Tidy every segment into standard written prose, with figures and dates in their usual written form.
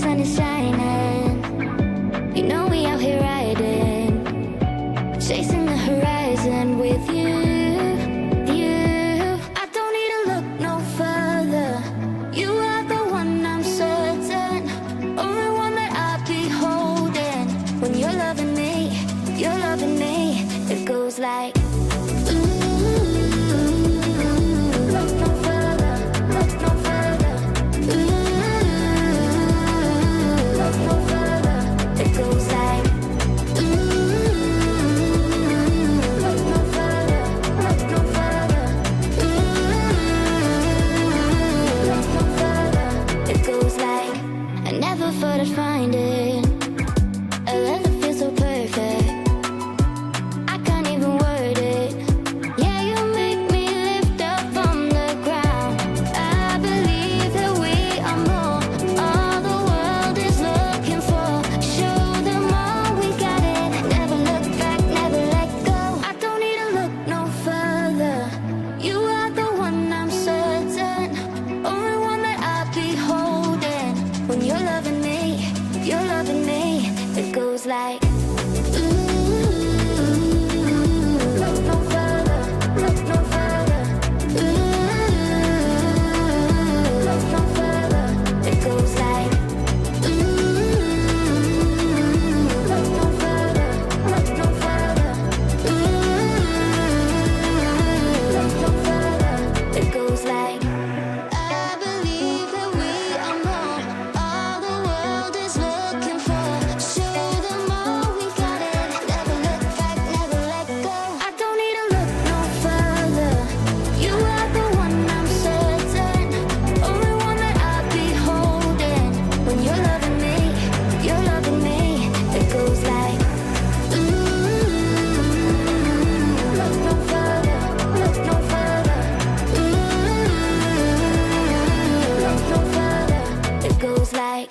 sun is shining. You know we out here riding, chasing the horizon with you. I don't need to look no further. You are the one, I'm certain. Only one that I'll be holding. When you're loving me, you're loving me. It goes like, look no further, look no further. Look no further. It goes like, look no further, look no further. Look no further. It goes like, I never thought I'd find it. A love that feels so perfect. I can't even word it. Yeah, you make me lift up from the ground. I believe that we are more. All the world is looking for. Show them all we got it. Never look back, never let go. I don't need to look no further. You are the one, I'm certain. Only one that I'll be holding. When you're loving me, you're loving me. It goes like, look no further, look no further. Look no further. It goes like, look no further, look no further. Look no further. It goes like, I believe that we are more. All the world is looking for. Show them all we got it. Never look back, never let go. I don't need to look no further. You are the one, I'm certain. Only one that I'll be holding. When you're loving me, you're loving me. It goes like, look no further, look no further. Look no further. It goes like,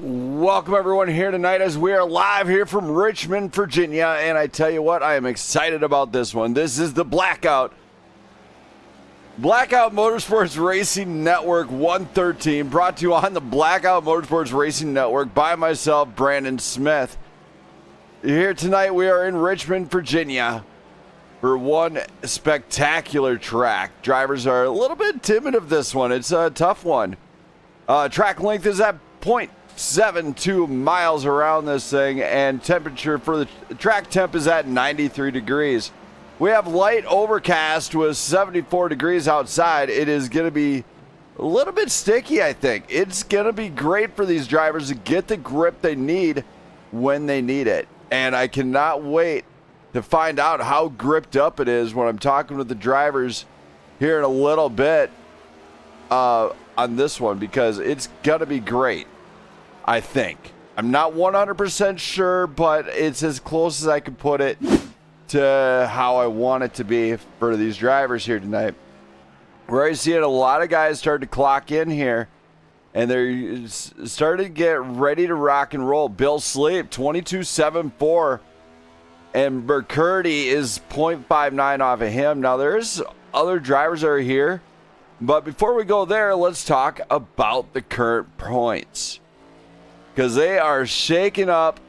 Welcome everyone here tonight as we are live here from Richmond, Virginia, and I tell you what, I am excited about this one. This is the Blackout Motorsports Racing Network 113, brought to you on the Blackout Motorsports Racing Network by myself, Brandon Smith. Here tonight we are in Richmond, Virginia for one spectacular track. Drivers are a little bit timid of this one. It's a tough one. Track length is at 0.72 miles around this thing, and temperature for the track temp is at 93 degrees. We have light overcast with 74 degrees outside. It is going to be a little bit sticky, I think. It's going to be great for these drivers to get the grip they need when they need it. And I cannot wait to find out how gripped up it is when I'm talking with the drivers here in a little bit on this one, because it's going to be great, I think. I'm not 100% sure, but it's as close as I can put it to how I want it to be for these drivers here tonight. We're already seeing a lot of guys start to clock in here, and they're starting to get ready to rock and roll. Bill Sleep, 22.74, and McCurdy is 0.59 off of him. Now, there's other drivers that are here, but before we go there, let's talk about the current points, because they are shaking up,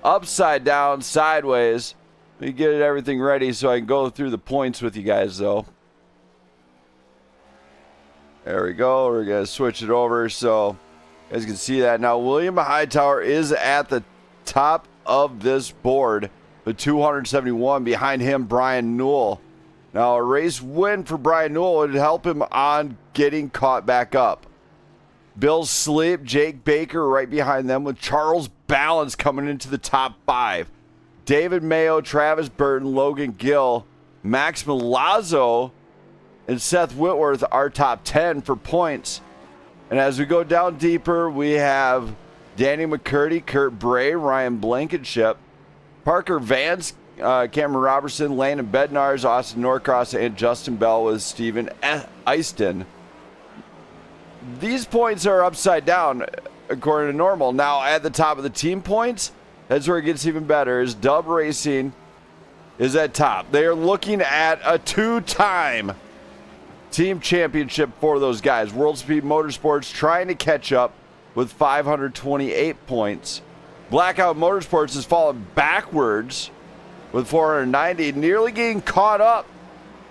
upside down, sideways. Let me get everything ready so I can go through the points with you guys, though. There we go. We're going to switch it over so you guys can see that. Now, William Hightower is at the top of this board with 271. Behind him, Brian Newell. Now, a race win for Brian Newell would help him on getting caught back up. Bill Sleep, Jake Baker right behind them, with Charles Balance coming into the top 5. David Mayo, Travis Burton, Logan Gill, Max Milazzo, and Seth Whitworth are top 10 for points. And as we go down deeper, we have Danny McCurdy, Kurt Bray, Ryan Blankenship, Parker Vance, Cameron Robertson, Landon Bednarz, Austin Norcross, and Justin Bell with Steven Easton. These points are upside down according to normal. Now, at the top of the team points, that's where it gets even better, is Dub Racing is at top. They are looking at a 2-time team championship for those guys. World Speed Motorsports trying to catch up with 528 points. Blackout Motorsports has fallen backwards with 490, nearly getting caught up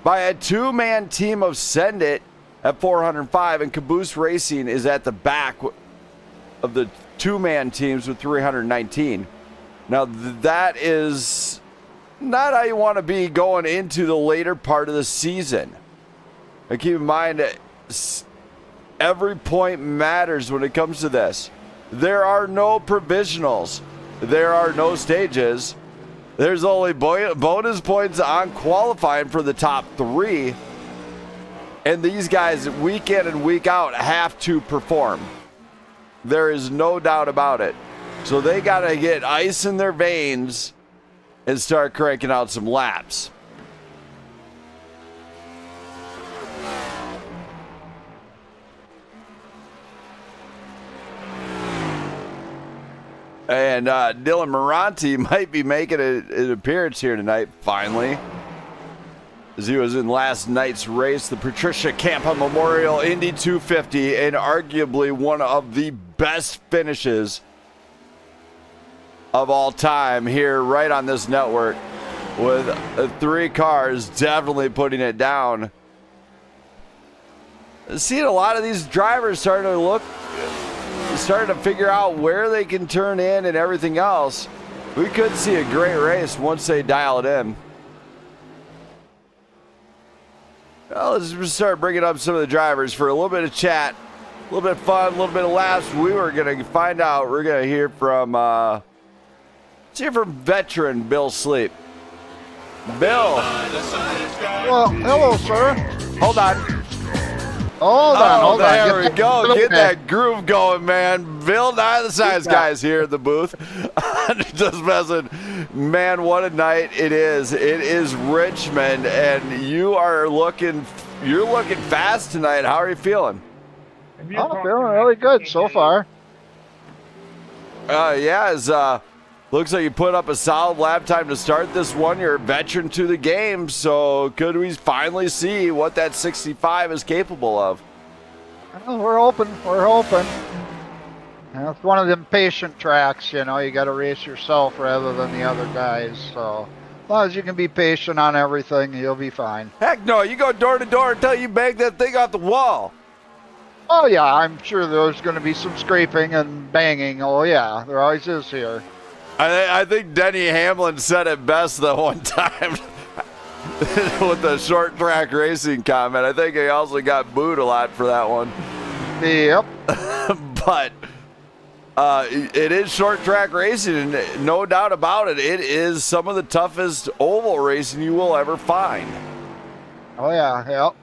by a 2-man team of Send It at 405, and Caboose Racing is at the back of the 2-man teams with 319. Now, that is not how you want to be going into the later part of the season. And keep in mind, every point matters when it comes to this. There are no provisionals. There are no stages. There's only bonus points on qualifying for the top 3. And these guys, week in and week out, have to perform. There is no doubt about it. So they got to get ice in their veins and start cranking out some laps. And Dylan Moranti might be making an appearance here tonight, finally, as he was in last night's race, the Patricia Campa Memorial Indy 250, and arguably one of the best finishes of all time here right on this network, with 3 cars definitely putting it down. Seeing a lot of these drivers starting to figure out where they can turn in and everything else. We could see a great race once they dial it in. Well, let's just start bringing up some of the drivers for a little bit of chat, a little bit of fun, a little bit of laughs. We were going to find out. We're going to hear from, let's hear from veteran Bill Sleep. Bill. Well, hello, sir. Hold on. Hold on. There we go. Get that groove going, man. Bill Nye the Science Guys here in the booth. Just messing. Man, what a night it is. It is Richmond, and you're looking fast tonight. How are you feeling? I'm feeling really good so far. Looks like you put up a solid lap time to start this one. You're a veteran to the game, so could we finally see what that 65 is capable of? Well, we're hoping. We're hoping. It's one of them patient tracks, you know. You got to race yourself rather than the other guys. So as long as you can be patient on everything, you'll be fine. Heck no, you go door to door until you bang that thing off the wall. Oh yeah, I'm sure there's going to be some scraping and banging. Oh yeah, there always is here. I think Denny Hamlin said it best the one time with the short track racing comment. I think he also got booed a lot for that one. Yep. But it is short track racing, and no doubt about it, it is some of the toughest oval racing you will ever find. Oh yeah, yep.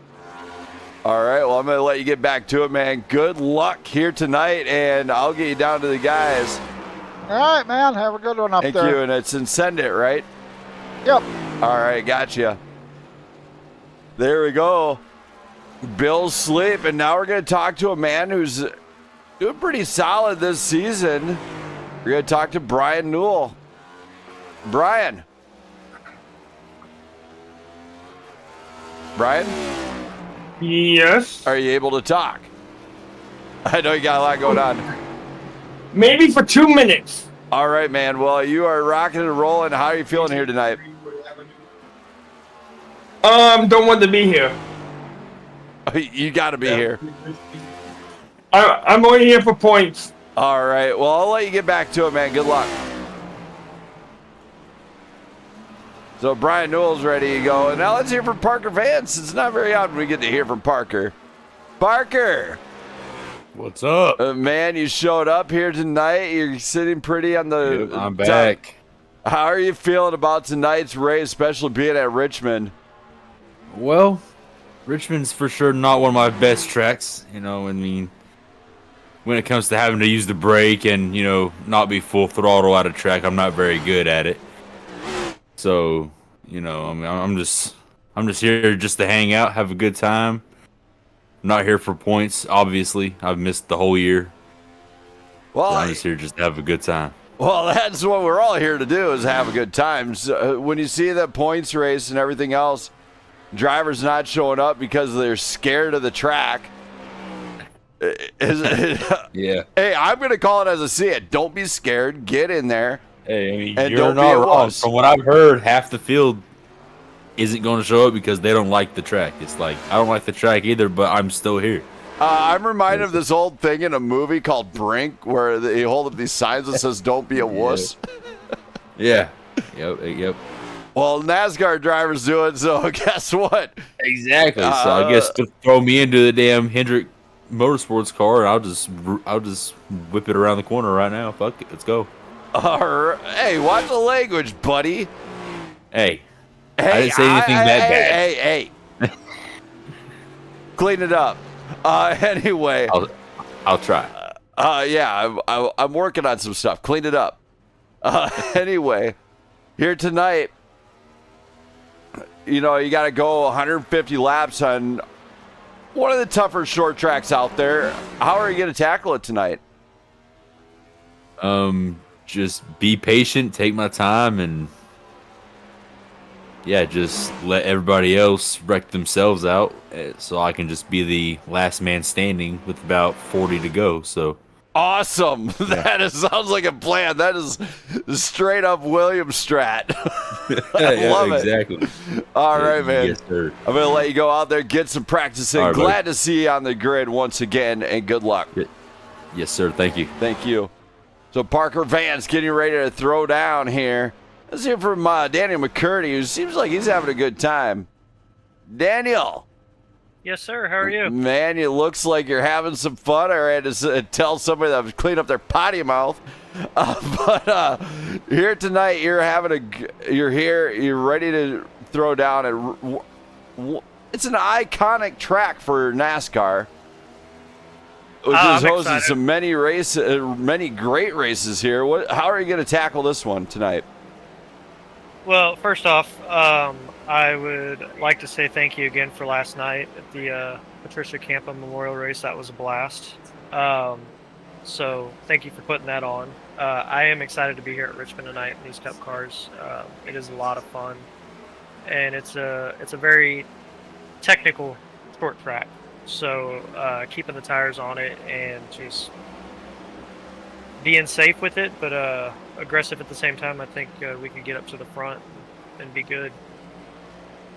All right, well, I'm going to let you get back to it, man. Good luck here tonight, and I'll get you down to the guys. All right, man. Have a good one up Thank there. you, and it's in Send It, right? Yep. All right, gotcha. There we go. Bill's sleep, and now we're going to talk to a man who's doing pretty solid this season. We're going to talk to Brian Newell. Brian? Brian? Yes. Are you able to talk? I know you got a lot going on. Maybe for 2 minutes. All right, man. Well, you are rocking and rolling. How are you feeling here tonight? Don't want to be here. You got to be here. I'm only here for points. All right. Well, I'll let you get back to it, man. Good luck. So Brian Newell's ready to go. And now let's hear from Parker Vance. It's not very often we get to hear from Parker. Parker. What's up? Man, you showed up here tonight. You're sitting pretty on the... Yep, I'm back. How are you feeling about tonight's race, especially being at Richmond? Well, Richmond's for sure not one of my best tracks. You know, I mean, when it comes to having to use the brake and, you know, not be full throttle out of track, I'm not very good at it. So, you know, I mean, I'm just here just to hang out, have a good time. I'm not here for points, obviously. I've missed the whole year. Well, So I'm just here just to have a good time. Well, that's what we're all here to do, is have a good time. So, when you see the points race and everything else, drivers not showing up because they're scared of the track. Yeah. Hey, I'm going to call it as I see it. Don't be scared. Get in there. Hey, I mean, And you're don't be not a wrong. wuss. From what I've heard, half the field isn't going to show up because they don't like the track. It's like, I don't like the track either, but I'm still here. I'm reminded of this old thing in a movie called Brink where they hold up these signs that says, don't be a wuss. Yeah. Yep. Well, NASCAR drivers do it, so guess what? Exactly. So I guess to throw me into the damn Hendrick Motorsports car, and I'll just whip it around the corner right now. Fuck it, let's go. Hey, watch the language, buddy. Hey, I didn't say anything that bad. Hey. Clean it up. Anyway. I'll try. Yeah, I'm working on some stuff. Clean it up. Anyway, here tonight, you know, you got to go 150 laps on one of the tougher short tracks out there. How are you going to tackle it tonight? Just be patient, take my time, and yeah, just let everybody else wreck themselves out, so I can just be the last man standing with about 40 to go. So awesome. That sounds like a plan. That is straight up William Strat. I love it. Exactly. All right, man. Yes, sir. I'm going to let you go out there, get some practice in. All right, Glad buddy. to see you on the grid once again, and good luck. Yes, sir. Thank you. Thank you. So Parker Vance getting ready to throw down here. Let's hear from Daniel McCurdy, who seems like he's having a good time. Daniel. Yes, sir. How are you? Man, it looks like you're having some fun. I had to tell somebody that was cleaning up their potty mouth. But here tonight, you're here, you're ready to throw down. It's an iconic track for NASCAR, which is hosting some many great races here. How are you going to tackle this one tonight? Well, first off, I would like to say thank you again for last night at the Patricia Campa Memorial Race. That was a blast. So thank you for putting that on. I am excited to be here at Richmond tonight in these Cup cars. It is a lot of fun, and it's a very technical short track. So keeping the tires on it and just being safe with it, but aggressive at the same time, I think we could get up to the front and be good.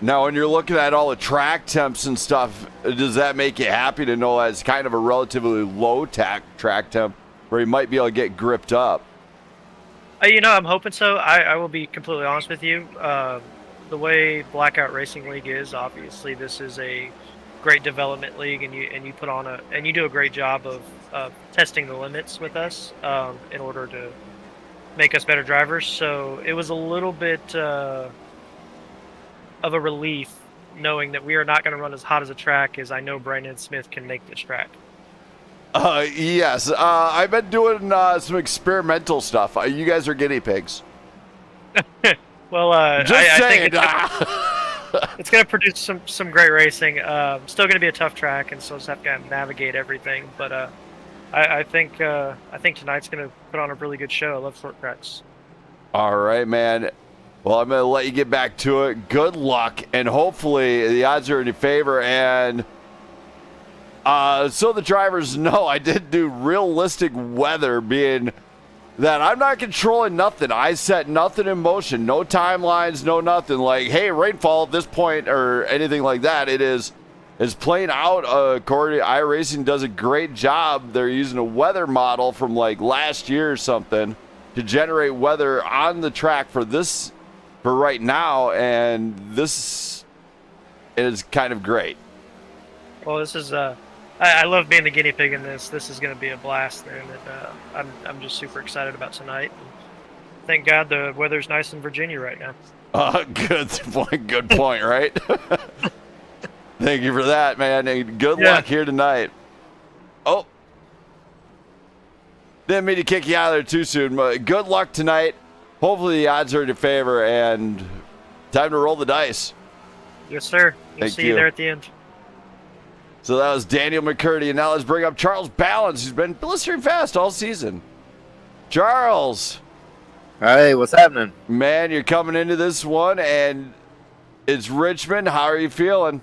Now, when you're looking at all the track temps and stuff, does that make you happy to know that it's kind of a relatively low track temp where you might be able to get gripped up? I'm hoping so. I will be completely honest with you. The way Blackout Racing League is, obviously, this is a great development league, and you put on and you do a great job of testing the limits with us in order to make us better drivers. So it was a little bit of a relief knowing that we are not going to run as hot as a track as I know Brandon Smith can make this track. Yes. I've been doing some experimental stuff. You guys are guinea pigs. Well, Just I saying. think it's going to produce some great racing. Still going to be a tough track, and so just have to navigate everything. But I think tonight's going to put on a really good show. I love short tracks. All right, man. Well, I'm going to let you get back to it. Good luck, and hopefully the odds are in your favor. And so the drivers know, I did do realistic weather, being that I'm not controlling nothing. I set nothing in motion. No timelines, no nothing. Like, hey, rainfall at this point or anything like that. It's playing out according to iRacing does a great job. They're using a weather model from like last year or something to generate weather on the track for right now, and this is kind of great. Well, this is I love being the guinea pig in this. This is going to be a blast, and I'm just super excited about tonight. And thank God the weather's nice in Virginia right now. Good point, right? Thank you for that, man, and good luck here tonight. Oh, didn't mean to kick you out of there too soon, but good luck tonight. Hopefully the odds are in your favor, and time to roll the dice. Yes, sir. We'll see you there at the end. So that was Daniel McCurdy, and now let's bring up Charles Balance, who's been blistering fast all season. Charles. Hey, what's happening? Man, you're coming into this one, and it's Richmond. How are you feeling?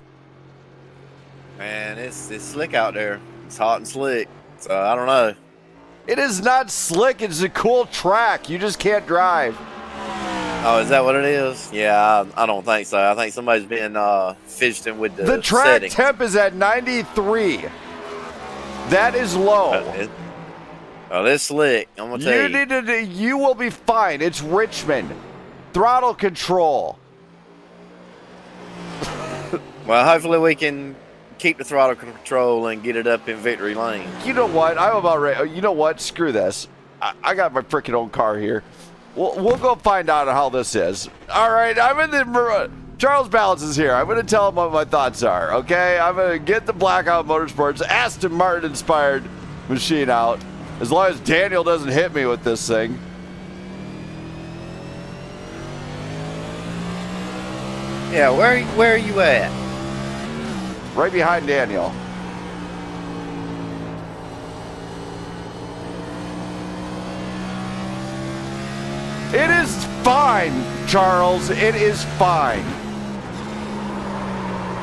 Man, it's slick out there. It's hot and slick, so I don't know. It is not slick. It's a cool track. You just can't drive. Oh, is that what it is? Yeah, I don't think so. I think somebody's been fidgeting with the track setting. temp is at 93. That is low. It's slick. I'm gonna tell you. You will be fine. It's Richmond. Throttle control. Well, hopefully we can keep the throttle control and get it up in victory lane. You know what? I'm about ready. You know what? Screw this. I got my freaking own car here. We'll go find out how this is. All right, I'm in the Charles Balance is here. I'm going to tell him what my thoughts are. Okay, I'm going to get the Blackout Motorsports Aston Martin inspired machine out. As long as Daniel doesn't hit me with this thing. Yeah, where are you at? Right behind Daniel. It is fine, Charles. It is fine.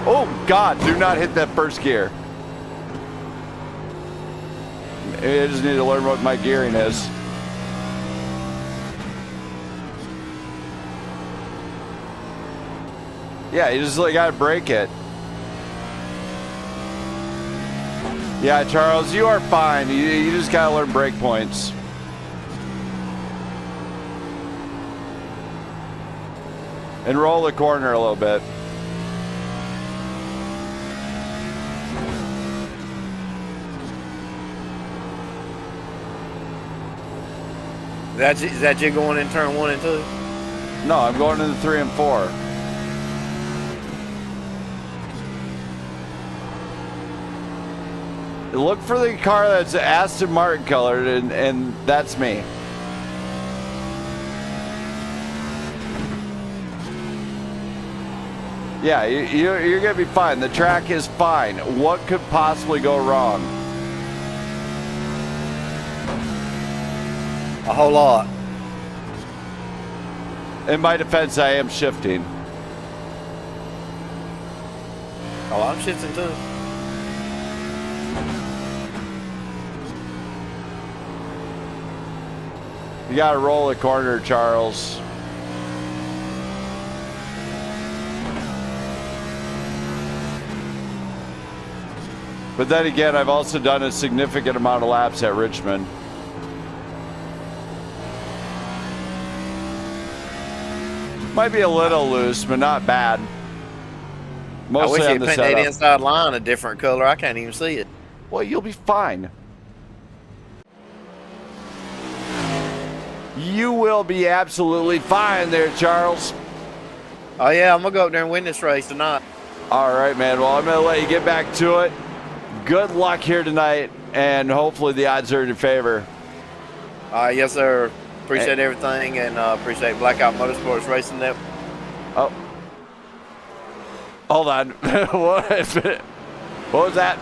Oh, God, do not hit that first gear. I just need to learn what my gearing is. Yeah, you just gotta break it. Yeah, Charles, you are fine. You just gotta learn break points. And roll the corner a little bit. Is that you going in turn 1 and 2? No, I'm going into 3 and 4. Look for the car that's Aston Martin colored, and that's me. Yeah, you're going to be fine. The track is fine. What could possibly go wrong? A whole lot. In my defense, I am shifting. Oh, I'm shifting too. You got to roll the corner, Charles. But then again, I've also done a significant amount of laps at Richmond. Might be a little loose, but not bad. I Mostly wish on he'd the paint that setup. inside line a different color. I can't even see it. Well, you'll be fine. You will be absolutely fine there, Charles. Oh yeah, I'm gonna go up there and win this race tonight. All right, man. Well, I'm going to let you get back to it. Good luck here tonight, and hopefully the odds are in your favor. Yes, sir. Appreciate everything, and appreciate Blackout Motorsports Racing Network. Oh. Hold on. What was that?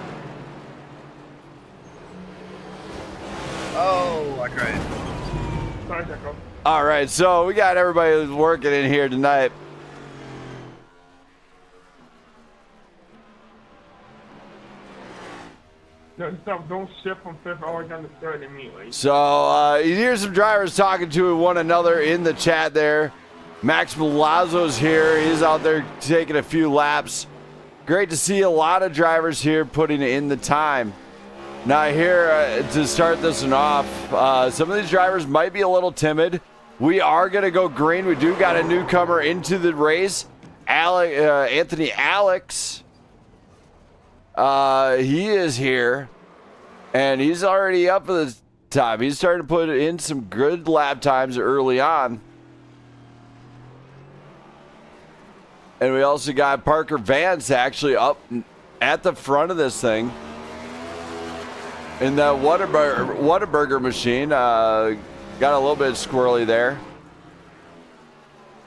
Oh, I crashed. Sorry, Jacob. All right, so we got everybody working in here tonight. Don't shift from fifth all the way down to third immediately. So you hear some drivers talking to one another in the chat there. Max Milazzo's here. He's out there taking a few laps. Great to see a lot of drivers here putting in the time. Now here to start this one off, some of these drivers might be a little timid. We are going to go green. We do got a newcomer into the race. Anthony Alex. He is here, and he's already up for the time. He's starting to put in some good lap times early on. And we also got Parker Vance actually up at the front of this thing. In that Whataburger machine, got a little bit squirrely there.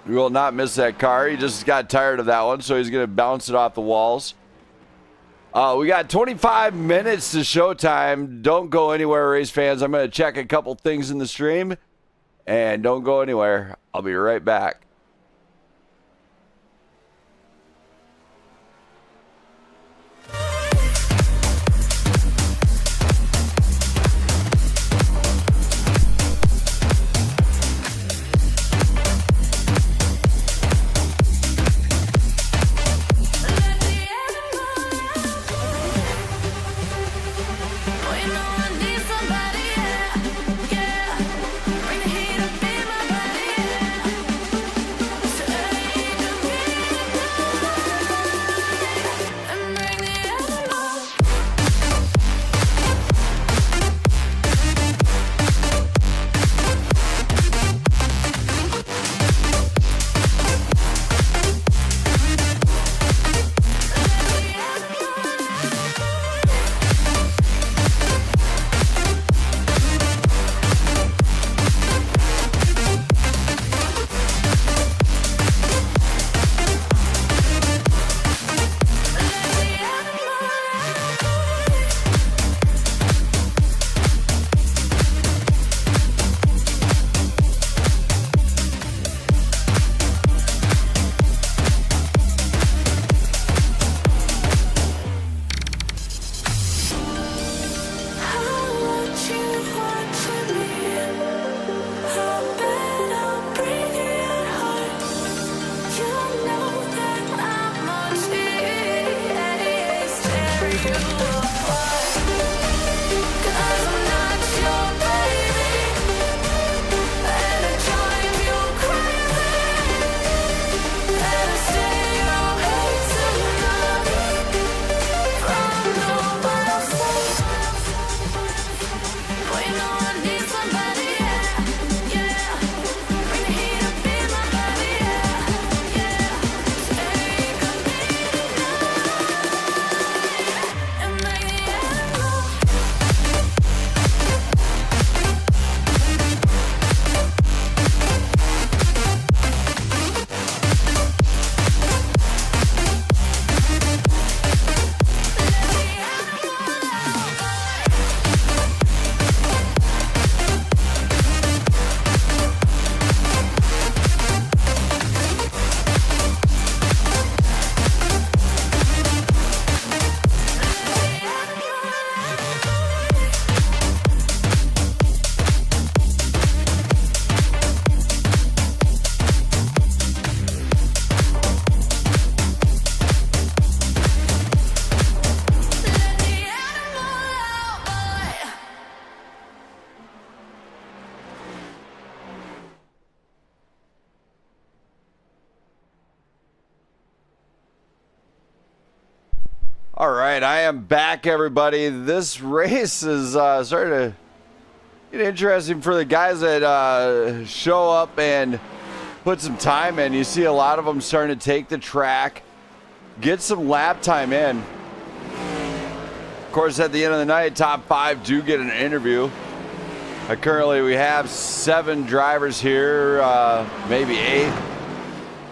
We will not miss that car. He just got tired of that one, so he's going to bounce it off the walls. We got 25 minutes to showtime. Don't go anywhere, race fans. I'm going to check a couple things in the stream, and don't go anywhere. I'll be right back. All right, I am back, everybody. This race is starting to get interesting for the guys that show up and put some time in. You see a lot of them starting to take the track, get some lap time in. Of course, at the end of the night, top 5 do get an interview. Currently, we have 7 drivers here, maybe 8.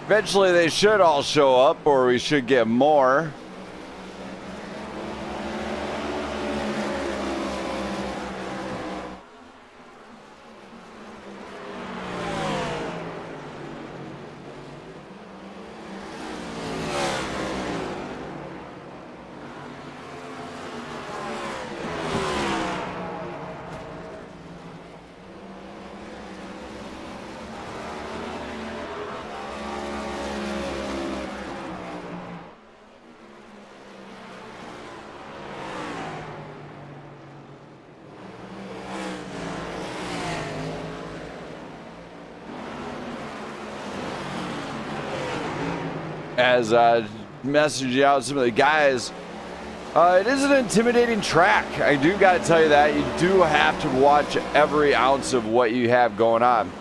Eventually, they should all show up, or we should get more. As messaging out some of the guys, it is an intimidating track. I do got to tell you that. You do have to watch every ounce of what you have going on.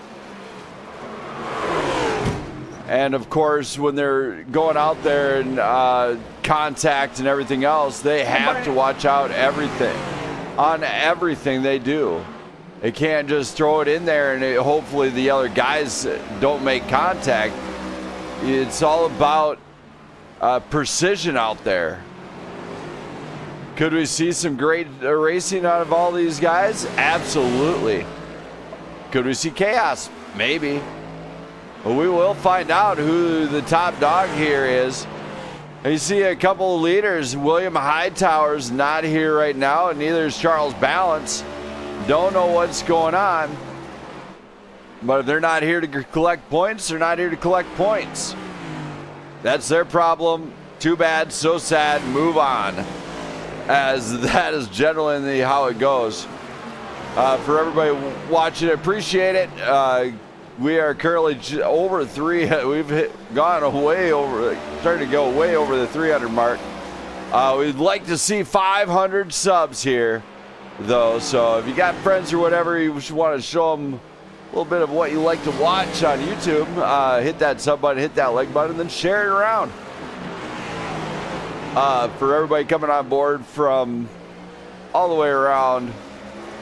And of course, when they're going out there and contact and everything else, they have to watch out on everything they do. They can't just throw it in there and hopefully the other guys don't make contact. It's all about precision out there. Could we see some great racing out of all these guys? Absolutely. Could we see chaos? Maybe. But we will find out who the top dog here is. And you see a couple of leaders. William Hightower's not here right now, and neither is Charles Balance. Don't know what's going on. But if they're not here to collect points, they're not here to collect points. That's their problem. Too bad, so sad, move on. As that is generally how it goes. For everybody watching, appreciate it. We are currently over 3. We've gone way over, starting to go way over the 300 mark. We'd like to see 500 subs here, though. So if you got friends or whatever, you want to show them a little bit of what you like to watch on YouTube, hit that sub button, hit that like button, then share it around. For everybody coming on board from all the way around,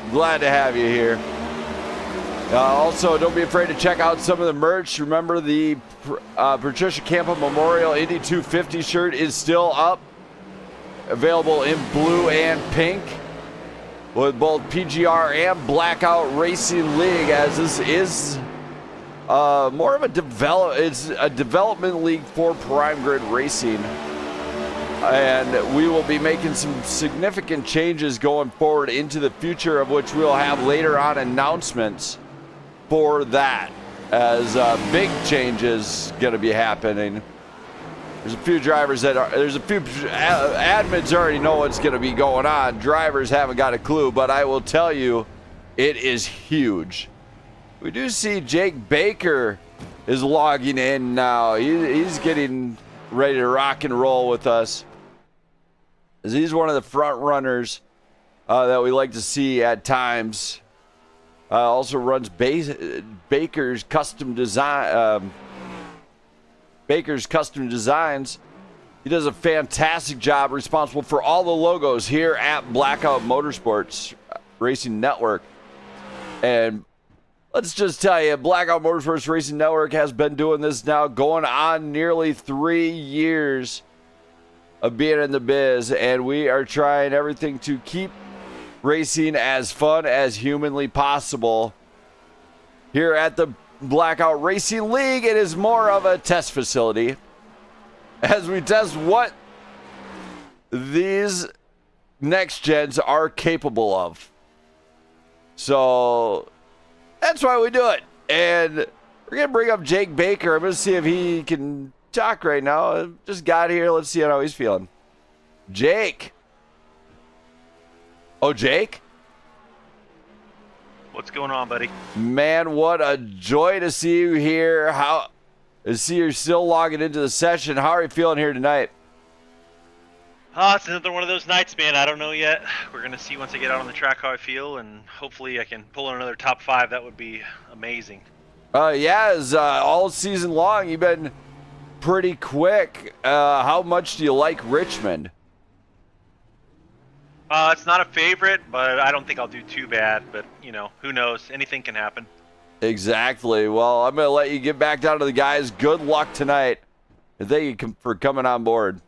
glad to have you here. Also, don't be afraid to check out some of the merch. Remember, the Patricia Campa Memorial Indy 250 shirt is still up, available in blue and pink, with both PGR and Blackout Racing League, as this is more of a development league for Prime Grid Racing. And we will be making some significant changes going forward into the future, of which we'll have later on announcements for that, as big changes going to be happening. There's a few drivers there's a few admins already know what's going to be going on. Drivers haven't got a clue, but I will tell you, it is huge. We do see Jake Baker is logging in now. He's getting ready to rock and roll with us, as he's one of the front runners that we like to see at times. Also runs Baker's Custom Design. Baker's Custom Designs. He does a fantastic job, responsible for all the logos here at Blackout Motorsports Racing Network. And let's just tell you, Blackout Motorsports Racing Network has been doing this now going on nearly 3 years of being in the biz, and we are trying everything to keep racing as fun as humanly possible. Here at the Blackout Racing League, it is more of a test facility as we test what these next gens are capable of. So that's why we do it. And we're going to bring up Jake Baker. I'm going to see if he can talk right now. Just got here. Let's see how he's feeling. Jake. Oh, Jake? What's going on, buddy? Man, what a joy to see you here. To see you're still logging into the session. How are you feeling here tonight? It's another one of those nights, man. I don't know yet. We're going to see once I get out on the track how I feel, and hopefully I can pull in another top 5. That would be amazing. All season long, you've been pretty quick. How much do you like Richmond? It's not a favorite, but I don't think I'll do too bad. But, who knows? Anything can happen. Exactly. Well, I'm going to let you get back down to the guys. Good luck tonight. And thank you for coming on board.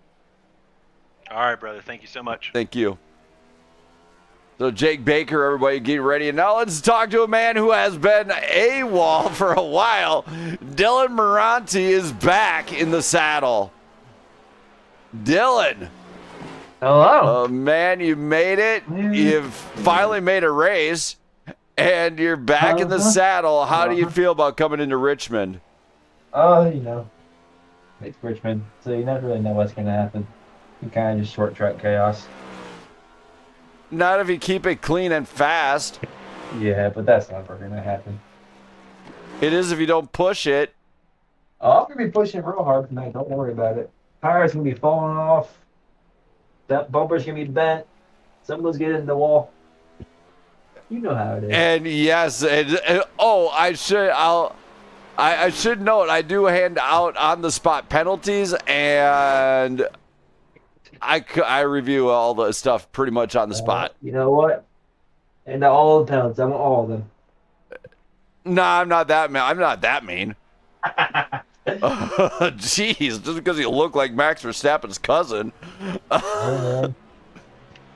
All right, brother. Thank you so much. Thank you. So Jake Baker, everybody get ready. And now let's talk to a man who has been AWOL for a while. Dylan Moranti is back in the saddle. Dylan. Hello. Man, you made it. You've finally made a race. And you're back in the saddle. How do you feel about coming into Richmond? It's Richmond, so you never really know what's going to happen. You kind of just short track chaos. Not if you keep it clean and fast. Yeah, but that's never going to happen. It is if you don't push it. Oh, I'm going to be pushing real hard tonight. Don't worry about it. Tires going to be falling off. That bumper's going to be bent. Someone's getting in the wall. You know how it is. And yes, I should note I do hand out on the spot penalties, and I review all the stuff pretty much on the spot. You know what? And all the penalties. I want all of them. Nah, I'm not that mean. Jeez, just because you look like Max Verstappen's cousin. If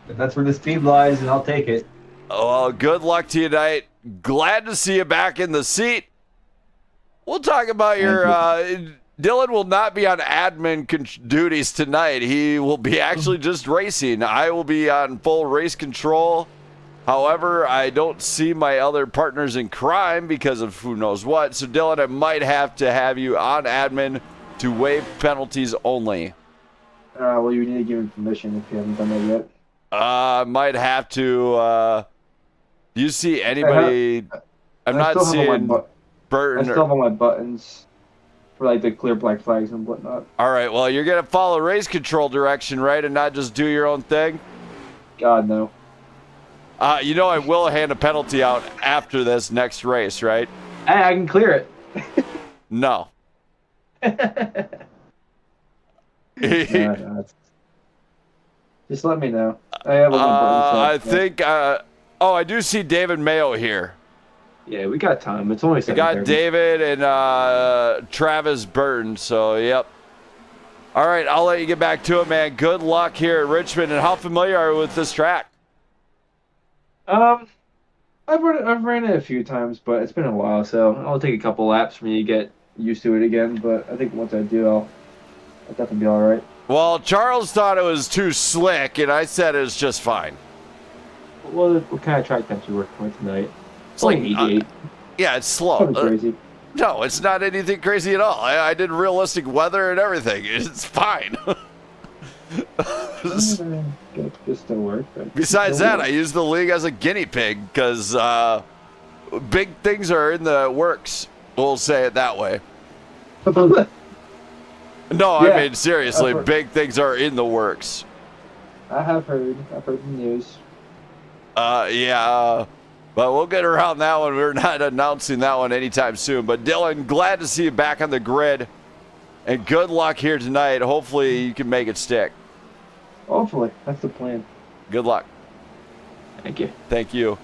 that's where the speed lies, and I'll take it. Well, good luck to you tonight. Glad to see you back in the seat. We'll talk about your... Dylan will not be on admin duties tonight. He will be actually just racing. I will be on full race control. However, I don't see my other partners in crime because of who knows what. So, Dylan, I might have to have you on admin to waive penalties only. Well, you need to give him permission if you haven't done that yet. I might have to... do you see anybody... I'm not seeing Burton. I still have all my buttons for like the clear black flags and whatnot. All right, well, you're going to follow race control direction, right, and not just do your own thing? God, no. I will hand a penalty out after this next race, right? I can clear it. No. No, just let me know. I have I think... I do see David Mayo here. Yeah, we got time. It's only 7:30. We got David and Travis Burton, so yep. All right, I'll let you get back to it, man. Good luck here at Richmond. And how familiar are you with this track? I've ran it a few times, but it's been a while, so I'll take a couple laps for me to get used to it again. But I think once I do, I'll definitely be all right. Well, Charles thought it was too slick, and I said it was just fine. What kind of track temps you working with tonight? It's like 88. Yeah, it's slow. Nothing crazy. No, it's not anything crazy at all. I did realistic weather and everything. It's fine. Just still work. Besides that, I use the league as a guinea pig because big things are in the works. We'll say it that way. No, Yeah, I mean, seriously, I've heard. big things are in the works. I've heard the news. Yeah, but we'll get around that one. We're not announcing that one anytime soon. But Dylan, glad to see you back on the grid. And good luck here tonight. Hopefully you can make it stick. Hopefully. That's the plan. Good luck. Thank you. Thank you.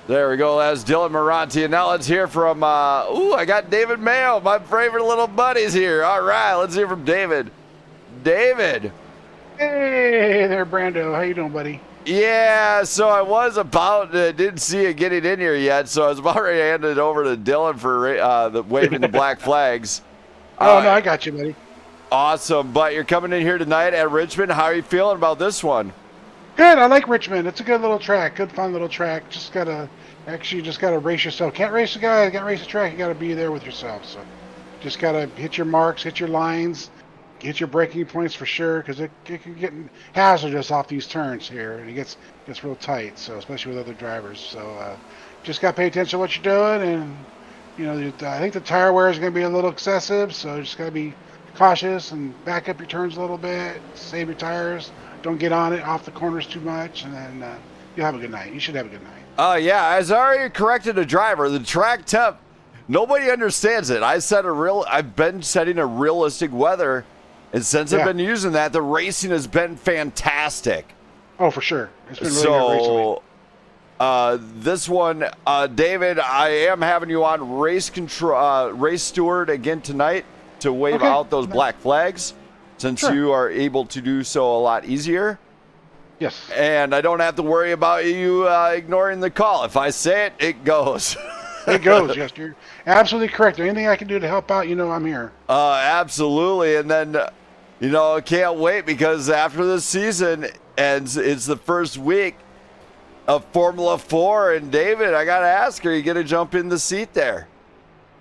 There we go. That's Dylan Moranti. And now let's hear from, I got David Mayo, my favorite little buddies here. All right, let's hear from David. David. Hey there, Brando. How you doing, buddy? Yeah, so I was about, didn't see it getting in here yet, so I was about ready to hand it over to Dylan for waving the black flags. Oh, no, I got you, buddy. Awesome, but you're coming in here tonight at Richmond. How are you feeling about this one? Good. I like Richmond. It's a good little track. Good, fun little track. Just gotta race yourself. Can't race a guy. Can't race a track. You gotta be there with yourself. So, just gotta hit your marks, hit your lines, hit your braking points for sure, because it can get hazardous off these turns here, and it gets real tight. So, especially with other drivers. So, just gotta pay attention to what you're doing, and I think the tire wear is gonna be a little excessive. So, just gotta be cautious and back up your turns a little bit, save your tires. Don't get on it off the corners too much, and then you'll have a good night. You should have a good night. Yeah, as I already corrected a driver, the track temp, nobody understands it. I've been setting a realistic weather, and since I've been using that, the racing has been fantastic. Oh, for sure. It's been really good recently. This one, David, I am having you on race steward again tonight to wave out those black flags, since you are able to do so a lot easier. Yes. And I don't have to worry about you ignoring the call. If I say it, it goes. It goes, yes, you're absolutely correct. Anything I can do to help out, I'm here. Absolutely. And then, I can't wait, because after this season ends, it's the first week of Formula 4. And David, I got to ask, are you going to jump in the seat there?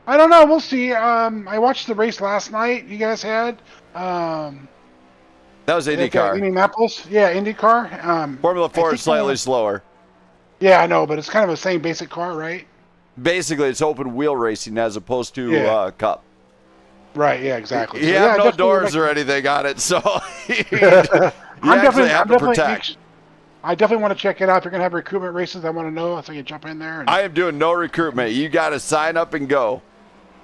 I don't know. We'll see. I watched the race last night you guys had. That was IndyCar. Indianapolis. Yeah, IndyCar. Formula 4 is slightly slower. Yeah, I know, but it's kind of the same basic car, right? Basically, it's open wheel racing as opposed to Cup. Right, yeah, exactly. You have no doors or anything on it, so you I definitely want to check it out. If you're going to have recruitment races, I want to know so I can jump in there. I am doing no recruitment. You got to sign up and go.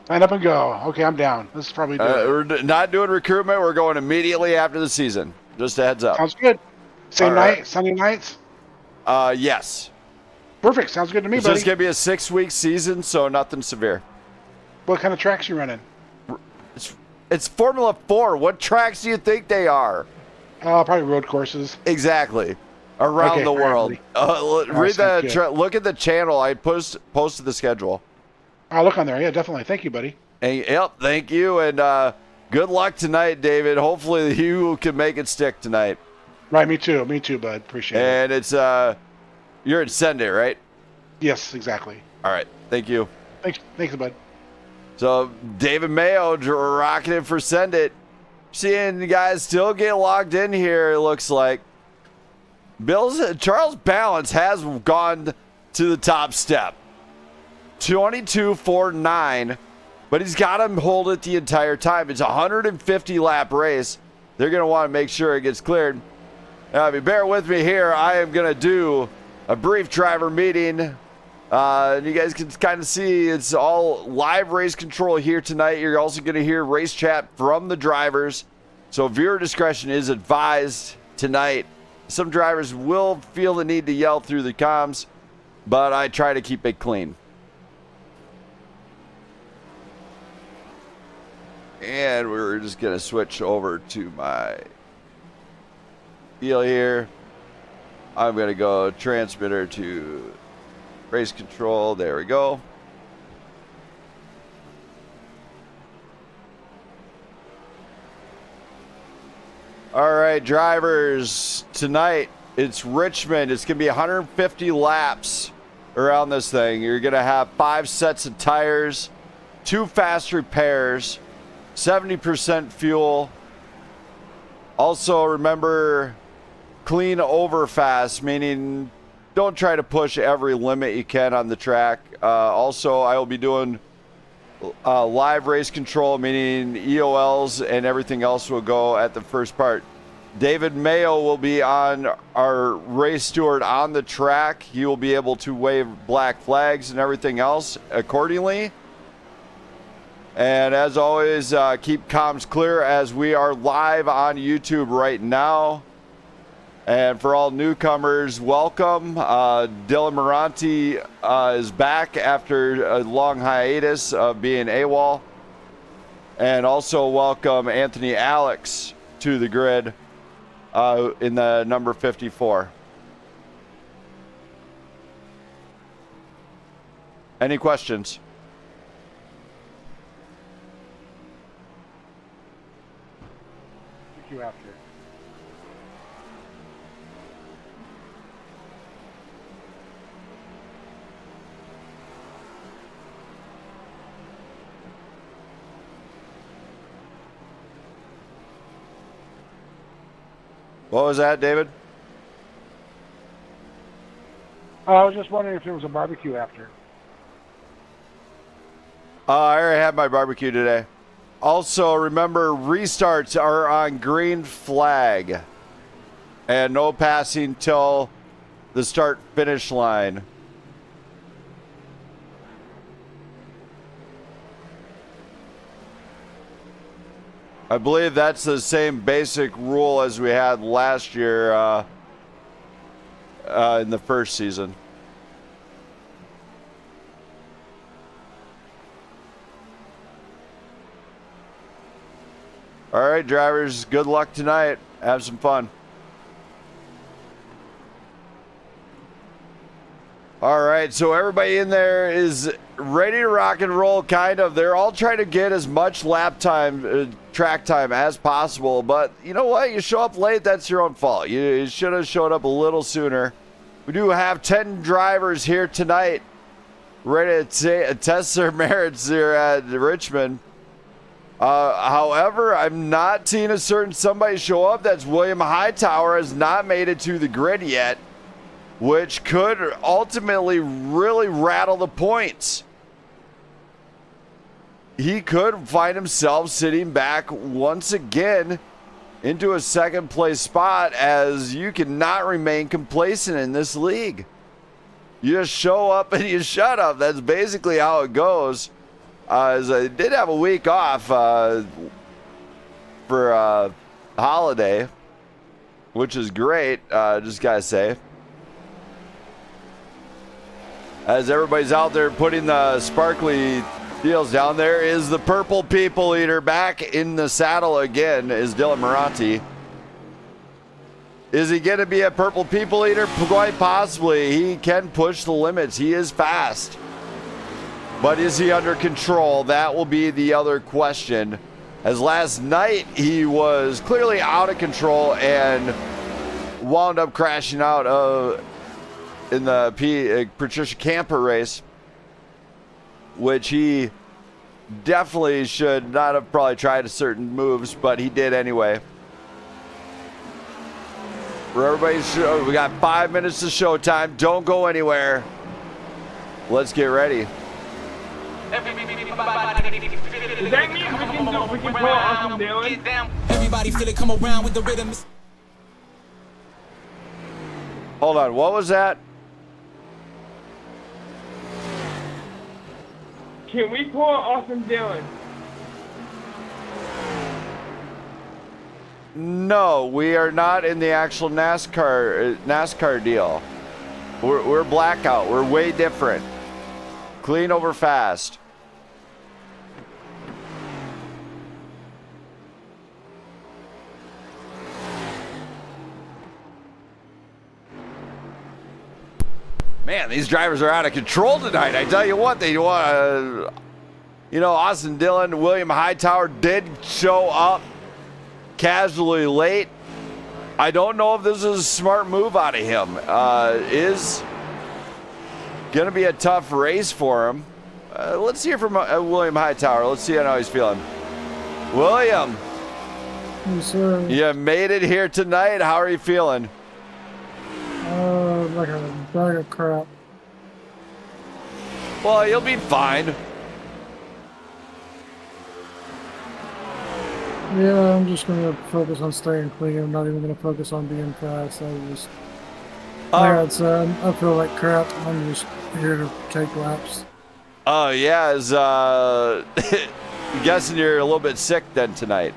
Sign up and go. Okay, I'm down. This is probably we're not doing recruitment. We're going immediately after the season. Just a heads up. Sounds good. Same night, Sunday nights? Yes. Perfect. Sounds good to me, It's buddy. just going to be a 6-week season, so nothing severe. What kind of tracks you running? It's Formula 4. What tracks do you think they are? Probably road courses. Exactly. Around the world. Look at the channel. I posted the schedule. I'll look on there. Yeah, definitely. Thank you, buddy. Yep, thank you. And good luck tonight, David. Hopefully you can make it stick tonight. Right, me too. Me too, bud. Appreciate it. And it's you're at Sunday, right? Yes, exactly. All right. Thank you. Thanks, bud. So David Mayo rocking it for Send It. Seeing you guys still get logged in here, it looks like. Charles Balance has gone to the top step. 22.49, but he's got him hold it the entire time. It's a 150 lap race. They're going to want to make sure it gets cleared. Now, if you bear with me here, I am going to do a brief driver meeting. And you guys can kind of see it's all live race control here tonight. You're also going to hear race chat from the drivers. So viewer discretion is advised tonight. Some drivers will feel the need to yell through the comms, but I try to keep it clean. And we're just going to switch over to my deal here. I'm going to go transmitter to race control. There we go. All right, drivers, tonight it's Richmond. It's going to be 150 laps around this thing. You're going to have 5 sets of tires, 2 fast repairs, 70% fuel. Also, remember, clean over fast, meaning don't try to push every limit you can on the track. Also, I will be doing live race control, meaning EOLs and everything else will go at the first part. David Mayo will be on our race steward on the track. He will be able to wave black flags and everything else accordingly. And as always, keep comms clear as we are live on YouTube right now. And for all newcomers, welcome. Dylan Moranti is back after a long hiatus of being AWOL. And also welcome Anthony Alex to the grid in the number 54. Any questions? You after. What was that, David? I was just wondering if there was a barbecue after. I already had my barbecue today. Also, remember, restarts are on green flag. And no passing till the start-finish line. I believe that's the same basic rule as we had last year in the first season. All right, drivers, good luck tonight. Have some fun. All right, so everybody in there is ready to rock and roll, kind of. They're all trying to get as much lap time, track time as possible. But you know what? You show up late, that's your own fault. You should have showed up a little sooner. We do have 10 drivers here tonight ready to test their merits here at Richmond. However, I'm not seeing a certain somebody show up. That's William Hightower, has not made it to the grid yet, which could ultimately really rattle the points. He could find himself sitting back once again into a second place spot, as you cannot remain complacent in this league. You just show up and you shut up. That's basically how it goes. As I did have a week off for holiday, which is great, just gotta say. As everybody's out there putting the sparkly deals down, there is the purple people eater back in the saddle again, is Dylan Maranti. Is he going to be a purple people eater? Quite possibly. He can push the limits. He is fast. But is he under control? That will be the other question. As last night, he was clearly out of control and wound up crashing out in the Patricia Camper race, which he definitely should not have probably tried certain moves, but he did anyway. For everybody's show, we got 5 minutes to showtime. Don't go anywhere. Let's get ready. Does that mean we can call Austin Dillon? Everybody feel it come around with the rhythm. Hold on, what was that? Can we call Austin Dillon? No, we are not in the actual NASCAR deal. We're Blackout. We're way different. Clean over fast. Man, these drivers are out of control tonight. I tell you what, they want Austin Dillon, William Hightower did show up casually late. I don't know if this is a smart move out of him. Is going to be a tough race for him. Let's hear from William Hightower. Let's see how he's feeling. William, yes, sir. You made it here tonight. How are you feeling? Like a bag of crap. Well, you'll be fine. Yeah, I'm just gonna focus on staying clean. I'm not even gonna focus on being fast. Like I said, I feel like crap. I'm just here to take laps. Oh, yeah. I'm guessing you're a little bit sick then tonight.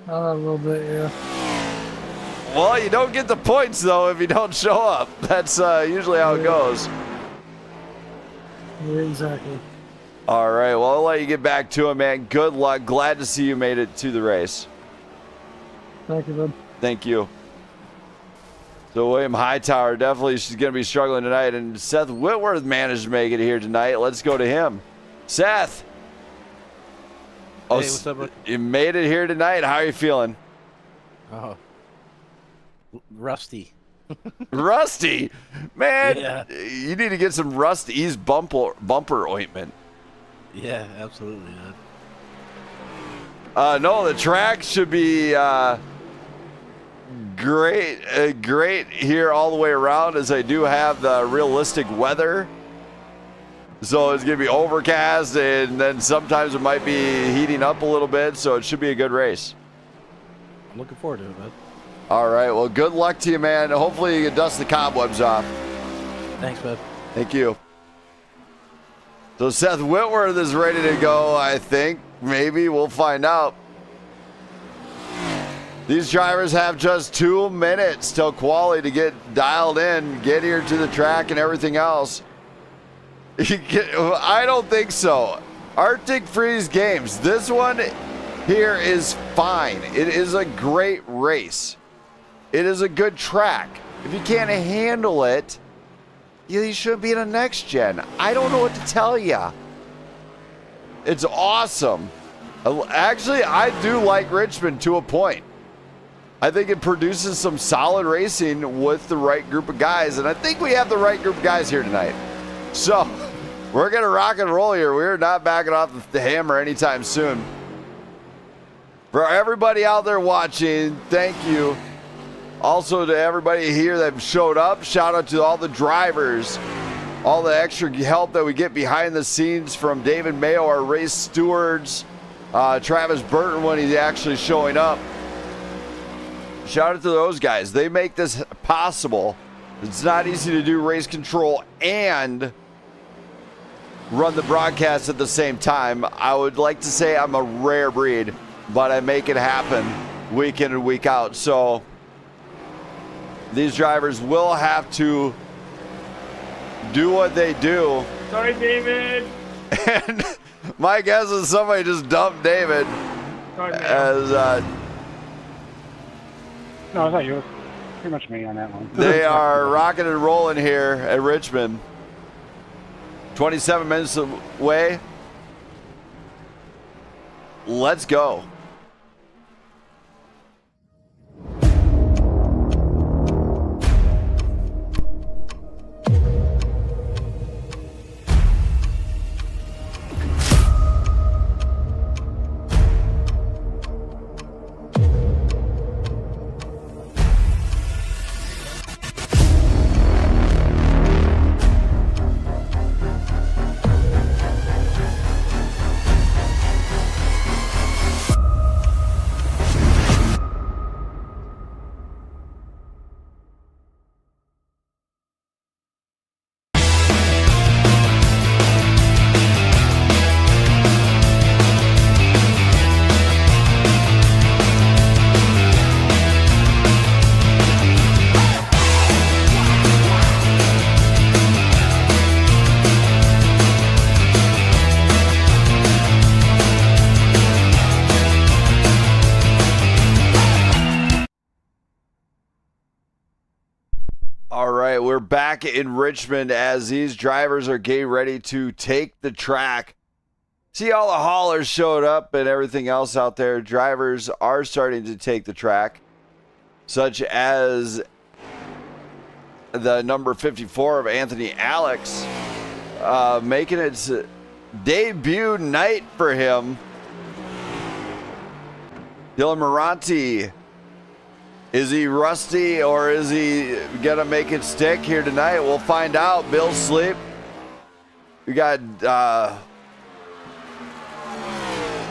A little bit, yeah. Well, you don't get the points, though, if you don't show up. That's usually how it goes. Yeah, exactly. All right. Well, I'll let you get back to it, man. Good luck. Glad to see you made it to the race. Thank you, bud. Thank you. So William Hightower definitely is going to be struggling tonight, and Seth Whitworth managed to make it here tonight. Let's go to him. Seth. Hey, what's up, bro? You made it here tonight. How are you feeling? Oh, rusty. Rusty? Man, Yeah. You need to get some Rust Ease bumper ointment. Yeah, absolutely, man. No, the track should be great here all the way around, as I do have the realistic weather. So it's going to be overcast, and then sometimes it might be heating up a little bit, so it should be a good race. I'm looking forward to it, man. All right. Well, good luck to you, man. Hopefully you can dust the cobwebs off. Thanks, bud. Thank you. So Seth Whitworth is ready to go, I think. Maybe. We'll find out. These drivers have just 2 minutes till quali to get dialed in, get here to the track and everything else. I don't think so. Arctic Freeze Games. This one here is fine. It is a great race. It is a good track. If you can't handle it, you shouldn't be in a next gen. I don't know what to tell you. It's awesome. Actually, I do like Richmond to a point. I think it produces some solid racing with the right group of guys, and I think we have the right group of guys here tonight. So, we're going to rock and roll here. We're not backing off the hammer anytime soon. For everybody out there watching, thank you. Also to everybody here that showed up, shout out to all the drivers, all the extra help that we get behind the scenes from David Mayo, our race stewards, Travis Burton when he's actually showing up. Shout out to those guys. They make this possible. It's not easy to do race control and run the broadcast at the same time. I would like to say I'm a rare breed, but I make it happen week in and week out. So these drivers will have to do what they do. Sorry, David. And my guess is somebody just dumped David as No, it's not you. It's pretty much me on that one. they are rocking and rolling here at Richmond. 27 minutes away. Let's go. All right, we're back in Richmond as these drivers are getting ready to take the track. See, all the haulers showed up and everything else out there. Drivers are starting to take the track, such as the number 54 of Anthony Alex, making its debut night for him. Dylan Moranti. Is he rusty or is he going to make it stick here tonight? We'll find out. Bill Sleep. We got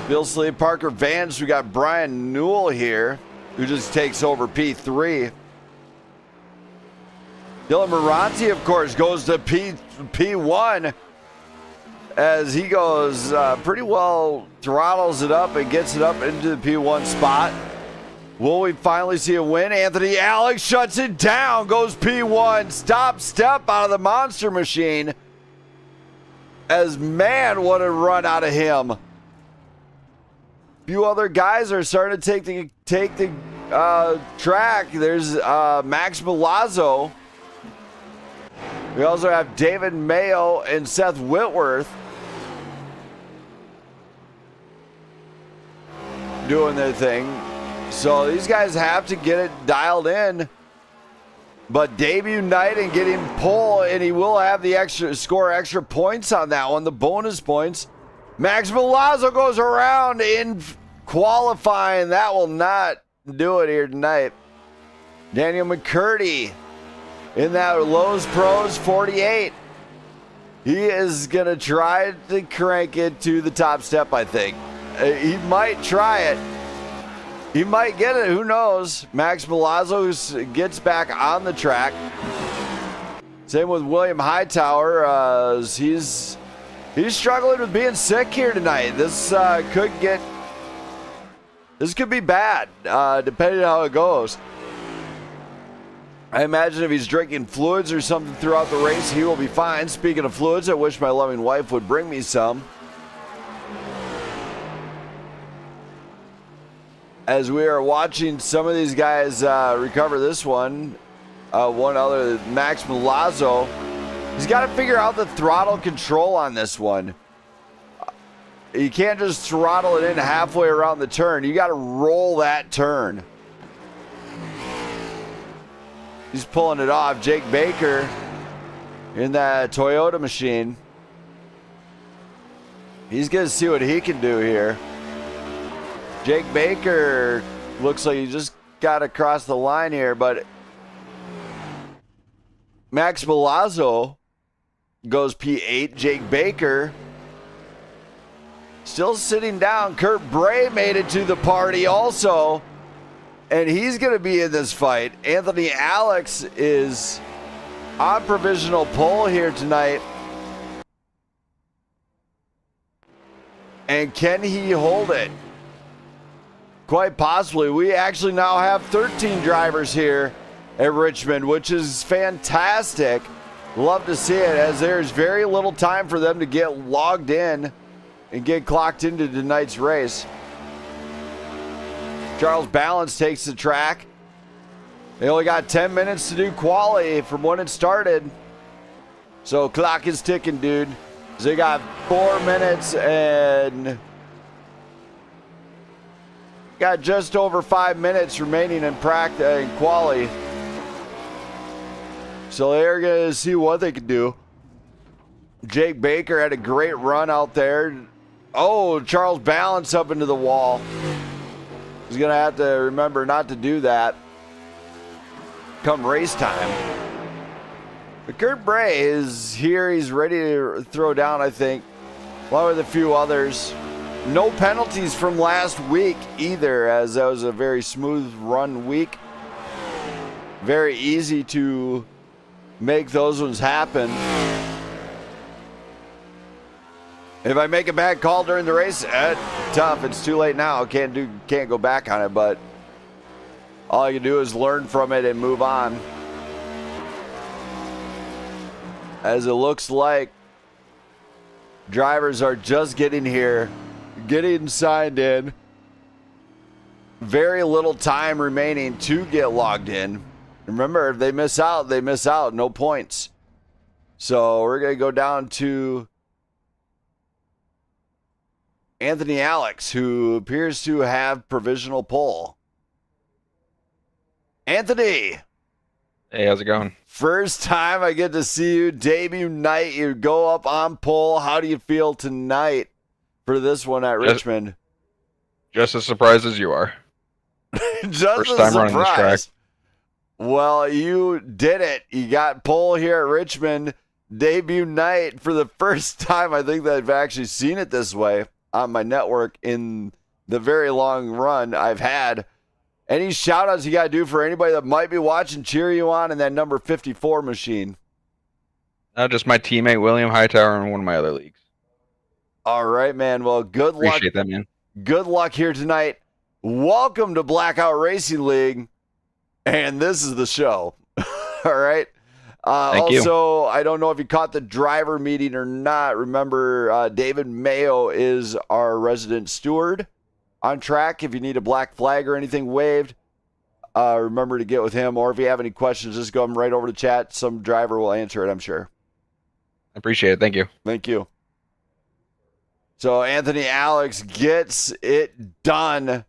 Bill Sleep, Parker Vance. We got Brian Newell here, who just takes over P3. Dylan Moranti, of course, goes to P1 as he goes pretty well, throttles it up and gets it up into the P1 spot. Will we finally see a win? Anthony Alex shuts it down, goes P1, step out of the monster machine. As man, what a run out of him. A few other guys are starting to take the track. There's Max Milazzo. We also have David Mayo and Seth Whitworth doing their thing. So these guys have to get it dialed in. But debut night and getting pole, and he will have the extra points on that one, the bonus points. Max Milazzo goes around in qualifying. That will not do it here tonight. Daniel McCurdy in that Lowe's Pros 48. He is going to try to crank it to the top step, I think. He might try it. He might get it. Who knows? Max Milazzo gets back on the track. Same with William Hightower. He's struggling with being sick here tonight. This could be bad, depending on how it goes. I imagine if he's drinking fluids or something throughout the race, he will be fine. Speaking of fluids, I wish my loving wife would bring me some. As we are watching some of these guys recover this one, one other, Max Milazzo, he's got to figure out the throttle control on this one. You can't just throttle it in halfway around the turn. You got to roll that turn. He's pulling it off. Jake Baker in that Toyota machine. He's going to see what he can do here. Jake Baker looks like he just got across the line here, but Max Milazzo goes P8. Jake Baker still sitting down. Kurt Bray made it to the party also, and he's going to be in this fight. Anthony Alex is on provisional pole here tonight. And can he hold it? Quite possibly. We actually now have 13 drivers here at Richmond, which is fantastic. Love to see it, as there's very little time for them to get logged in and get clocked into tonight's race. Charles Balance takes the track. They only got 10 minutes to do quali from when it started. So clock is ticking, dude. So they got 4 minutes and got just over 5 minutes remaining in practice in quali. So they're going to see what they can do. Jake Baker had a great run out there. Oh, Charles Balance up into the wall. He's going to have to remember not to do that come race time. But Kurt Bray is here. He's ready to throw down, I think, along with a few others. No penalties from last week either, as that was a very smooth run week. Very easy to make those ones happen. If I make a bad call during the race, tough. It's too late now. Can't go back on it, but all I can do is learn from it and move on. As it looks like drivers are just getting here, getting signed in. Very little time remaining to get logged in. Remember, if they miss out, they miss out. No points. So we're going to go down to Anthony Alex, who appears to have provisional pole. Anthony. Hey, how's it going? First time I get to see you. Debut night. You go up on pole. How do you feel tonight for this one at Richmond? Just as surprised as you are. Just First a time running this track. surprise. Well, you did it. You got pole here at Richmond. Debut night for the first time. I think that I've actually seen it this way on my network in the very long run I've had. Any shout outs you got to do for anybody that might be watching, cheer you on in that number 54 machine? Just my teammate, William Hightower, in one of my other leagues. All right, man. Well, good luck. Appreciate that, man. Good luck here tonight. Welcome to Blackout Racing League. And this is the show. All right. Thank you. Also, I don't know if you caught the driver meeting or not. Remember, David Mayo is our resident steward on track. If you need a black flag or anything waved, remember to get with him. Or if you have any questions, just go right over to chat. Some driver will answer it, I'm sure. I appreciate it. Thank you. Thank you. So Anthony Alex gets it done.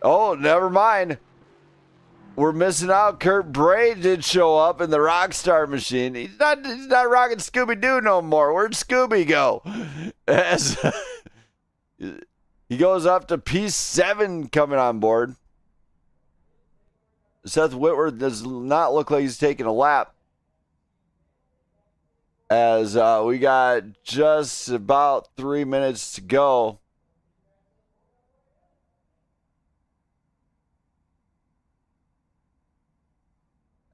Oh, never mind. We're missing out. Kurt Bray did show up in the Rockstar machine. He's not rocking Scooby-Doo no more. Where'd Scooby go? As he goes up to P7 coming on board. Seth Whitworth does not look like he's taking a lap. As we got just about 3 minutes to go.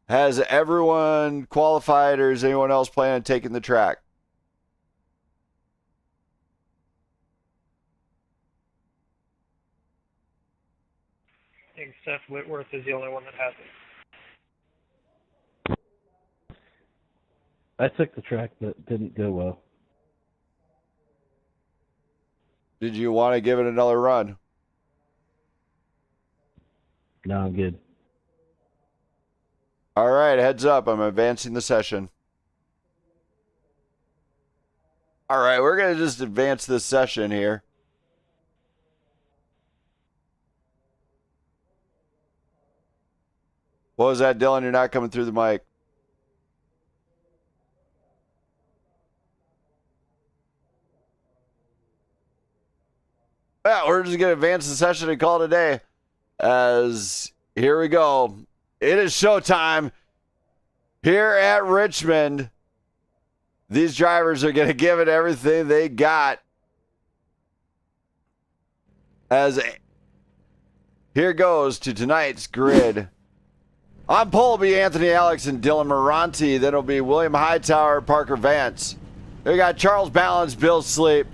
Has everyone qualified, or is anyone else planning on taking the track? I think Seth Whitworth is the only one that hasn't. I took the track, but it didn't go well. Did you want to give it another run? No, I'm good. All right, heads up. I'm advancing the session. All right, we're going to just advance this session here. What was that, Dylan? You're not coming through the mic. Yeah, we're just going to advance the session and call it a day. As here we go. It is showtime here at Richmond. These drivers are going to give it everything they got. As here goes to tonight's grid. On pole will be Anthony Alex and Dylan Moranti. Then it'll be William Hightower, Parker Vance. We got Charles Balance, Bill Sleep,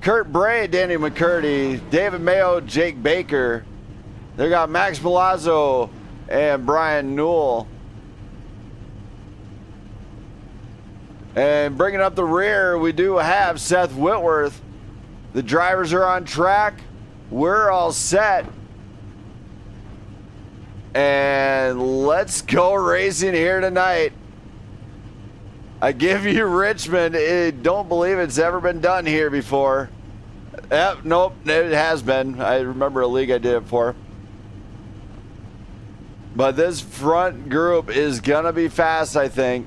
Kurt Bray, Danny McCurdy, David Mayo, Jake Baker. They got Max Milazzo and Brian Newell. And bringing up the rear, we do have Seth Whitworth. The drivers are on track. We're all set. And let's go racing here tonight. I give you Richmond. I don't believe it's ever been done here before. Nope, it has been. I remember a league I did it for. But this front group is going to be fast, I think.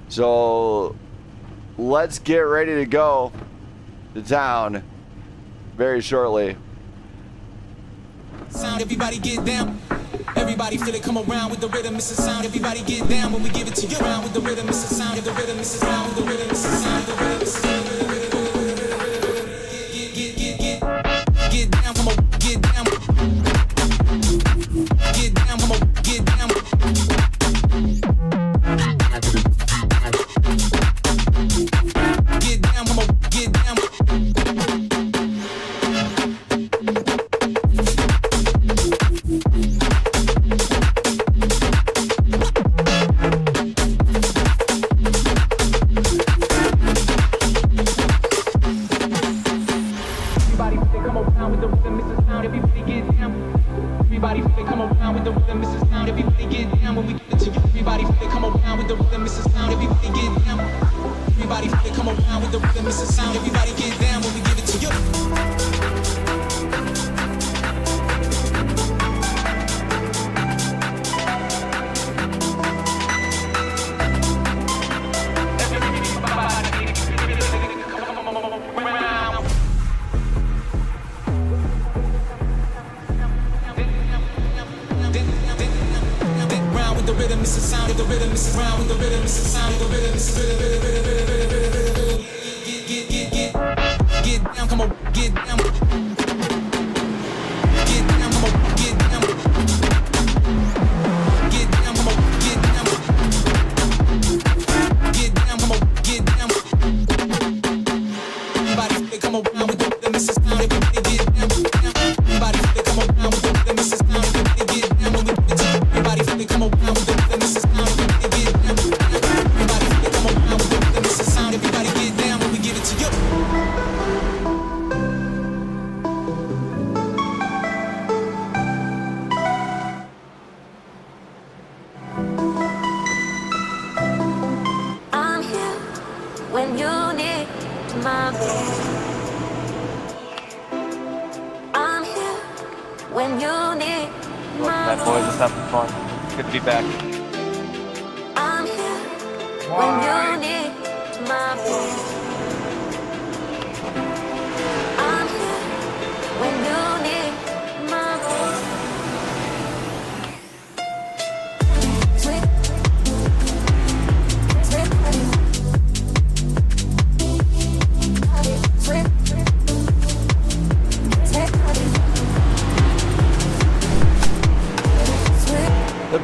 So let's get ready to go to town very shortly. Sound, everybody get down. Everybody feel it, come around with the rhythm, it's a sound. Everybody get down when we give it to you. Around with the rhythm, it's a sound. The rhythm, it's a sound. With the rhythm, it's a sound. The rhythm, it's a sound. Get down, come on, get down. Get down, come on, get down. Get down, come on, get down.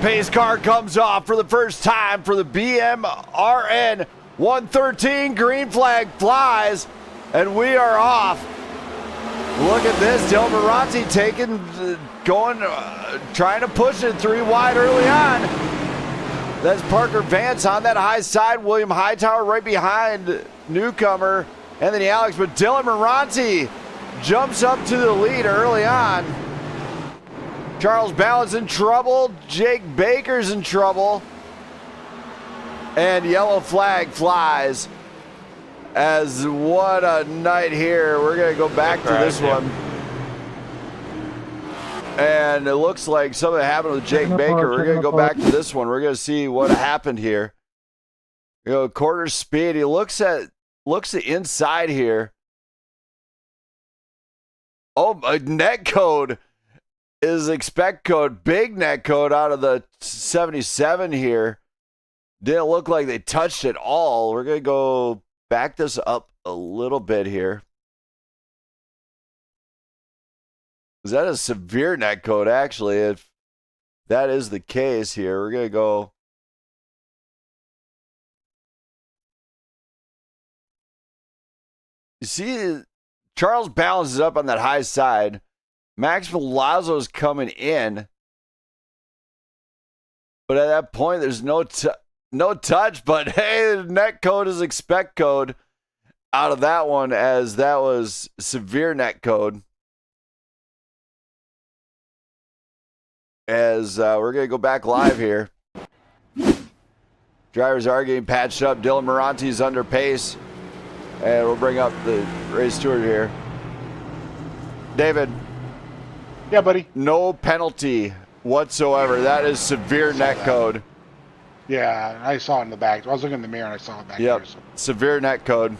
pace car comes off for the first time for the BMRN 113. Green flag flies, and we are off. Look at this. Dylan Moranti trying to push it 3 wide early on. That's Parker Vance on that high side. William Hightower right behind newcomer Anthony Alex, but Dylan Moranti jumps up to the lead early on. Charles Ballard's in trouble. Jake Baker's in trouble. And yellow flag flies. As what a night here. We're going to go back to this one. And it looks like something happened with Jake Baker. We're going to go back to this one. We're going to see what happened here. You know, quarter speed. He looks the inside here. Oh, a net code is expect code. Big net code out of the 77 here. Didn't look like they touched it all. We're going to go back this up a little bit here. Is that a severe net code, actually? If that is the case here, we're going to go. You see, Charles balances up on that high side. Max Milazzo's coming in. But at that point, there's no touch. But hey, the net code is expect code out of that one, as that was severe net code. As we're going to go back live here. Drivers are getting patched up. Dylan Moranti's under pace. And we'll bring up the race steward here. David. Yeah, buddy. No penalty whatsoever. That is severe net code. Yeah, I saw it in the back. I was looking in the mirror and I saw it back Yep. there. So. Severe net code.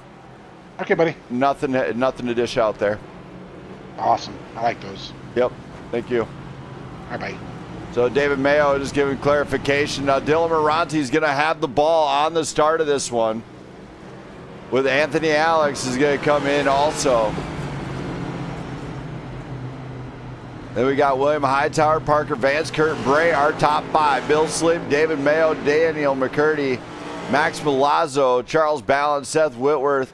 Okay, buddy. Nothing to dish out there. Awesome. I like those. Yep. Thank you. All right, bye. So David Mayo just giving clarification. Now Dylan Moranti's going to have the ball on the start of this one. With Anthony Alex is going to come in also. Then we got William Hightower, Parker Vance, Kurt Bray, our top 5. Bill Sleep, David Mayo, Daniel McCurdy, Max Milazzo, Charles Ballin, Seth Whitworth,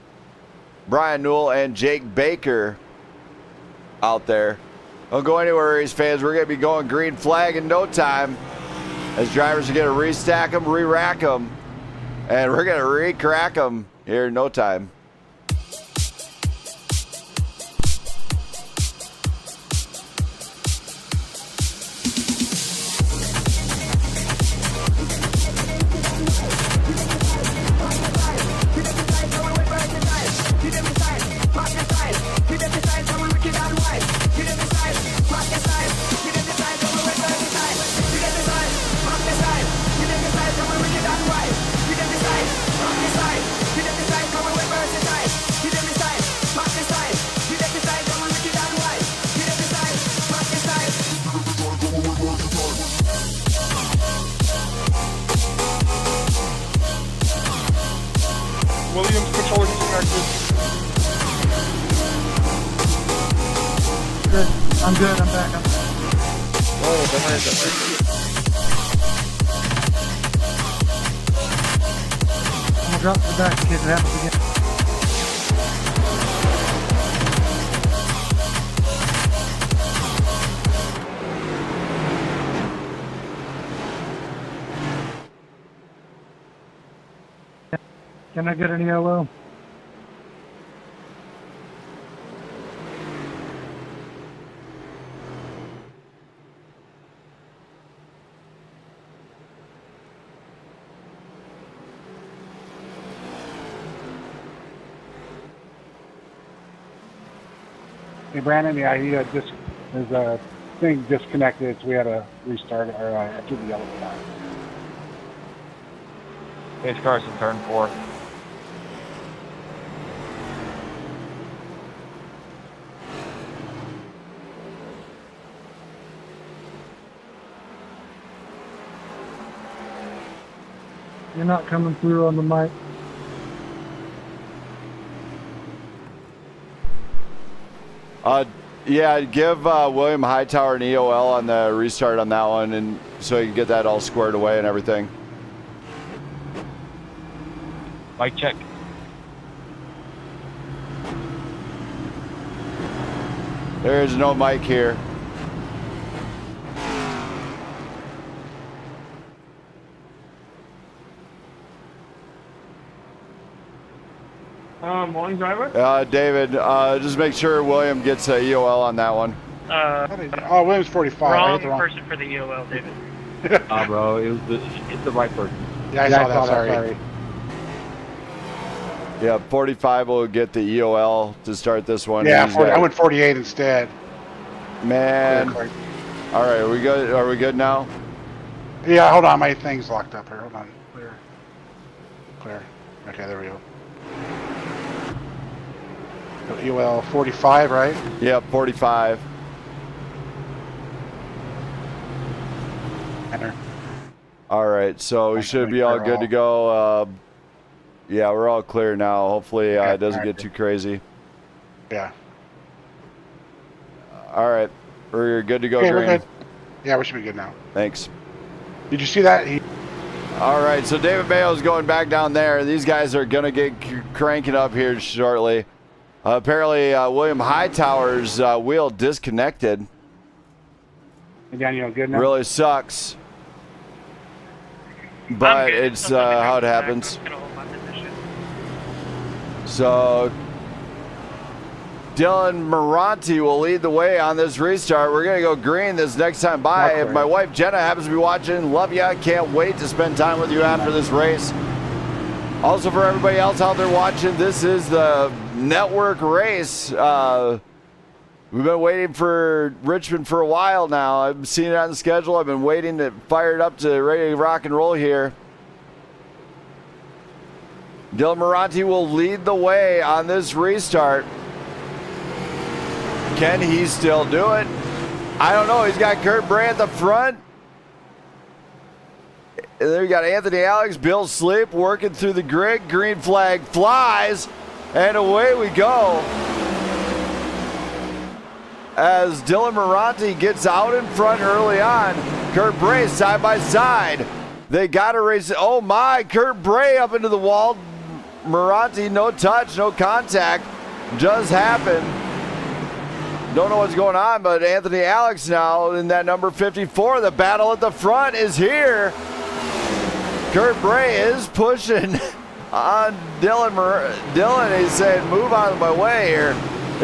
Brian Newell, and Jake Baker out there. Don't go anywhere, race fans. We're going to be going green flag in no time, as drivers are going to restack them, re-rack them, and we're going to re-crack them here in no time. Williams controller disconnected. Good. I'm good. I'm back. Oh, don't worry. I'm gonna drop to the back in case it happens again. Can I get an yellow? Hey Brandon, yeah, his thing disconnected, so we had to restart it, or do the yellow flag. Pace car's in turn 4. You're not coming through on the mic. Yeah, give William Hightower an EOL on the restart on that one, and so you can get that all squared away and everything. Mic check. There's no mic here. Morning, driver. David, just make sure William gets a EOL on that one. Oh, William's 45. I hit the Wrong person for the EOL, David. Bro, it's the right person. Yeah, I saw that. Sorry. Yeah, 45 will get the EOL to start this one. Yeah, 40, I went 48 instead. Man. Clear. All right, are we good? Are we good now? Yeah, hold on. My thing's locked up here. Hold on. Clear. Okay, there we go. EOL 45, right? Yep, 45. Enter. All right, so we should be all good to go. Yeah, we're all clear now. Hopefully it doesn't get too crazy. Yeah. All right, we're good to go, Okay, Green. we're good. Yeah, we should be good now. Thanks. Did you see that? All right, so David Mayo's going back down there. These guys are going to get cranking up here shortly. Apparently, William Hightower's wheel disconnected. Hey, Daniel, good now? Really sucks. But it's how it happens. So, Dylan Moranti will lead the way on this restart. We're going to go green this next time by. If my wife Jenna happens to be watching, love ya. Can't wait to spend time with you after this race. Also, for everybody else out there watching, this is the network race. We've been waiting for Richmond for a while now. I've seen it on the schedule. I've been waiting to fire it up to ready to rock and roll here. Dylan Moranti will lead the way on this restart. Can he still do it? I don't know. He's got Kurt Bray at the front. And then we got Anthony Alex, Bill Sleep working through the grid. Green flag flies. And away we go. As Dylan Moranti gets out in front early on. Kurt Bray side by side. They got to race it. Oh my, Kurt Bray up into the wall. Moranti, no touch, no contact. Just happened. Don't know what's going on, but Anthony Alex now in that number 54. The battle at the front is here. Kurt Bray is pushing on Dylan. Dylan, he's saying, move out of my way here.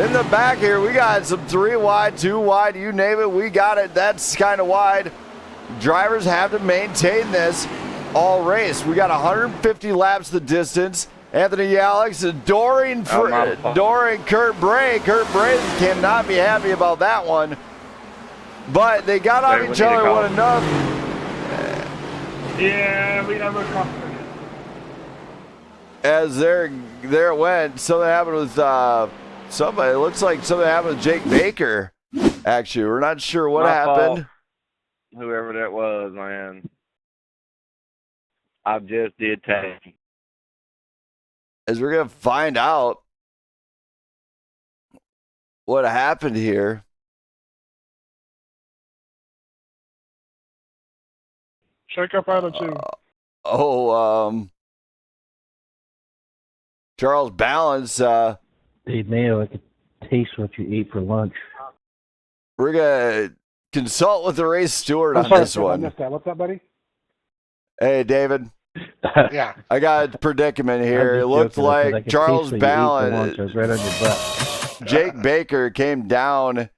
In the back here, we got some 3 wide, 2 wide, you name it, we got it. That's kind of wide. Drivers have to maintain this all race. We got 150 laps the distance. Anthony Alex adoring Kurt Bray. Kurt Bray cannot be happy about that one. But they got on each other one enough. Yeah, we never crossed it. As there it went. Something happened with somebody. It looks like something happened with Jake Baker. Actually, we're not sure what happened. Whoever that was, man. I just did tag. As we're going to find out what happened here. Shake up attitude. Charles Balance. Hey, Mayo, I could taste what you ate for lunch. We're going to consult with the race steward on this one. I missed that. What's up, buddy? Hey, David. Yeah. I got a predicament here. It looked like Charles Balance, right on your butt. Jake Baker came down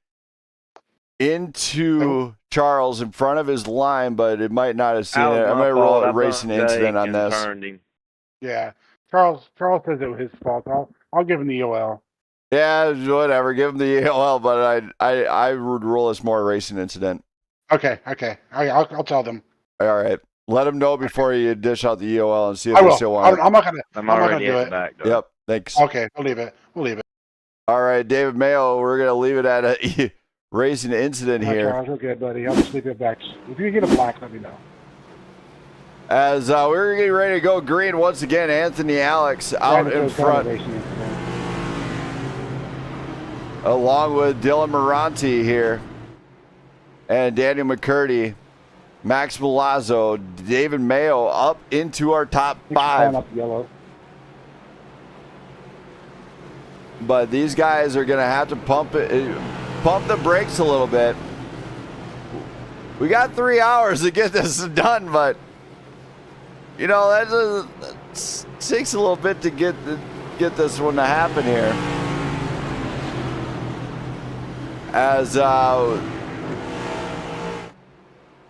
into Charles in front of his line, but it might not have seen it. I'm going to roll a racing incident on this. Yeah. Charles says it was his fault. I'll give him the EOL. Yeah, whatever. Give him the EOL, but I would rule this more a racing incident. Okay. I'll tell them. All right. Let them know before you dish out the EOL and see if they still want it. I'm not gonna do it. Yep. Thanks. Okay, we'll leave it. All right, David Mayo, we're going to leave it at a racing incident here. Charles, we're good, buddy. I'll just leave it back. If you get a black, let me know. As we're getting ready to go green once again, Anthony Alex out in front. along with Dylan Moranti here, and Daniel McCurdy, Max Milazzo, David Mayo up into our top 5. Up yellow. But these guys are going to have to pump the brakes a little bit. We got 3 hours to get this done, but you know that takes a little bit to get this one to happen here. As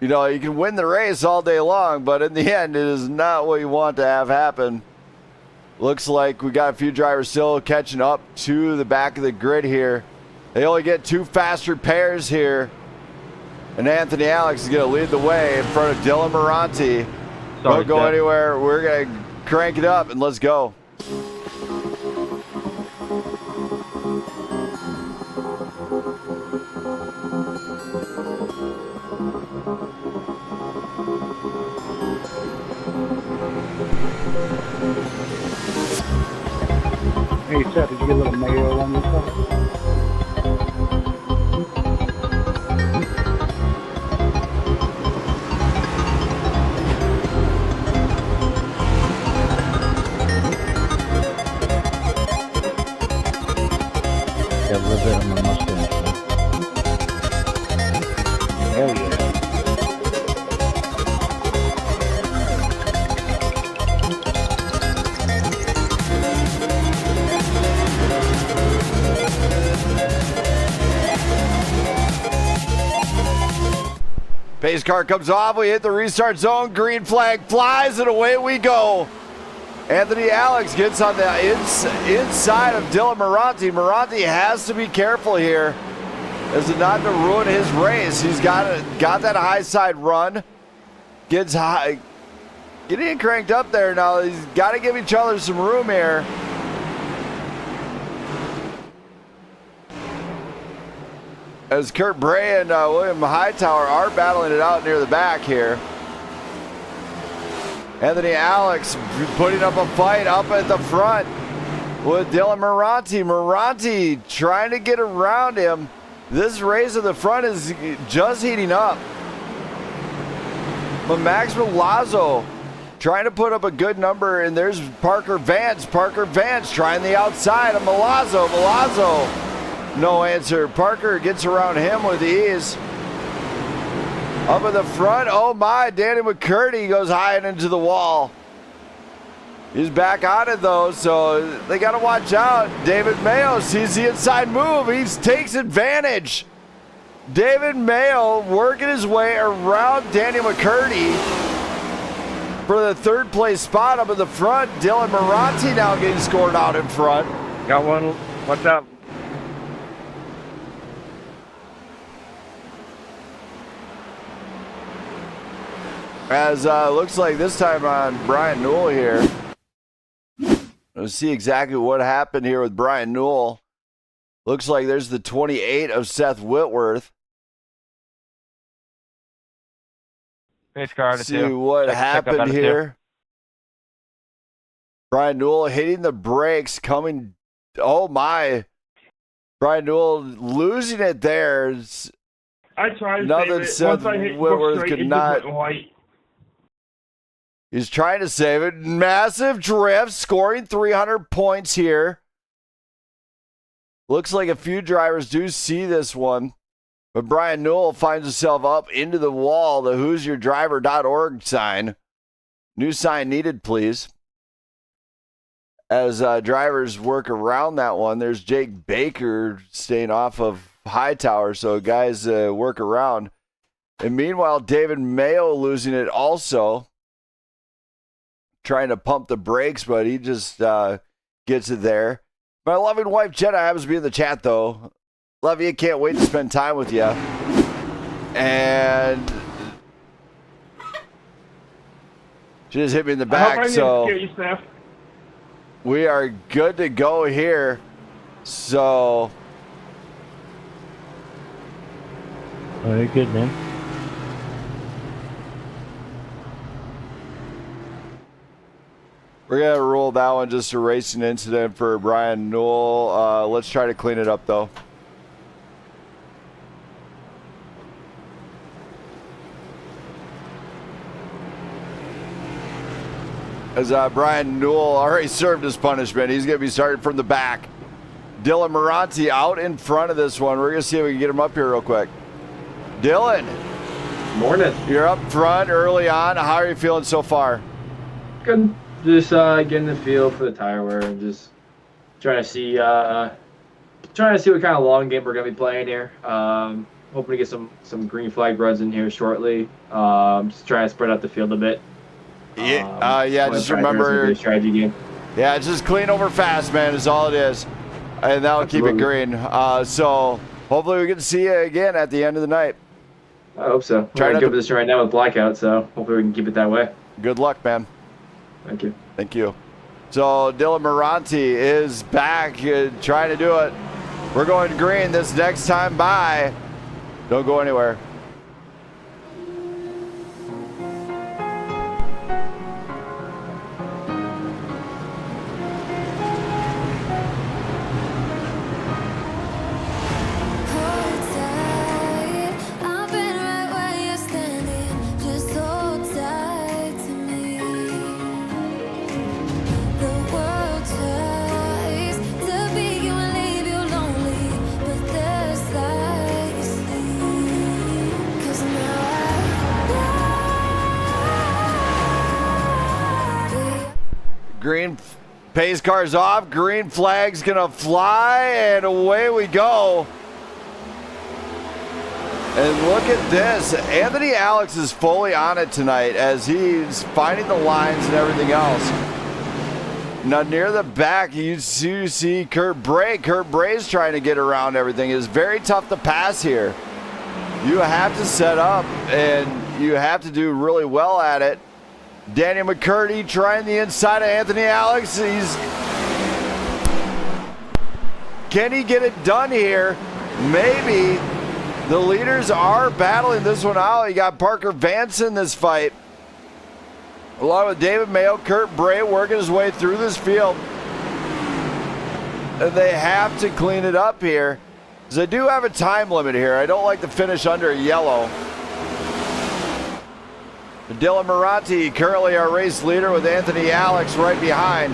you know, you can win the race all day long, but in the end, it is not what you want to have happen. Looks like we got a few drivers still catching up to the back of the grid here. They only get 2 faster pairs here. And Anthony Alex is going to lead the way in front of Dylan Moranti. Don't go anywhere. We're going to crank it up and let's go. Hey, Seth, did you get a little mayo on this one? Got a little bit on my mustache. Hell yeah. Pace car comes off. We hit the restart zone. Green flag flies, and away we go. Anthony Alex gets on the inside of Dylan Moranti. Moranti has to be careful here as not to ruin his race. He's got that high side run. Gets high, getting cranked up there now. He's got to give each other some room here. As Kurt Bray and William Hightower are battling it out near the back here. Anthony Alex putting up a fight up at the front with Dylan Moranti. Moranti trying to get around him. This race at the front is just heating up. But Max Milazzo trying to put up a good number, and there's Parker Vance. Parker Vance trying the outside of Milazzo. Milazzo. No answer. Parker gets around him with ease. Up in the front, oh my, Danny McCurdy goes high and into the wall. He's back on it though, so they got to watch out. David Mayo sees the inside move. He takes advantage. David Mayo working his way around Danny McCurdy for the 3rd place spot up in the front. Dylan Moranti now getting scored out in front. Got one. Watch out. As looks like this time on Brian Newell here. Let's see exactly what happened here with Brian Newell. Looks like there's the 28 of Seth Whitworth. Pace car to See 2. what Check up happened out of here. Brian Newell hitting the brakes, coming. Oh my! Brian Newell losing it there. I tried to Nothing save it. Seth Once I hit Whitworth straight, could it just not. went white. He's trying to save it. Massive drift, scoring 300 points here. Looks like a few drivers do see this one. But Brian Newell finds himself up into the wall, the who'syourdriver.org sign. New sign needed, please. As drivers work around that one, there's Jake Baker staying off of Hightower, so guys work around. And meanwhile, David Mayo losing it also. Trying to pump the brakes, but he just gets it there. My loving wife, Jenna, happens to be in the chat, though. Love you. Can't wait to spend time with you. And she just hit me in the back, so we are good to go here. So. Oh, you're good, man. We're going to rule that one just a racing incident for Brian Newell. Let's try to clean it up, though. As Brian Newell already served his punishment. He's going to be starting from the back. Dylan Moranti out in front of this one. We're going to see if we can get him up here real quick. Dylan. Morning. You're up front early on. How are you feeling so far? Good. Just getting the feel for the tire wear and just trying to see what kind of long game we're going to be playing here. Hoping to get some green flag runs in here shortly. Just trying to spread out the field a bit. Just remember strategy game. Yeah, just clean over fast, man, is all it is. And that'll keep it green. So hopefully we get to see you again at the end of the night. I hope so. Trying to go position right now with Blackout, so hopefully we can keep it that way. Good luck, man. Thank you. Thank you. So Dylan Moranti is back trying to do it. We're going green this next time by. Don't go anywhere. Green pace car's off. Green flag's gonna fly, and away we go. And look at this. Anthony Alex is fully on it tonight as he's finding the lines and everything else. Now near the back, you see Kurt Bray. Kurt Bray's trying to get around everything. It's very tough to pass here. You have to set up, and you have to do really well at it. Daniel McCurdy trying the inside of Anthony Alex. Can he get it done here? Maybe. The leaders are battling this one out. You got Parker Vance in this fight, along with David Mayo. Kurt Bray working his way through this field. And they have to clean it up here, because they do have a time limit here. I don't like to finish under yellow. Dylan Moranti, currently our race leader, with Anthony Alex right behind.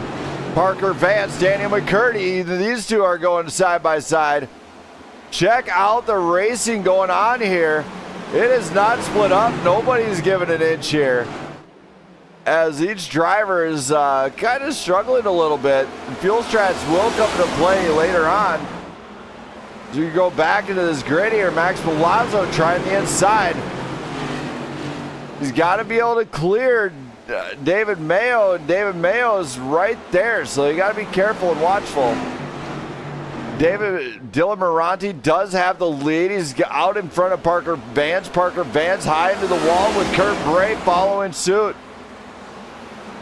Parker Vance, Daniel McCurdy. These two are going side by side. Check out the racing going on here. It is not split up. Nobody's giving an inch here, as each driver is kind of struggling a little bit. Fuel strats will come into play later on. As we go back into this grid here, Max Milazzo trying the inside. He's got to be able to clear David Mayo, and David Mayo is right there, so you got to be careful and watchful. Dylan Moranti does have the lead. He's out in front of Parker Vance. Parker Vance high into the wall with Kurt Bray following suit.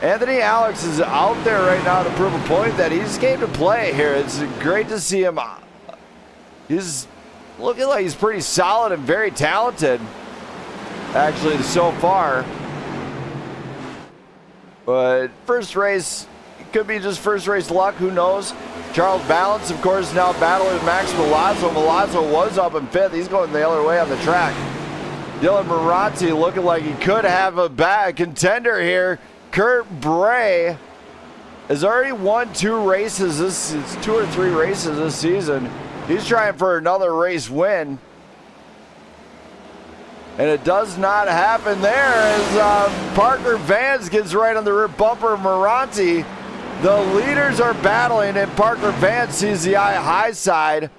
Anthony Alex is out there right now to prove a point that he's game to play here. It's great to see him. He's looking like he's pretty solid and very talented, actually, so far. But first race, it could be just first race luck, who knows. Charles Balance, of course, now battling Max Milazzo. Milazzo was up in fifth. He's going the other way on the track. Dylan Moranti looking like he could have a bad contender here. Kurt Bray has already won 2 races. It's 2 or 3 races this season. He's trying for another race win. And it does not happen there as Parker Vance gets right on the rear bumper of Moranti. The leaders are battling, and Parker Vance sees the high side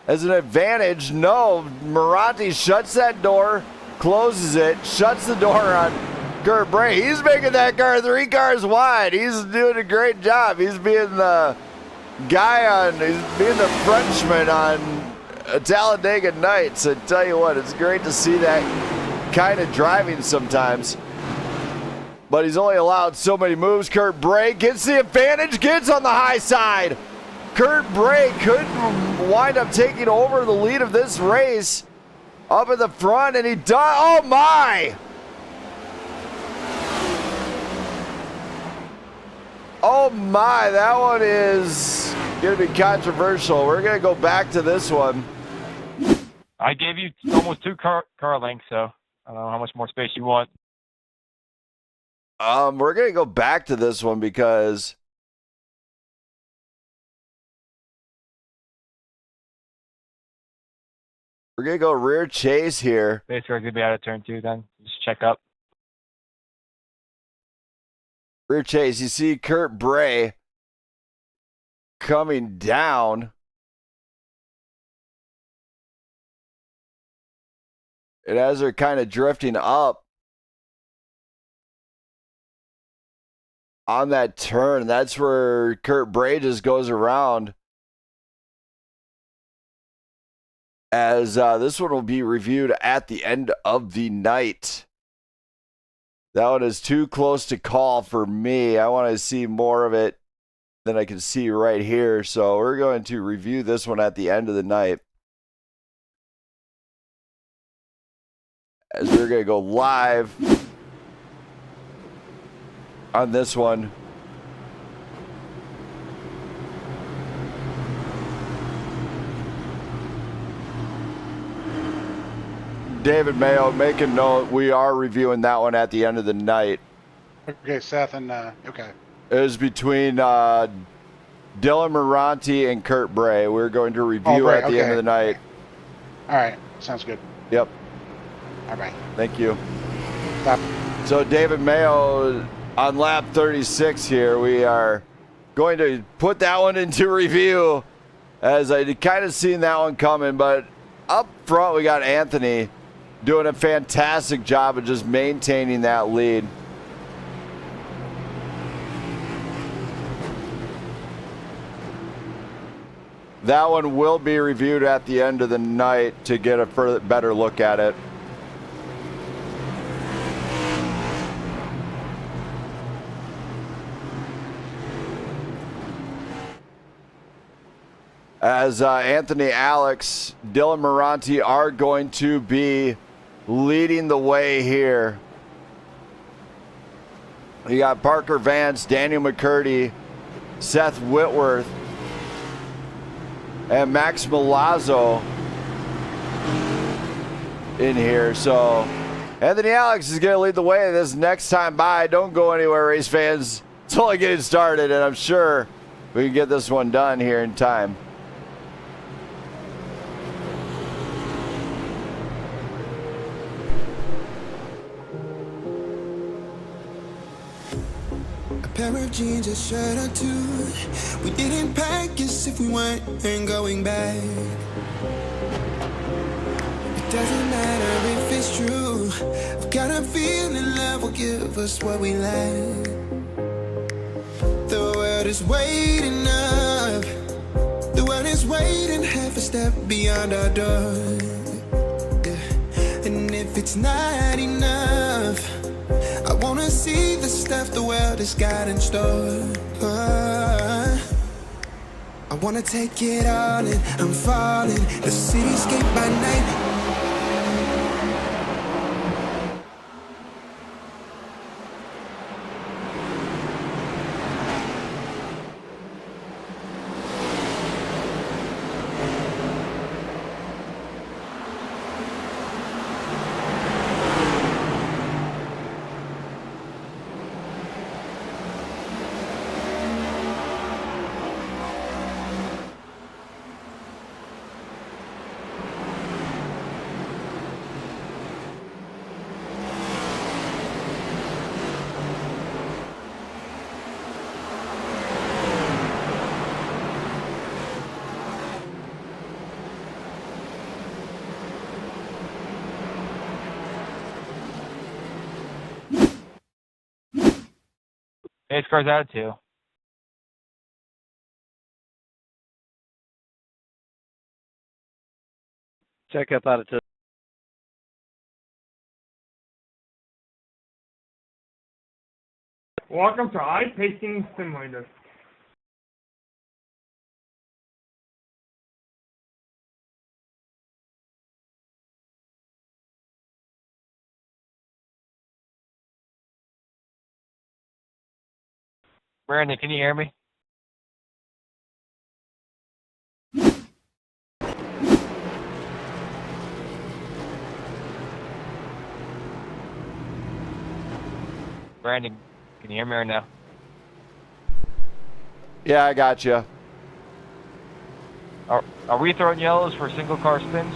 as an advantage. No, Moranti shuts that door, closes it, shuts the door on Kurt Bray. He's making that car 3 cars wide. He's doing a great job. He's being the guy he's being the Frenchman on Talladega Nights. I tell you what, it's great to see that kind of driving sometimes. But he's only allowed so many moves. Kurt Bray gets the advantage, gets on the high side. Kurt Bray could wind up taking over the lead of this race up at the front, and he does. Oh my! Oh my, that one is going to be controversial. We're going to go back to this one. I gave you almost 2 car lengths, so I don't know how much more space you want. We're going to go back to this one because we're going to go rear chase here. Base car's gonna be out of turn 2 then. Just check up. Rear chase. You see Kurt Bray coming down. And as they're kind of drifting up on that turn, that's where Kurt Bray just goes around. As this one will be reviewed at the end of the night. That one is too close to call for me. I want to see more of it than I can see right here. So we're going to review this one at the end of the night. As we're going to go live on this one. David Mayo, make a note. We are reviewing that one at the end of the night. Okay, Seth and okay. It was between Dylan Moranti and Kurt Bray. We're going to review at the end of the night. All right, sounds good. Yep. All right. Thank you. Stop. So David Mayo on lap 36 here. We are going to put that one into review as I kind of seen that one coming. But up front, we got Anthony doing a fantastic job of just maintaining that lead. That one will be reviewed at the end of the night to get a further, better look at it. As Anthony Alex, Dylan Moranti are going to be leading the way here. You got Parker Vance, Daniel McCurdy, Seth Whitworth, and Max Milazzo in here. So Anthony Alex is going to lead the way this next time by. Don't go anywhere, race fans. It's only getting started, and I'm sure we can get this one done here in time. Pair of jeans, a shirt or two. We didn't pack as if we weren't going back. It doesn't matter if it's true. I've got a feeling love will give us what we lack. The world is waiting up. The world is waiting half a step beyond our door. Yeah. And if it's not enough, I wanna see the stuff the world has got in store. I wanna take it all in, I'm falling. The cityscape by night. Base car's out of 2. Check up out of 2. Welcome to iPacing Simulator. Brandon, can you hear me? Brandon, can you hear me right now? Yeah, I got you. Are we throwing yellows for single car spins?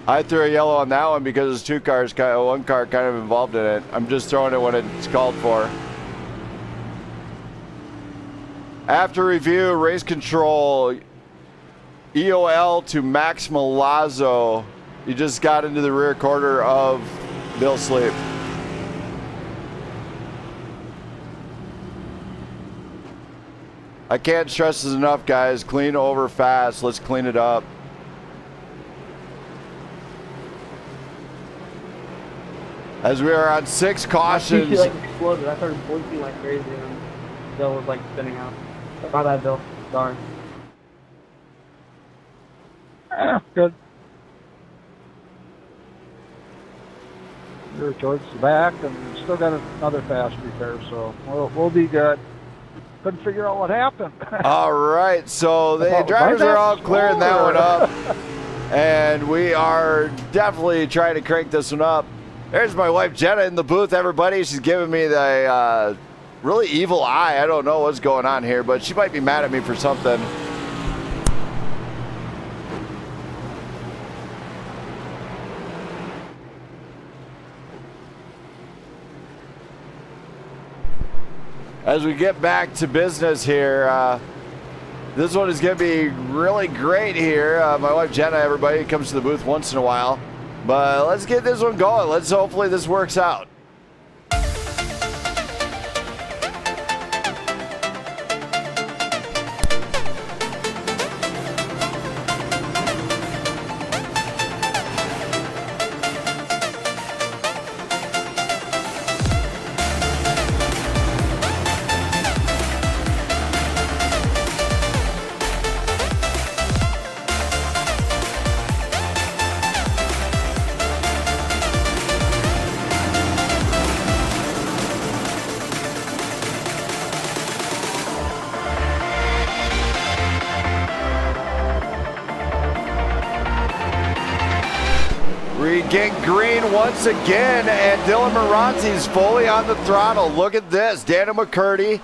I threw a yellow on that one because there's 2 cars, one car kind of involved in it. I'm just throwing it when it's called for. After review, race control, EOL to Max Milazzo. You just got into the rear quarter of Bill Sleep. I can't stress this enough, guys. Clean over fast. Let's clean it up. As we are on 6 cautions. She like exploded. I started blinking like crazy and Bill was like spinning out. My bad, Bill. Darn. Good. You're towards the back, and still got another fast repair, so we'll be good. Couldn't figure out what happened. All right, so the drivers are all clearing that one up, and we are definitely trying to crank this one up. There's my wife Jenna in the booth, everybody. She's giving me the really evil eye. I don't know what's going on here, but she might be mad at me for something. As we get back to business here, this one is going to be really great here. My wife Jenna, everybody, comes to the booth once in a while. But let's get this one going. Let's hopefully this works out. We get green once again, and Dylan Moranti's fully on the throttle. Look at this. Daniel McCurdy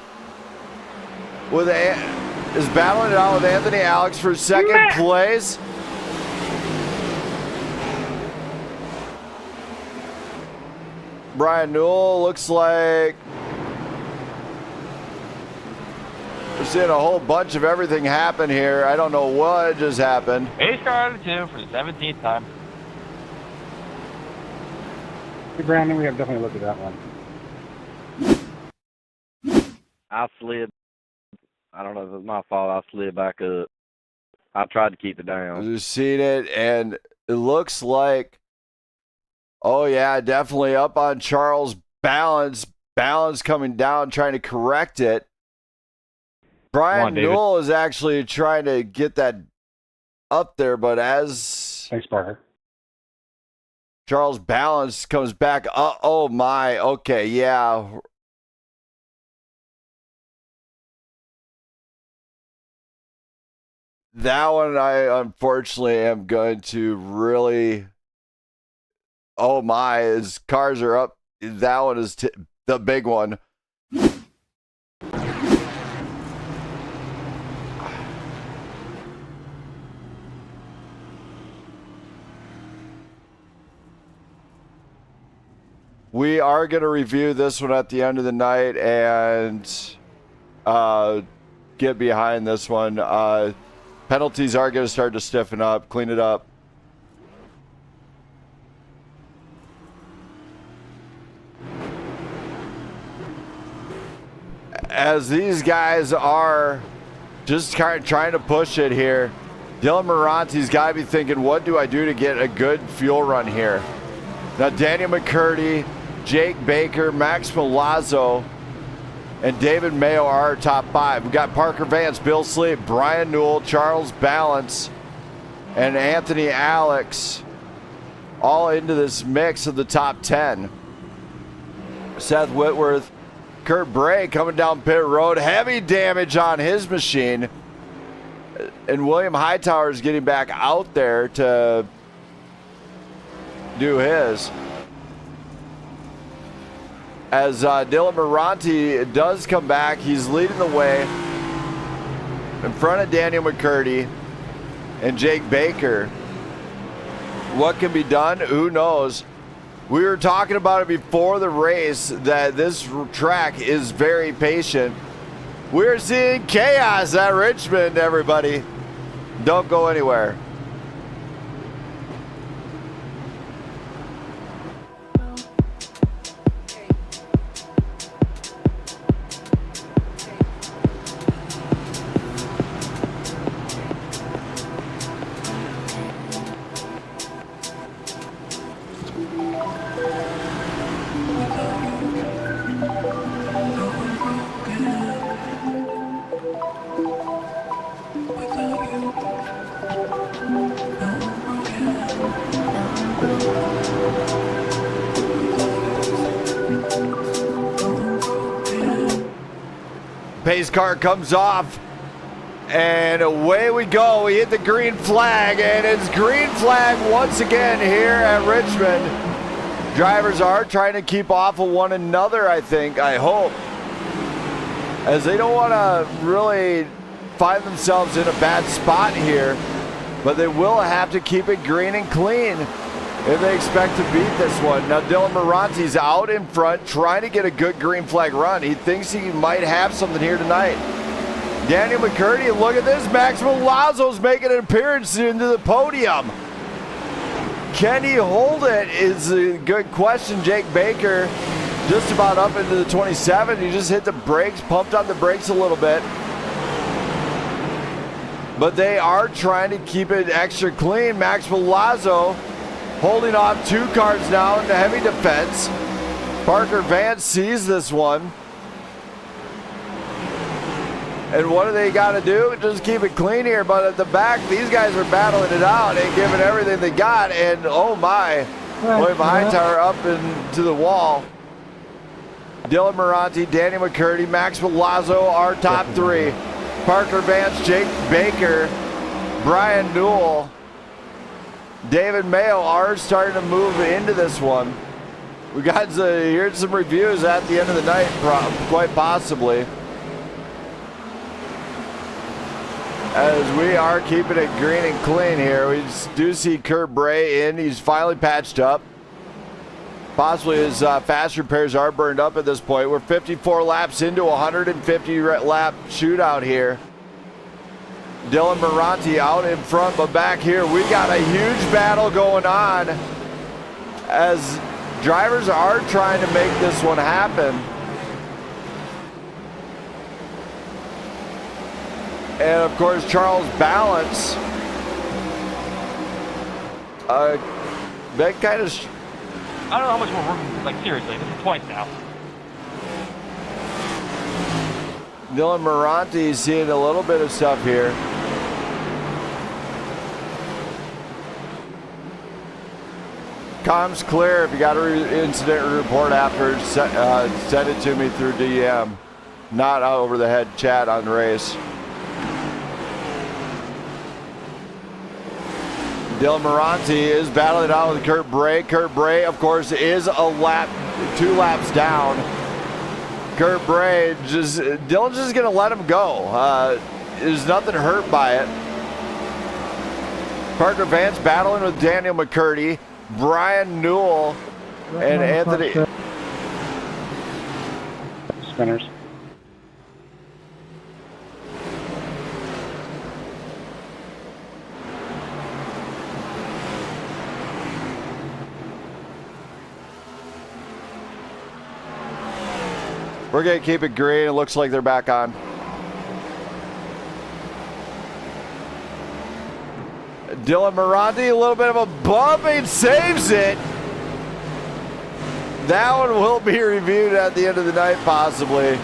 is battling it out with Anthony Alex for second place. Brian Newell looks like we're seeing a whole bunch of everything happen here. I don't know what just happened. Ace car out of 2 for the 17th time. Hey, Brandon, we have definitely looked at that one. I slid. I don't know if it was my fault. I slid back up. I tried to keep it down. You've seen it, and it looks like, oh yeah, definitely up on Charles' balance. Balance coming down, trying to correct it. Brian Newell is actually trying to get that up there, but as thanks, Parker. Charles' balance comes back. Oh my. Okay, yeah. That one, I unfortunately am going to really. Oh my, his cars are up. That one is the big one. We are going to review this one at the end of the night and get behind this one. Penalties are going to start to stiffen up, clean it up. As these guys are just kind of trying to push it here, Dylan Moranti's got to be thinking, what do I do to get a good fuel run here? Now, Daniel McCurdy, Jake Baker, Max Milazzo, and David Mayo are our top 5. We've got Parker Vance, Bill Sleep, Brian Newell, Charles Balance, and Anthony Alex all into this mix of the top 10. Seth Whitworth, Kurt Bray coming down pit road. Heavy damage on his machine. And William Hightower is getting back out there to do his. as Dylan Moranti does come back. He's leading the way in front of Daniel McCurdy and Jake Baker. What can be done? Who knows? We were talking about it before the race that this track is very patient. We're seeing chaos at Richmond, everybody. Don't go anywhere. Pace car comes off, and away we go. We hit the green flag, and it's green flag once again here at Richmond. Drivers are trying to keep off of one another, I think, I hope, as they don't want to really find themselves in a bad spot here, but they will have to keep it green and clean if they expect to beat this one. Now, Dylan Moranti's out in front trying to get a good green flag run. He thinks he might have something here tonight. Daniel McCurdy, look at this. Max Milazzo's making an appearance into the podium. Can he hold it is a good question. Jake Baker just about up into the 27. He just hit the brakes, pumped on the brakes a little bit. But they are trying to keep it extra clean. Max Milazzo holding off two cars now in the heavy defense. Parker Vance sees this one. And what do they got to do? Just keep it clean here. But at the back, these guys are battling it out and giving everything they got. And oh my, William Hightower up into the wall. Dylan Moranti, Danny McCurdy, Max Milazzo, our top three. Parker Vance, Jake Baker, Brian Newell, David Mayo are starting to move into this one. We got here's some reviews at the end of the night, quite possibly. As we are keeping it green and clean here. We do see Kurt Bray in. He's finally patched up. Possibly his fast repairs are burned up at this point. We're 54 laps into a 150 lap shootout here. Dylan Moranti out in front, but back here we got a huge battle going on as drivers are trying to make this one happen. And of course, Charles Balance, that kind of... I don't know how much more room, like seriously, this is points now. Dylan Moranti seeing a little bit of stuff here. Comms clear. If you got an incident report after, send it to me through DM. Not over the head chat on the race. Dylan Moranti is battling it out with Kurt Bray. Kurt Bray, of course, is a lap, 2 laps down. Kurt Bray, Dylan's just going to let him go. There's nothing hurt by it. Parker Vance battling with Daniel McCurdy, Brian Newell, and Anthony. Spinners. We're going to keep it green. It looks like they're back on. Dylan Moranti, a little bit of a bump, and saves it. That one will be reviewed at the end of the night, possibly,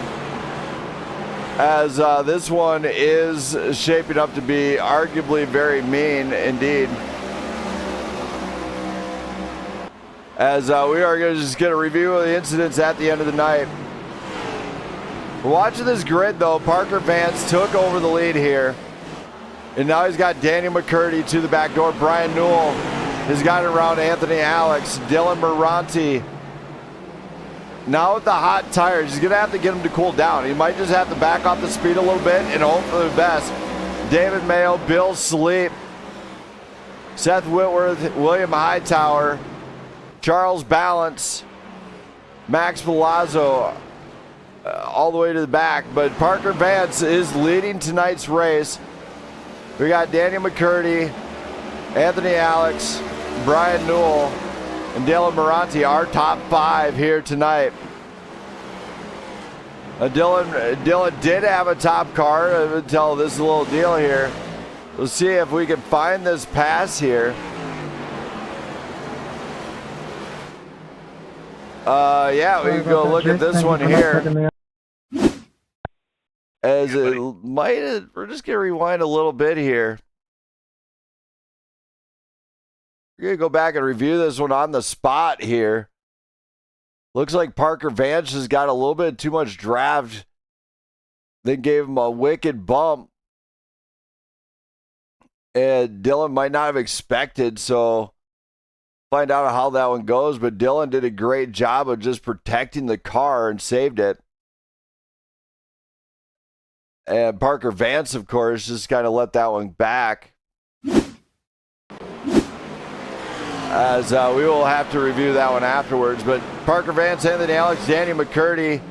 as this one is shaping up to be arguably very mean indeed. As we are just going to review the incidents at the end of the night. Watching this grid, though, Parker Vance took over the lead here. And now he's got Daniel McCurdy to the back door. Brian Newell has got it around Anthony Alex. Dylan Moranti Now with the hot tires, he's going to have to get them to cool down. He might just have to back off the speed a little bit and hope for the best. David Mayo, Bill Sleep, Seth Whitworth, William Hightower, Charles Balance, Max Velazzo, all the way to the back. But Parker Vance is leading tonight's race. We got Daniel McCurdy, Anthony Alex, Brian Newell, and Dylan Moranti, our top 5 here tonight. Dylan did have a top car until this little deal here. We'll see if we can find this pass here. Yeah, we can go look at this one here. As it might, we're just gonna rewind a little bit here. We're gonna go back and review this one on the spot here. Looks like Parker Vance has got a little bit too much draft. They gave him a wicked bump. And Dylan might not have expected, so find out how that one goes. But Dylan did a great job of just protecting the car and saved it. And Parker Vance, of course, just kind of let that one back. As we will have to review that one afterwards. But Parker Vance, Anthony Alex, Danny McCurdy,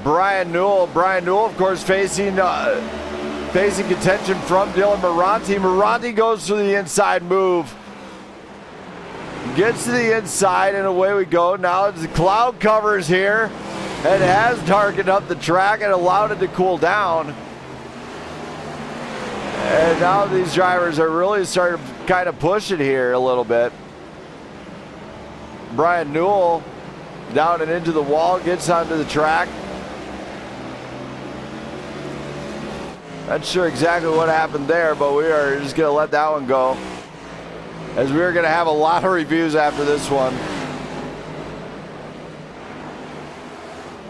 Brian Newell. Brian Newell, of course, facing contention from Dylan Moranti. Moranti goes to the inside move. Gets to the inside, and away we go. Now the cloud covers here. It has darkened up the track and allowed it to cool down. And now these drivers are really starting to kind of push it here a little bit. Brian Newell down and into the wall, gets onto the track. Not sure exactly what happened there, but we are just going to let that one go, as we're going to have a lot of reviews after this one.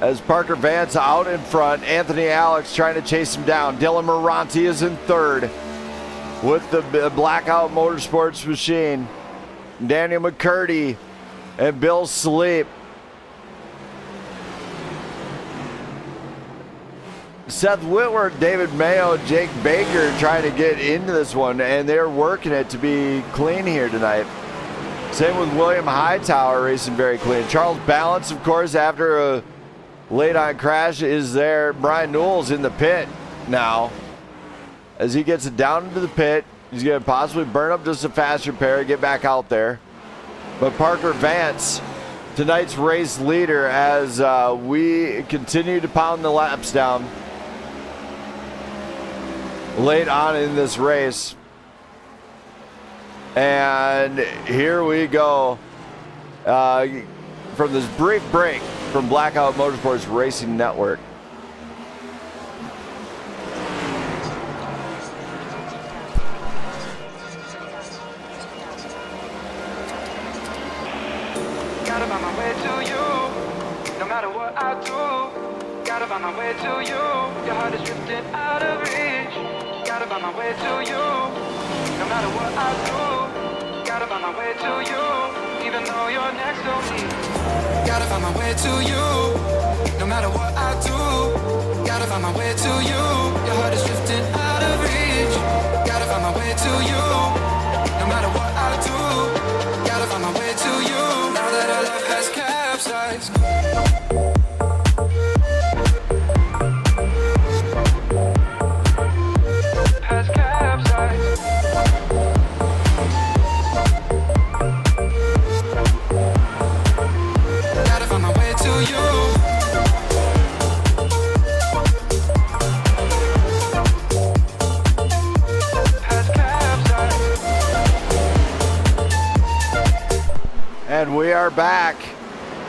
As Parker Vance out in front, Anthony Alex trying to chase him down. Dylan Moranti is in third with the Blackout Motorsports machine. Daniel McCurdy and Bill Sleep. Seth Whitworth, David Mayo, Jake Baker trying to get into this one, and they're working it to be clean here tonight. Same with William Hightower, racing very clean. Charles Balance, of course, after a late-on crash, is there. Brian Newell's in the pit now. As he gets it down into the pit, he's going to possibly burn up just a fast repair, get back out there. But Parker Vance, tonight's race leader, as we continue to pound the laps down late on in this race. And here we go from this brief break from Blackout Motorsports Racing Network. Gotta find my way to you, no matter what I do. Gotta find my way to you, your heart is drifting out of reach. Gotta find my way to you, no matter what I do. Gotta find my way to you, even though you're next to me. Gotta find my way to you, no matter what I do. Gotta find my way to you, your heart is drifting out of reach. Gotta find my way to you, no matter what I do. Gotta find my way to you, now that our love has capsized. And we are back.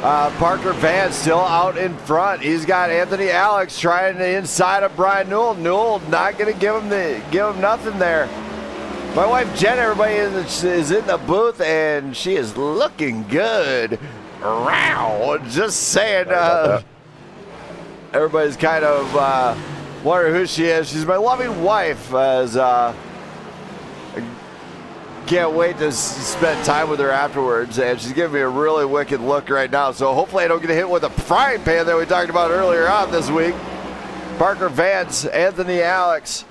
Parker Vance still out in front. He's got Anthony Alex trying the inside of Brian Newell. Newell not going to give him nothing there. My wife Jen, everybody is in the booth, and she is looking good. Just saying. Everybody's kind of wondering who she is. She's my loving wife, as can't wait to spend time with her afterwards, and she's giving me a really wicked look right now. So hopefully I don't get hit with a frying pan that we talked about earlier on this week. Parker Vance, Anthony Alex,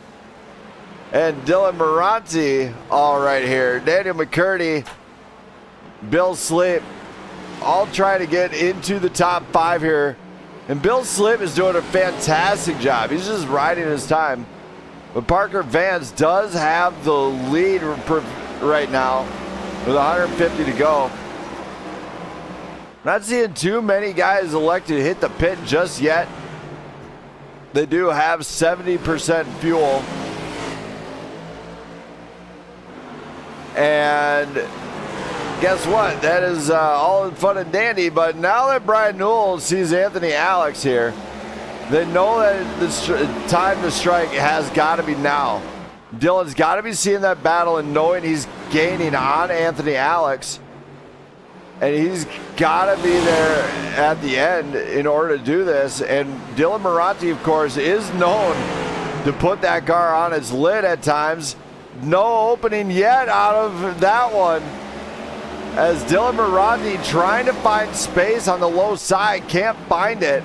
and Dylan Moranti all right here. Daniel McCurdy, Bill Sleep, all trying to get into the top 5 here. And Bill Sleep is doing a fantastic job. He's just riding his time. But Parker Vance does have the lead right now with 150 to go. Not seeing too many guys elected to hit the pit just yet. They do have 70% fuel. And guess what? That is all in fun and dandy. But now that Brian Newell sees Anthony Alex here, they know that the time to strike has got to be now. Dylan's got to be seeing that battle and knowing he's gaining on Anthony Alex. And he's got to be there at the end in order to do this. And Dylan Moranti, of course, is known to put that car on its lid at times. No opening yet out of that one. As Dylan Moranti trying to find space on the low side, can't find it.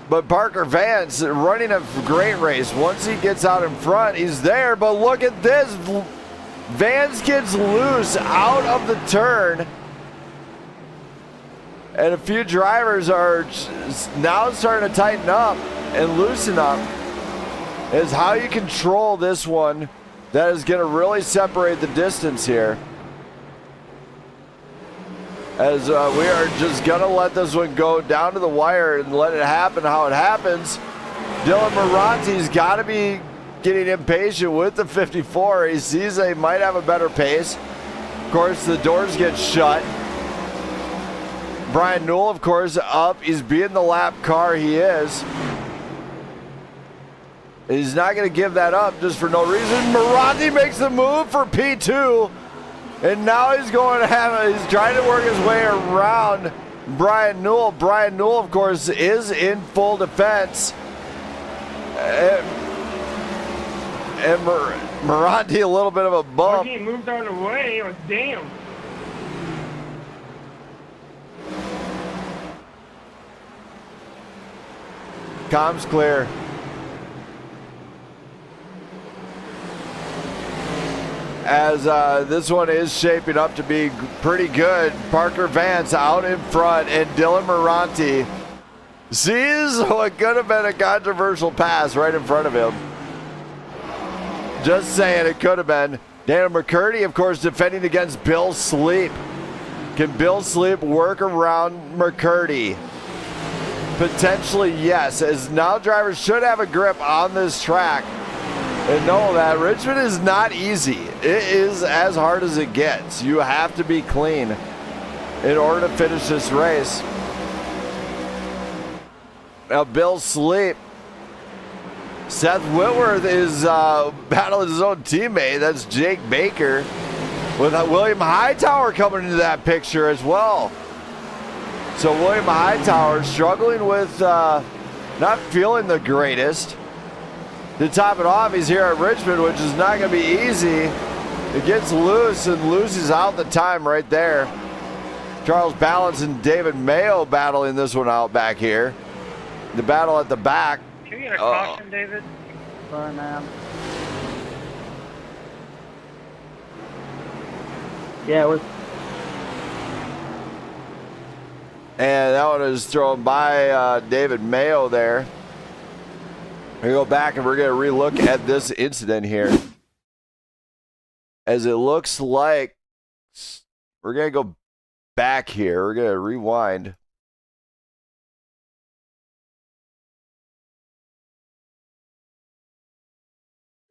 But Parker Vance running a great race. Once he gets out in front, he's there. But look at this. Vance gets loose out of the turn. And a few drivers are now starting to tighten up and loosen up. Is how you control this one. That is going to really separate the distance here. As we are just going to let this one go down to the wire and let it happen how it happens. Dylan Moranti's got to be getting impatient with the 54. He sees they might have a better pace. Of course, the doors get shut. Brian Newell, of course, up. He's being the lap car he is. He's not going to give that up just for no reason. Moranti makes the move for P2. And now he's going to he's trying to work his way around Brian Newell. Brian Newell, of course, is in full defense. And Moranti a little bit of a bump. He moved out of the way. Oh, damn. Comms clear. As this one is shaping up to be pretty good. Parker Vance out in front, and Dylan Moranti sees what could have been a controversial pass right in front of him. Just saying, it could have been. Daniel McCurdy, of course, defending against Bill Sleep. Can Bill Sleep work around McCurdy? Potentially, yes, as now drivers should have a grip on this track. And know that Richmond is not easy. It is as hard as it gets. You have to be clean in order to finish this race. Now, Bill Sleep. Seth Whitworth is battling his own teammate. That's Jake Baker. With William Hightower coming into that picture as well. So William Hightower struggling with not feeling the greatest. To top it off, he's here at Richmond, which is not going to be easy. It gets loose and loses out the time right there. Charles Balance and David Mayo battling this one out back here. The battle at the back. Can you get a caution, David? Sorry, man. Yeah, it was. And that one is thrown by David Mayo there. We go back and we're going to relook at this incident here. As it looks like we're going to go back here. We're going to rewind.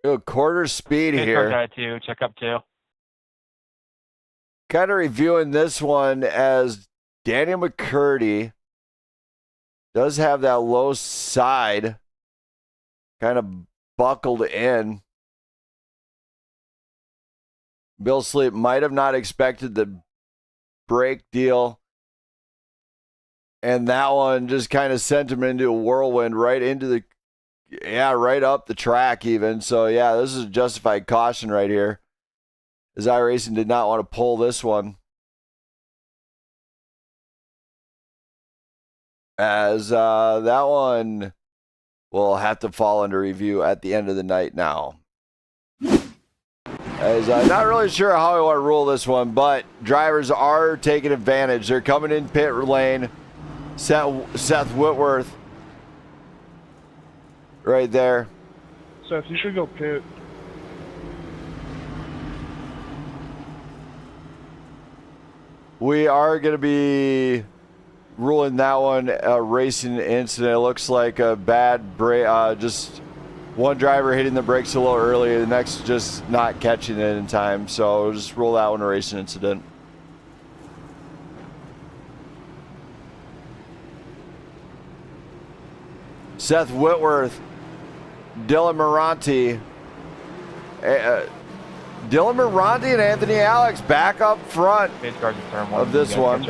Go quarter speed here. Guy too. Check up too. Kind of reviewing this one as Daniel McCurdy does have that low side kind of buckled in. Bill Sleep might have not expected the brake deal. And that one just kind of sent him into a whirlwind right into the yeah, right up the track even. So, yeah, this is a justified caution right here. As iRacing did not want to pull this one. As that one will have to fall under review at the end of the night now. As not really sure how I want to rule this one, but drivers are taking advantage. They're coming in pit lane. Seth Whitworth right there. Seth, you should go pit. We are going to be ruling that one a racing incident. It looks like a bad brake. Just one driver hitting the brakes a little early, the next just not catching it in time. So we'll just rule that one a racing incident. Seth Whitworth, Dylan Moranti. Dylan Moranti and Anthony Alex back up front of this one.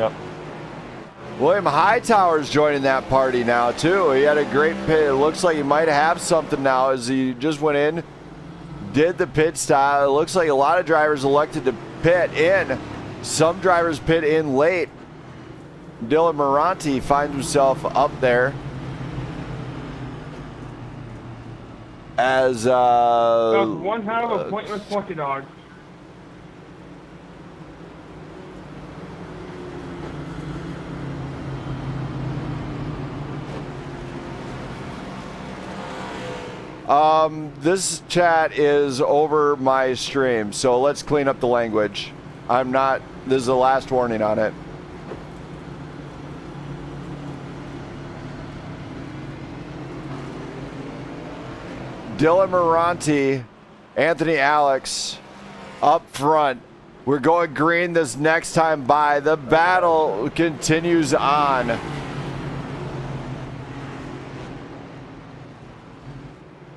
William Hightower's joining that party now, too. He had a great pit. It looks like he might have something now as he just went in, did the pit stop. It looks like a lot of drivers elected to pit in. Some drivers pit in late. Dylan Moranti finds himself up there. As That was one hell of a pointless puppy dog. This chat is over my stream, so let's clean up the language. This is the last warning on it. Dylan Moranti, Anthony Alex up front. We're going green this next time by. The battle continues on.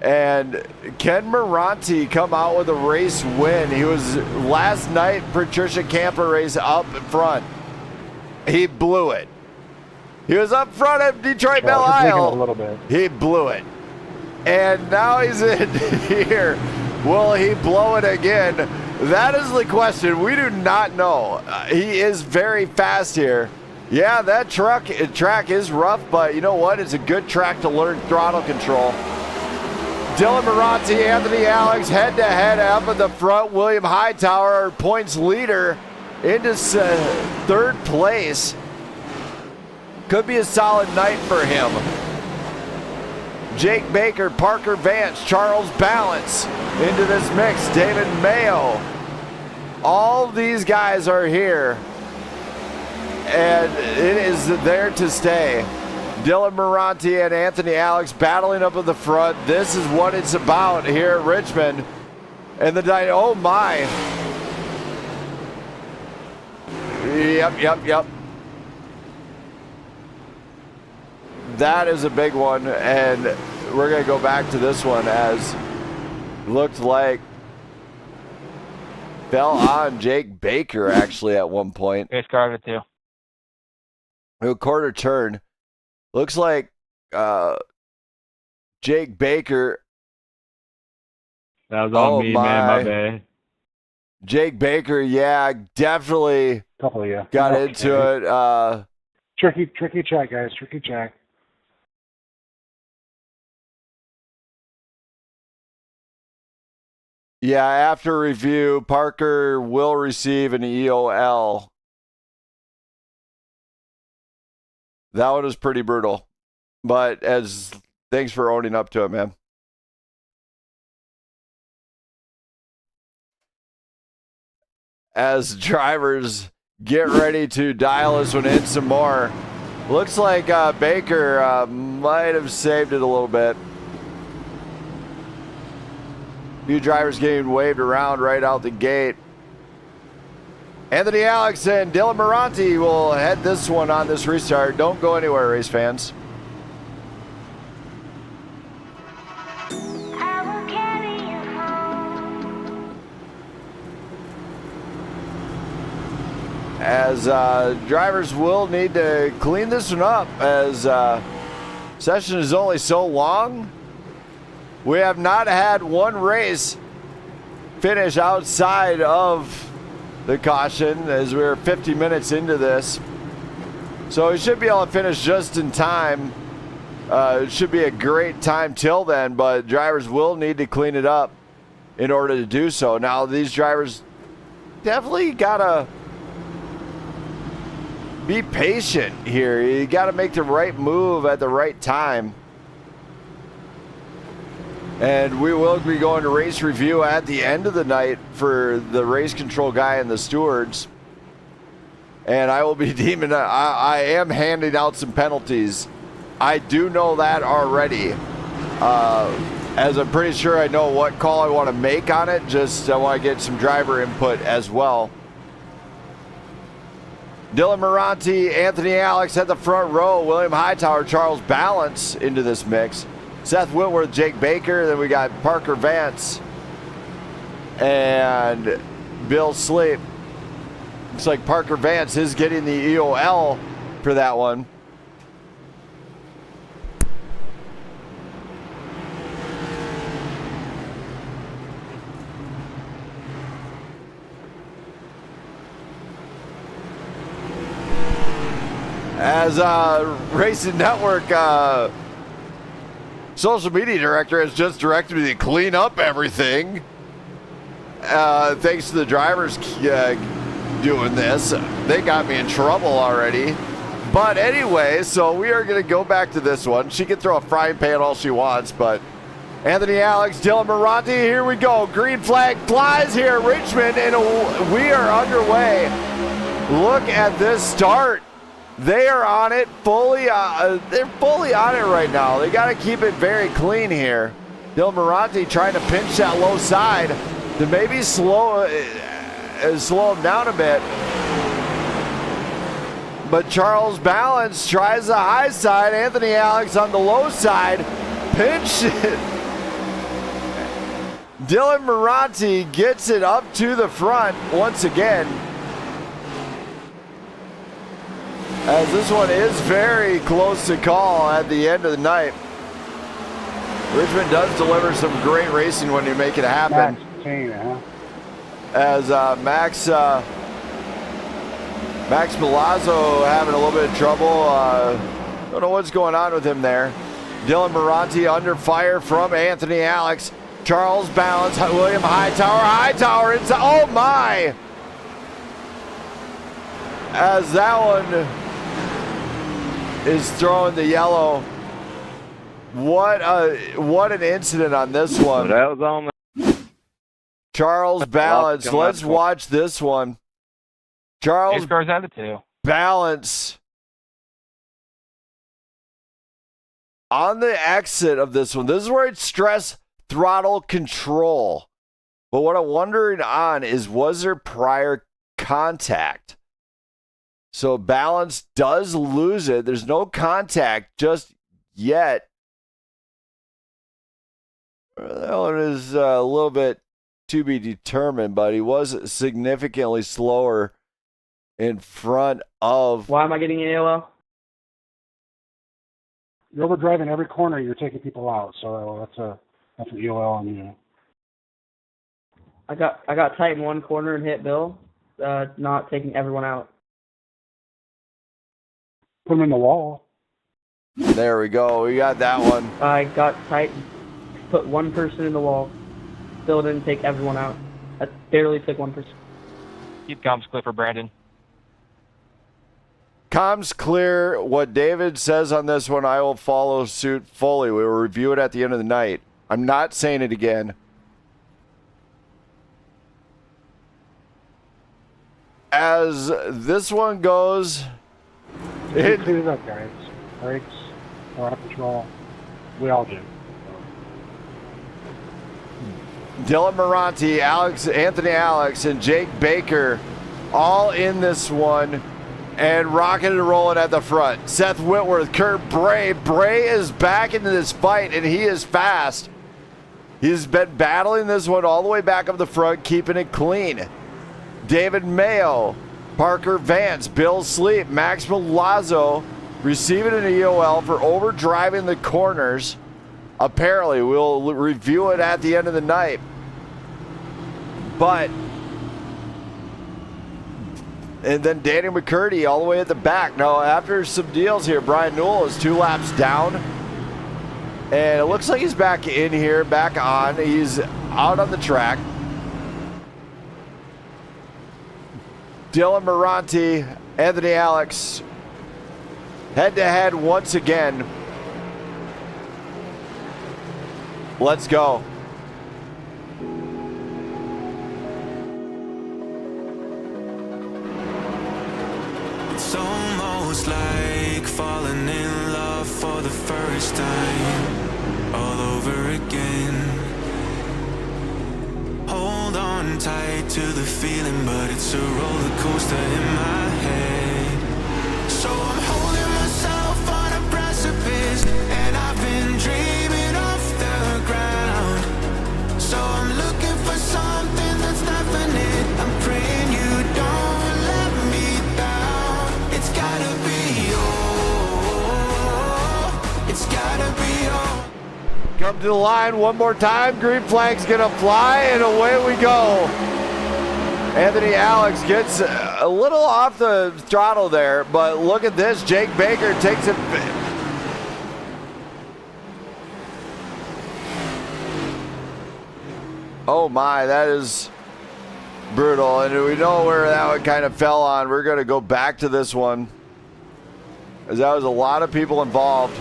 And can Moranti come out with a race win? He was last night, Patricia Camper race up in front. He blew it. He was up front at Detroit Belle Isle. A little bit. He blew it. And now he's in here. Will he blow it again? That is the question. We do not know. He is very fast here. Yeah, that track is rough, but you know what? It's a good track to learn throttle control. Dylan Moranti, Anthony Alex, head-to-head up in the front. William Hightower, our points leader, into third place. Could be a solid night for him. Jake Baker, Parker Vance, Charles Balance into this mix. David Mayo. All these guys are here. And it is there to stay. Dylan Moranti and Anthony Alex battling up in the front. This is what it's about here at Richmond. And oh my. Yep. That is a big one, and we're going to go back to this one as looked like fell on Jake Baker actually at one point. It's Carter too. A quarter turn. Looks like Jake Baker. That was on me, man. My bad. Jake Baker, yeah, definitely got into it. Tricky track, guys. Tricky track. Yeah, after review, Parker will receive an EOL. That one was pretty brutal. But thanks for owning up to it, man. As drivers get ready to dial this one in some more. Looks like Baker might have saved it a little bit. Few drivers getting waved around right out the gate. Anthony Alex and Dylan Moranti will head this one on this restart. Don't go anywhere, race fans. As drivers will need to clean this one up as session is only so long. We have not had one race finish outside of the caution as we're 50 minutes into this. So we should be able to finish just in time. It should be a great time till then, but drivers will need to clean it up in order to do so. Now, these drivers definitely gotta be patient here. You gotta make the right move at the right time. And we will be going to race review at the end of the night for the race control guy and the stewards. And I will be deeming, I am handing out some penalties. I do know that already. As I'm pretty sure I know what call I want to make on it. Just I want to get some driver input as well. Dylan Moranti, Anthony Alex at the front row. William Hightower, Charles Balance into this mix. Seth Whitworth, Jake Baker. Then we got Parker Vance and Bill Sleep. Looks like Parker Vance is getting the EOL for that one. As Racing Network social media director has just directed me to clean up everything. Thanks to the drivers doing this. They got me in trouble already. But anyway, so we are going to go back to this one. She can throw a frying pan all she wants, but Anthony Alex, Dylan Moranti, here we go. Green flag flies here at Richmond, and we are underway. Look at this start. They are on it fully. They're fully on it right now. They got to keep it very clean here. Dylan Moranti trying to pinch that low side to maybe slow him down a bit. But Charles Balance tries the high side. Anthony Alex on the low side. Pinch it. Dylan Moranti gets it up to the front once again. As this one is very close to call at the end of the night. Richmond does deliver some great racing when you make it happen. As Max Milazzo having a little bit of trouble. Don't know what's going on with him there. Dylan Moranti under fire from Anthony Alex. Charles Balance, William Hightower inside. Oh my! As that one is throwing the yellow. What an incident on this one. That was on Charles Balance. Let's watch this one. Charles Balance on the exit of this one. This is where it's stress throttle control. But what I'm wondering on is, was there prior contact? So Balance does lose it. There's no contact just yet. That one is a little bit to be determined, but he was significantly slower in front of... Why am I getting an AOL? You're overdriving every corner. You're taking people out, so that's an EOL on you. I got tight in one corner and hit Bill, not taking everyone out. Put him in the wall. There we go. We got that one. I got tight, put one person in the wall. Still didn't take everyone out. I barely took one person. Keep comms clear for Brandon. Comms clear. What David says on this one, I will follow suit fully. We will review it at the end of the night. I'm not saying it again. As this one goes... Clean it up, guys. Brakes, out of control. We all do. Dylan Moranti, Anthony Alex, and Jake Baker all in this one and rocking and rolling at the front. Seth Whitworth, Kurt Bray. Bray is back into this fight, and he is fast. He's been battling this one all the way back up the front, keeping it clean. David Mayo, Parker Vance, Bill Sleep, Max Milazzo receiving an EOL for overdriving the corners. Apparently, we'll review it at the end of the night. But, and then Danny McCurdy all the way at the back. Now, after some deals here, Brian Newell is 2 laps down. And it looks like he's back in here, back on. He's out on the track. Dylan Moranti, Anthony Alex, head-to-head once again. Let's go. It's almost like falling in love for the first time, all over again. Hold on tight to the feeling, but it's a roller coaster in my head. So I'm holding myself on a precipice, and I've been dreaming off the ground. So I'm looking for something that's definite. I'm praying you don't let me down. It's gotta be you. It's gotta be you. Come to the line one more time. Green flag's gonna fly, and away we go. Anthony Alex gets a little off the throttle there, but look at this. Jake Baker takes it. Oh my, that is brutal. And we know where that one kind of fell on. We're gonna go back to this one, as that was a lot of people involved.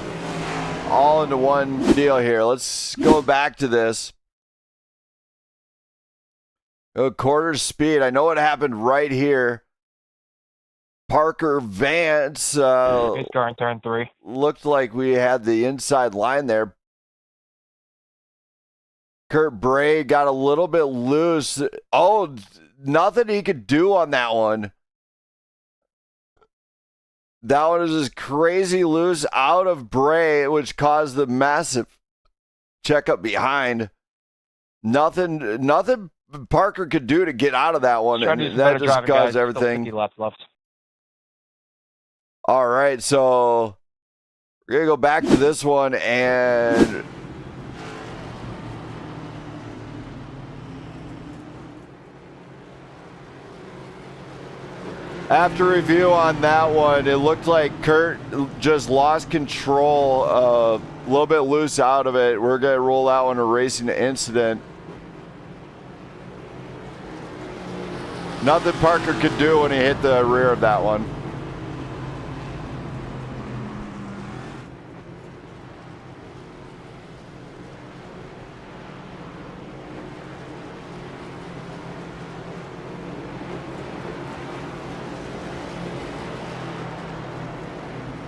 All into one deal here. Let's go back to this. A quarter speed. I know what happened right here. Parker Vance He's going turn 3. looked like we had the inside line there. Kurt Bray got a little bit loose. Oh, nothing he could do on that one. That one was just crazy loose out of Bray, which caused the massive checkup behind. Nothing Parker could do to get out of that one. And that just caused everything. 50 laps left. All right, so we're going to go back to this one, and after review on that one, it looked like Kurt just lost control, a little bit loose out of it. We're going to roll that one a racing incident. Nothing Parker could do when he hit the rear of that one.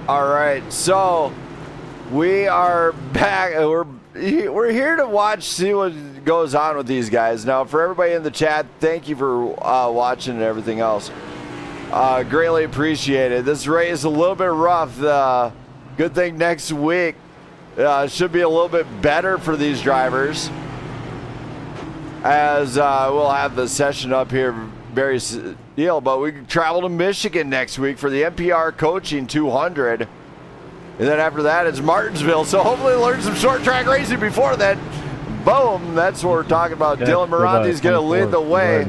All right, so we are back. We're here to watch, see what goes on with these guys. Now, for everybody in the chat, thank you for watching and everything else. Greatly appreciated. This race is a little bit rough. Good thing next week should be a little bit better for these drivers, as we'll have the session up here very deal. But we can travel to Michigan next week for the NPR Coaching 200. And then after that, it's Martinsville. So hopefully learn some short track racing before then. Boom. That's what we're talking about. Okay, Dylan Moranti's going to lead the way.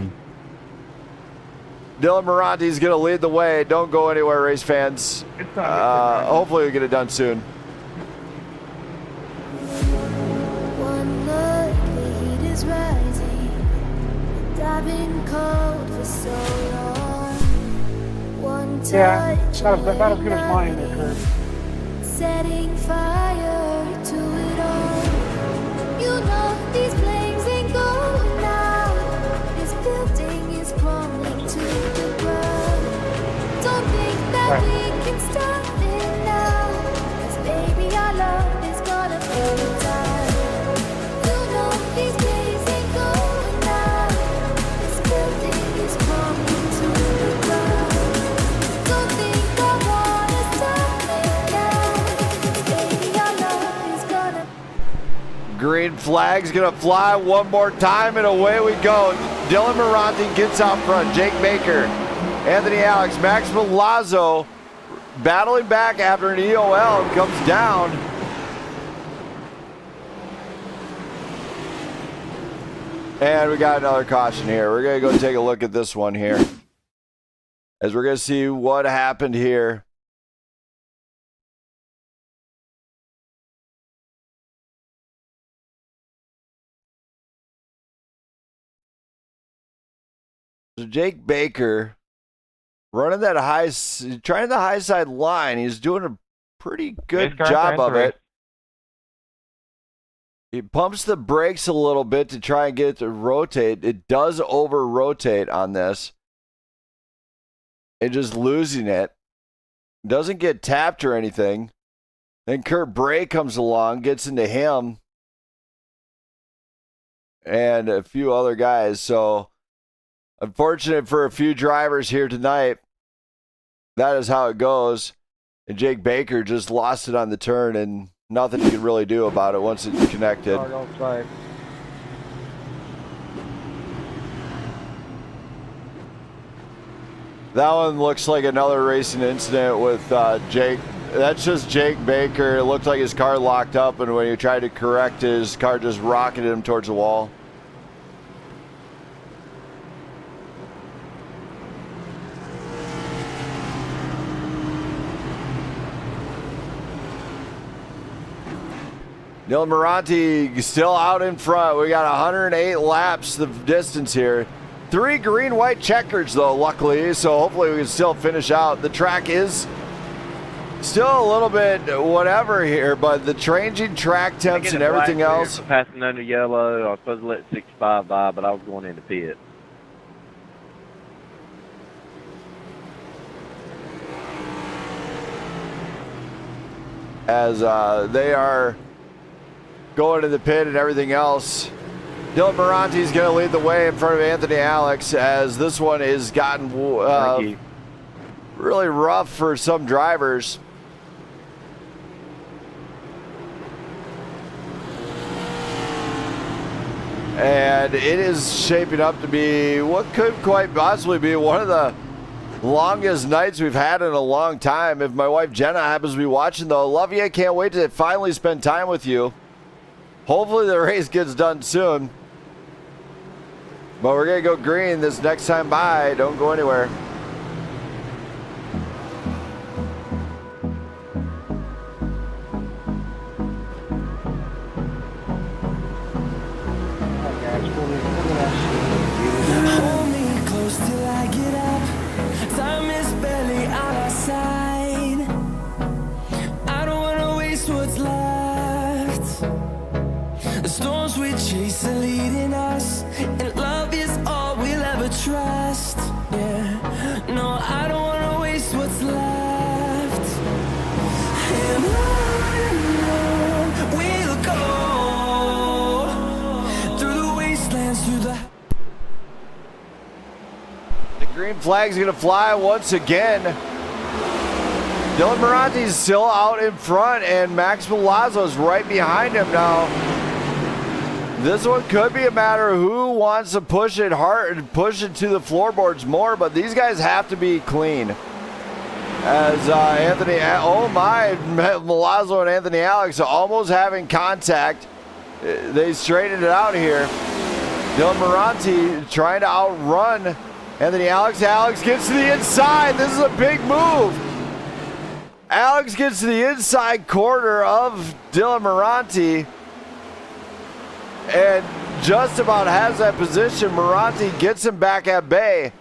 Dylan Moranti's going to lead the way. Don't go anywhere, race fans. Hopefully we get it done soon. One look, the heat is rising, and I've been cold for so long. One touch, Yeah, about as good as mine there, Kurt. setting fire to it all. You know these flames ain't going out. This building is crumbling to the ground. Don't think that we can stop it now, 'cause baby our love is gonna burn down. You know these flames ain't going out. This building is crumbling to the ground. Don't think I wanna stop it now, 'cause baby our love is gonna. Green flag's going to fly one more time, and away we go. Dylan Moranti gets out front. Jake Baker, Anthony Alex, Max Milazzo battling back after an EOL, comes down. And we got another caution here. We're going to go take a look at this one here. As we're going to see what happened here. So Jake Baker running that trying the high side line. He's doing a pretty good job of it. He pumps the brakes a little bit to try and get it to rotate. It does over rotate on this. And just losing it. Doesn't get tapped or anything. Then Kurt Bray comes along, gets into him. And a few other guys. So, unfortunate for a few drivers here tonight. That is how it goes. And Jake Baker just lost it on the turn and nothing you can really do about it once it's connected. That one looks like another racing incident with Jake. That's just Jake Baker. It looked like his car locked up, and when he tried to correct his car, just rocketed him towards the wall. Dylan Moranti still out in front. We got 108 laps the distance here. 3 green-white checkers, though, luckily, so hopefully we can still finish out. The track is still a little bit whatever here, but the changing track temps and everything else. Passing under yellow. I was supposed to let 65 by, but I was going into pit. As they are going to the pit and everything else. Dylan Moranti is going to lead the way in front of Anthony Alex, as this one has gotten really rough for some drivers. And it is shaping up to be what could quite possibly be one of the longest nights we've had in a long time. If my wife Jenna happens to be watching, though, love you. I can't wait to finally spend time with you. Hopefully the race gets done soon. But we're going to go green this next time by. Don't go anywhere. Hold me close till I get up. Time is barely on our side. I don't wanna waste what's left. The storms we chase are leading us, and love is all we'll ever trust. Yeah, no, I don't wanna waste what's left. And on we'll go through the wastelands, through the. The green flag's going to fly once again. Dylan Moranti's still out in front, and Max Milazzo's right behind him now. This one could be a matter of who wants to push it hard and push it to the floorboards more, but these guys have to be clean. As Anthony, oh my, Milazzo and Anthony Alex are almost having contact. They straightened it out here. Dylan Moranti trying to outrun Anthony Alex. Alex gets to the inside. This is a big move. Alex gets to the inside corner of Dylan Moranti and just about has that position. Moranti gets him back at bay.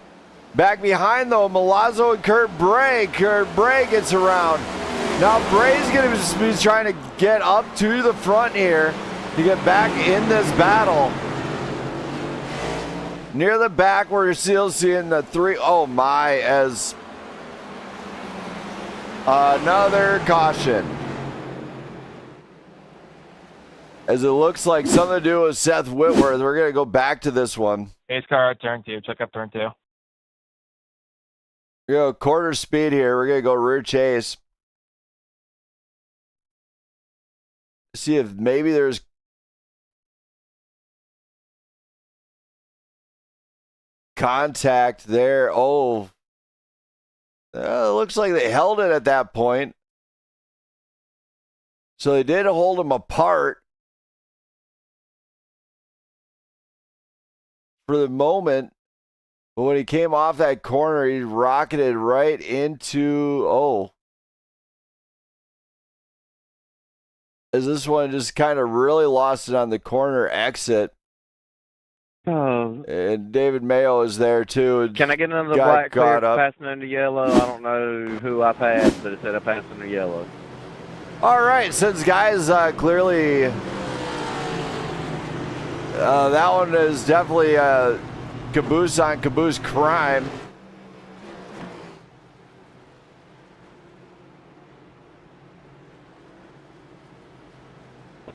Back behind, though, Milazzo and Kurt Bray. Kurt Bray gets around. Now Bray's going to be trying to get up to the front here to get back in this battle. Near the back, we're still seeing the three. Oh my, as another caution. As it looks like something to do with Seth Whitworth. We're going to go back to this one. Pace car at turn 2. Check up turn 2. We go quarter speed here. We're going to go rear chase. See if maybe there's contact there. Oh, it looks like they held it at that point. So they did hold them apart. for the moment. But when he came off that corner, he rocketed right into, as this one just kind of really lost it on the corner exit. Oh. And David Mayo is there too. Can I get another Got black clear caught up. passing under yellow? I don't know who I passed, but it said I passed under yellow. All right, since guys clearly, that one is definitely caboose on caboose crime.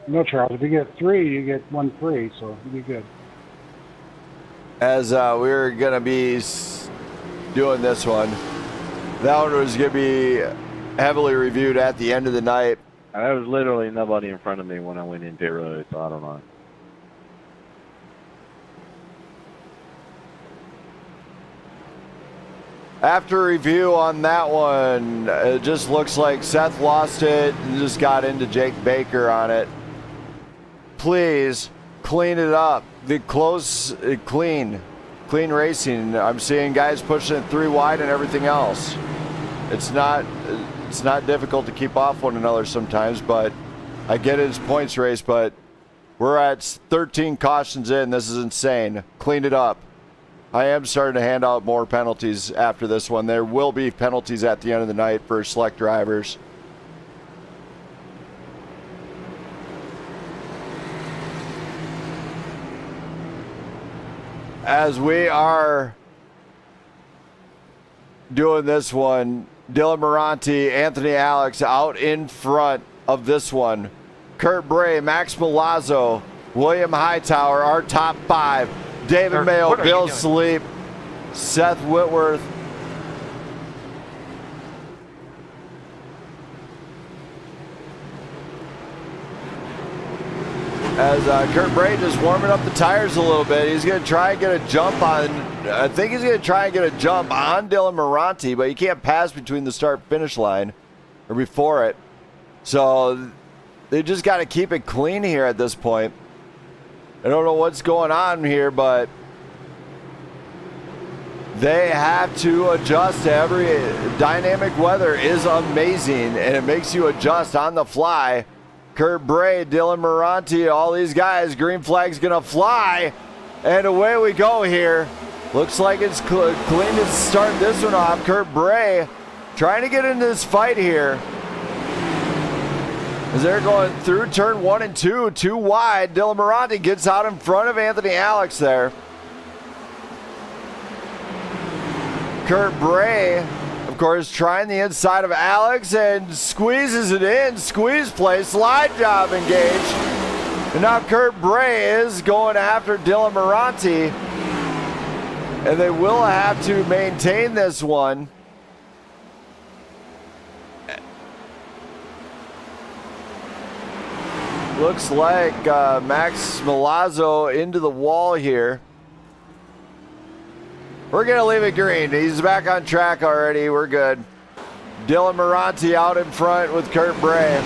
No, Charles. If you get 3, you get 1 free, so you'll be good. As we're going to be doing this one. That one was going to be heavily reviewed at the end of the night. There was literally nobody in front of me when I went in pit road, so I don't know. After review on that one, it just looks like Seth lost it and just got into Jake Baker on it. Please clean it up. The clean racing. I'm seeing guys pushing it 3 wide and everything else. It's not difficult to keep off one another sometimes, but I get it's points race, but we're at 13 cautions in. This is insane. Clean it up. I am starting to hand out more penalties after this one. There will be penalties at the end of the night for select drivers. As we are doing this one, Dylan Moranti, Anthony Alex out in front of this one. Kurt Bray, Max Milazzo, William Hightower, our top 5. David Mayo, Bill Sleep, Seth Whitworth. As Kurt Bray just warming up the tires a little bit. He's going to try and get a jump on, I think he's going to try and get a jump on Dylan Moranti, but you can't pass between the start-finish line or before it. So they just got to keep it clean here at this point. I don't know what's going on here, but they have to adjust to every dynamic weather is amazing, and it makes you adjust on the fly. Kurt Bray, Dylan Moranti, all these guys, green flag's gonna fly, and away we go here. Looks like it's clean to start this one off. Kurt Bray trying to get into this fight here. As they're going through turn 1 and 2, 2 wide. Dylan Moranti gets out in front of Anthony Alex there. Kurt Bray, of course, trying the inside of Alex and squeezes it in. Squeeze play, slide job engaged. And now Kurt Bray is going after Dylan Moranti. And they will have to maintain this one. Looks like Max Milazzo into the wall here. We're going to leave it green. He's back on track already. We're good. Dylan Moranti out in front with Kurt Bray.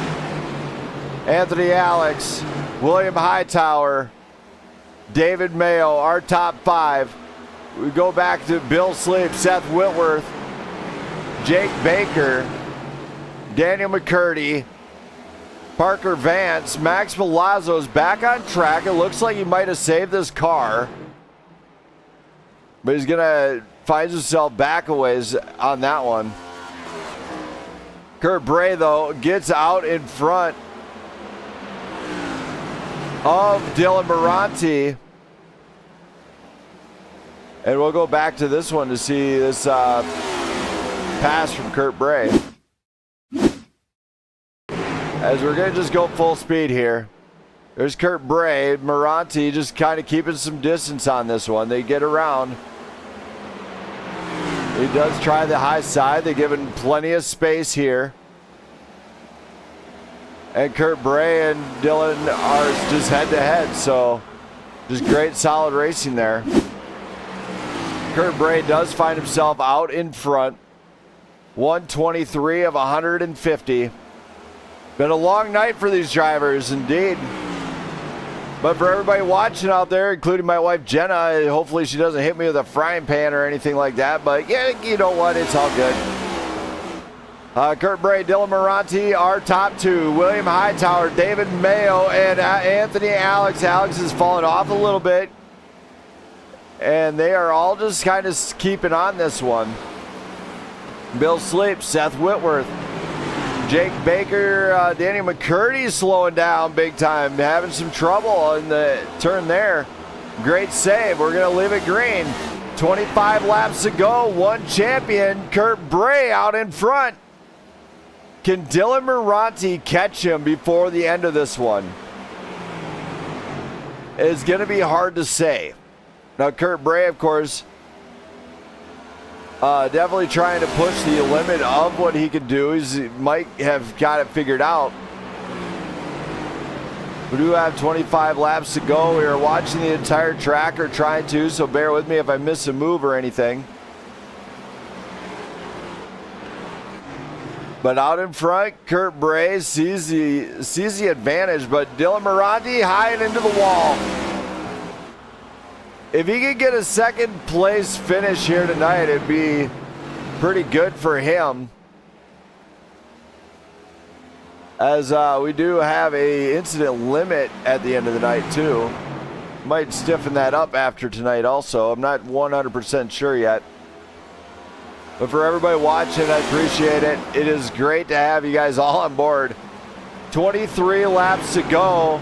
Anthony Alex, William Hightower, David Mayo, our top 5. We go back to Bill Sleep, Seth Whitworth, Jake Baker, Daniel McCurdy, Parker Vance. Max Milazzo's back on track. It looks like he might have saved this car, but he's gonna find himself back a ways on that one. Kurt Bray, though, gets out in front of Dylan Moranti. And we'll go back to this one to see this pass from Kurt Bray. As we're going to just go full speed here. There's Kurt Bray. Moranti just kind of keeping some distance on this one. They get around. He does try the high side. They give him plenty of space here. And Kurt Bray and Dylan are just head to head. So just great solid racing there. Kurt Bray does find himself out in front. 123 of 150. Been a long night for these drivers, indeed. But for everybody watching out there, including my wife Jenna, hopefully she doesn't hit me with a frying pan or anything like that. But yeah, you know what? It's all good. Kurt Bray, Dylan Moranti, our top two. William Hightower, David Mayo, and Anthony Alex. Alex has fallen off a little bit. And they are all just kind of keeping on this one. Bill Sleep, Seth Whitworth, Jake Baker, Danny McCurdy slowing down big time, having some trouble in the turn there. Great save. We're going to leave it green. 25 laps to go. One champion, Kurt Bray, out in front. Can Dylan Moranti catch him before the end of this one? It's going to be hard to say. Now, Kurt Bray, of course, definitely trying to push the limit of what he can do. He might have got it figured out. We do have 25 laps to go. We are watching the entire track, or trying to, so bear with me if I miss a move or anything. But out in front, Kurt Bray sees the advantage, but Dylan Moranti high and into the wall. If he could get a second place finish here tonight, it'd be pretty good for him. As we do have a incident limit at the end of the night too. Might stiffen that up after tonight also. I'm not 100% sure yet. But for everybody watching, I appreciate it. It is great to have you guys all on board. 23 laps to go.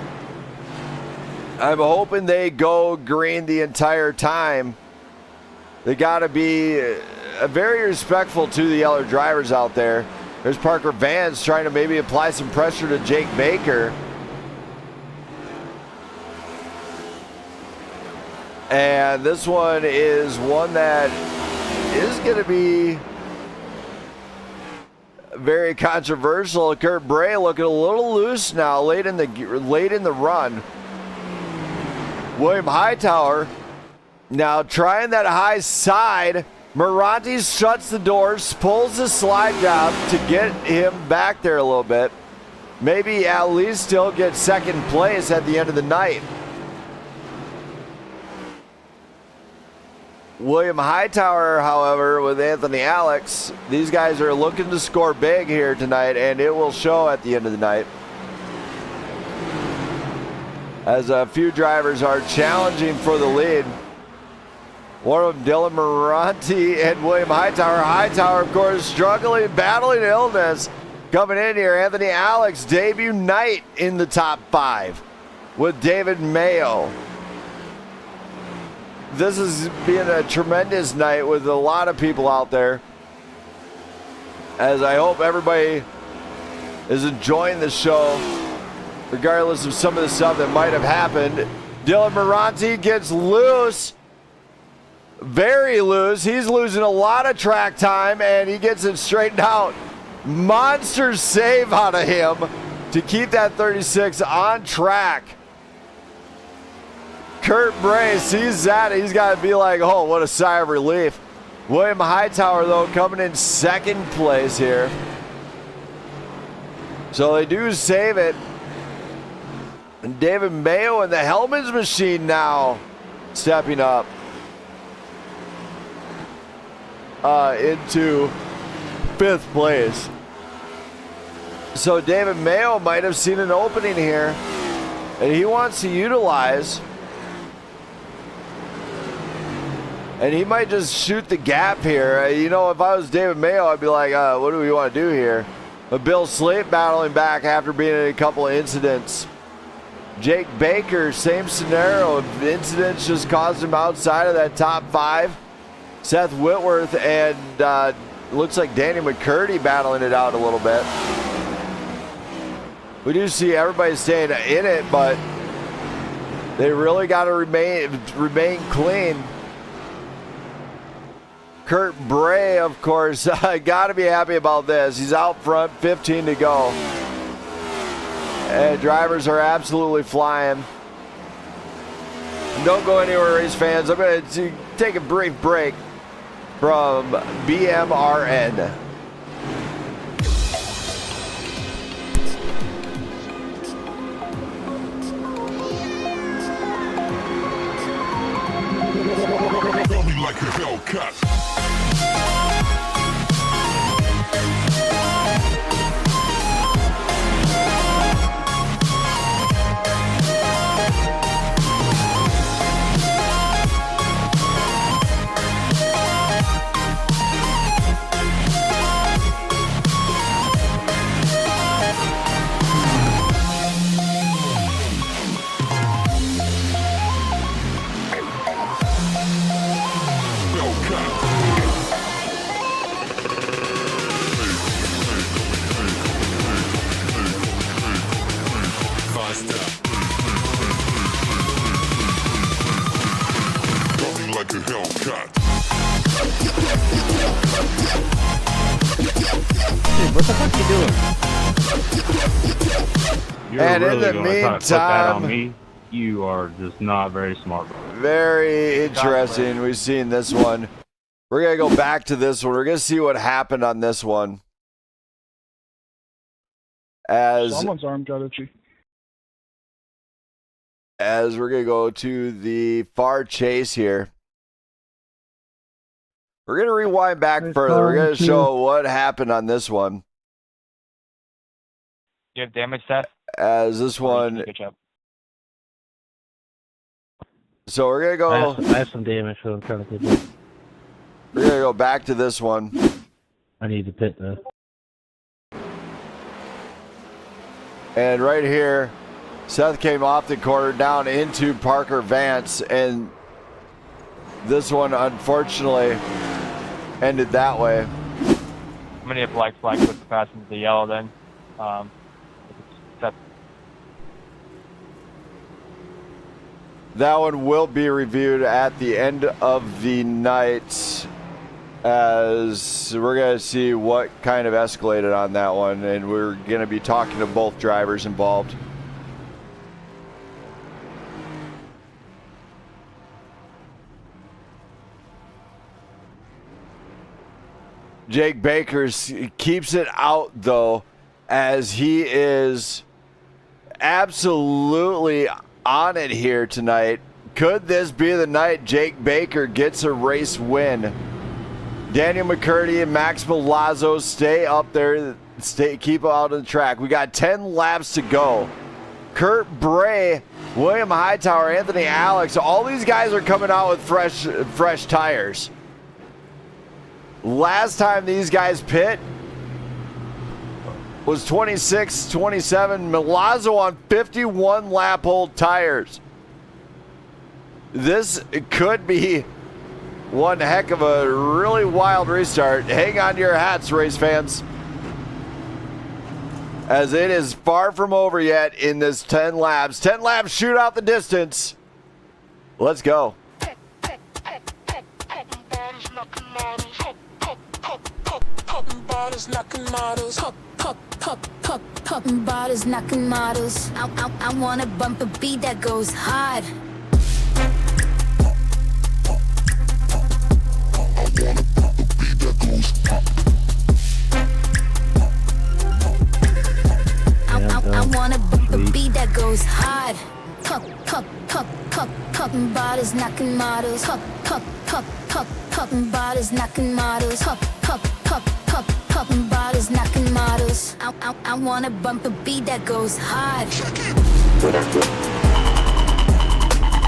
I'm hoping they go green the entire time. They got to be very respectful to the other drivers out there. There's Parker Vance trying to maybe apply some pressure to Jake Baker. And this one is one that is going to be very controversial. Kurt Bray looking a little loose now late in the run. William Hightower now trying that high side. Moranti shuts the doors, pulls the slide down to get him back there a little bit. Maybe at least still get second place at the end of the night. William Hightower, however, with Anthony Alex, these guys are looking to score big here tonight, and it will show at the end of the night. As a few drivers are challenging for the lead. One of them, Dylan Moranti and William Hightower. Hightower, of course, struggling, battling illness. Coming in here, Anthony Alex, debut night in the top 5 with David Mayo. This is being a tremendous night with a lot of people out there. As I hope everybody is enjoying the show, regardless of some of the stuff that might have happened. Dylan Moranti gets loose. Very loose. He's losing a lot of track time, and he gets it straightened out. Monster save out of him to keep that 36 on track. Kurt Bray sees that. He's got to be like, oh, what a sigh of relief. William Hightower, though, coming in second place here. So they do save it. And David Mayo and the Hellman's machine now stepping up into 5th place. So David Mayo might have seen an opening here, and he wants to utilize. And he might just shoot the gap here. You know, if I was David Mayo, I'd be like, what do we want to do here? But Bill Slate battling back after being in a couple of incidents. Jake Baker, same scenario. Incidents just caused him outside of that top 5. Seth Whitworth and looks like Danny McCurdy battling it out a little bit. We do see everybody staying in it, but they really got to remain clean. Kurt Bray, of course, got to be happy about this. He's out front, 15 to go. And drivers are absolutely flying. Don't go anywhere, race fans. I'm going to take a brief break from BMRN. like a Hellcat. Like a Hellcat. Dude, what the fuck you doing? You're And in really the gonna try to put that on meantime- me? You are just not very smart. Very interesting. We've seen this one. We're going to go back to this one. We're going to see what happened on this one. Someone's arm got itchy. As we're going to go to the far chase here. We're going to rewind back further. We're going to show what happened on this one. You have damage set? As this one. Good job. So we're going to go. I have some damage, so I'm trying to get it. We're going to go back to this one. I need to pit though. And right here, Seth came off the corner down into Parker Vance, and this one unfortunately ended that way. I'm gonna get black flag with the pass into the yellow then. That's That one will be reviewed at the end of the night, as we're going to see what kind of escalated on that one, and we're going to be talking to both drivers involved. Jake Baker keeps it out, though, as he is absolutely on it here tonight. Could this be the night Jake Baker gets a race win? Daniel McCurdy and Max Milazzo stay up there, keep out of the track. We got 10 laps to go. Kurt Bray, William Hightower, Anthony Alex, all these guys are coming out with fresh tires. Last time these guys pit was 26-27. Milazzo on 51 lap old tires. This could be one heck of a really wild restart. Hang on to your hats, race fans, as it is far from over yet in this 10 laps. 10 laps shoot out the distance. Let's go. Bottles knocking models, popping bottles knocking models. I wanna bump a beat that goes hard. I wanna bump a beat that goes hard. Popping bottles knocking models. Popping bottles knocking models. Popping bottles knocking models. I wanna bump a beat that goes hard.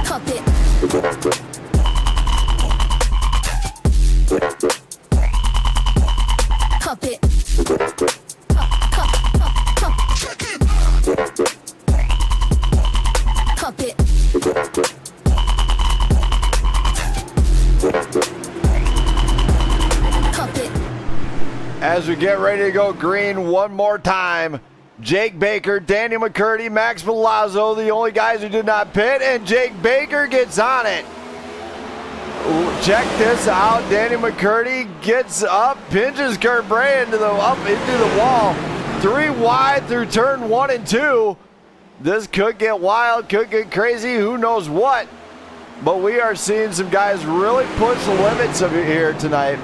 Pop it. Pop it. Pop it. As we get ready to go green one more time, Jake Baker, Daniel McCurdy, Max Milazzo, the only guys who did not pit, and Jake Baker gets on it. Check this out. Daniel McCurdy gets up, pinches Kurt Bray into the wall. 3 wide through turn 1 and 2. This could get wild, could get crazy, who knows what. But we are seeing some guys really push the limits of it here tonight.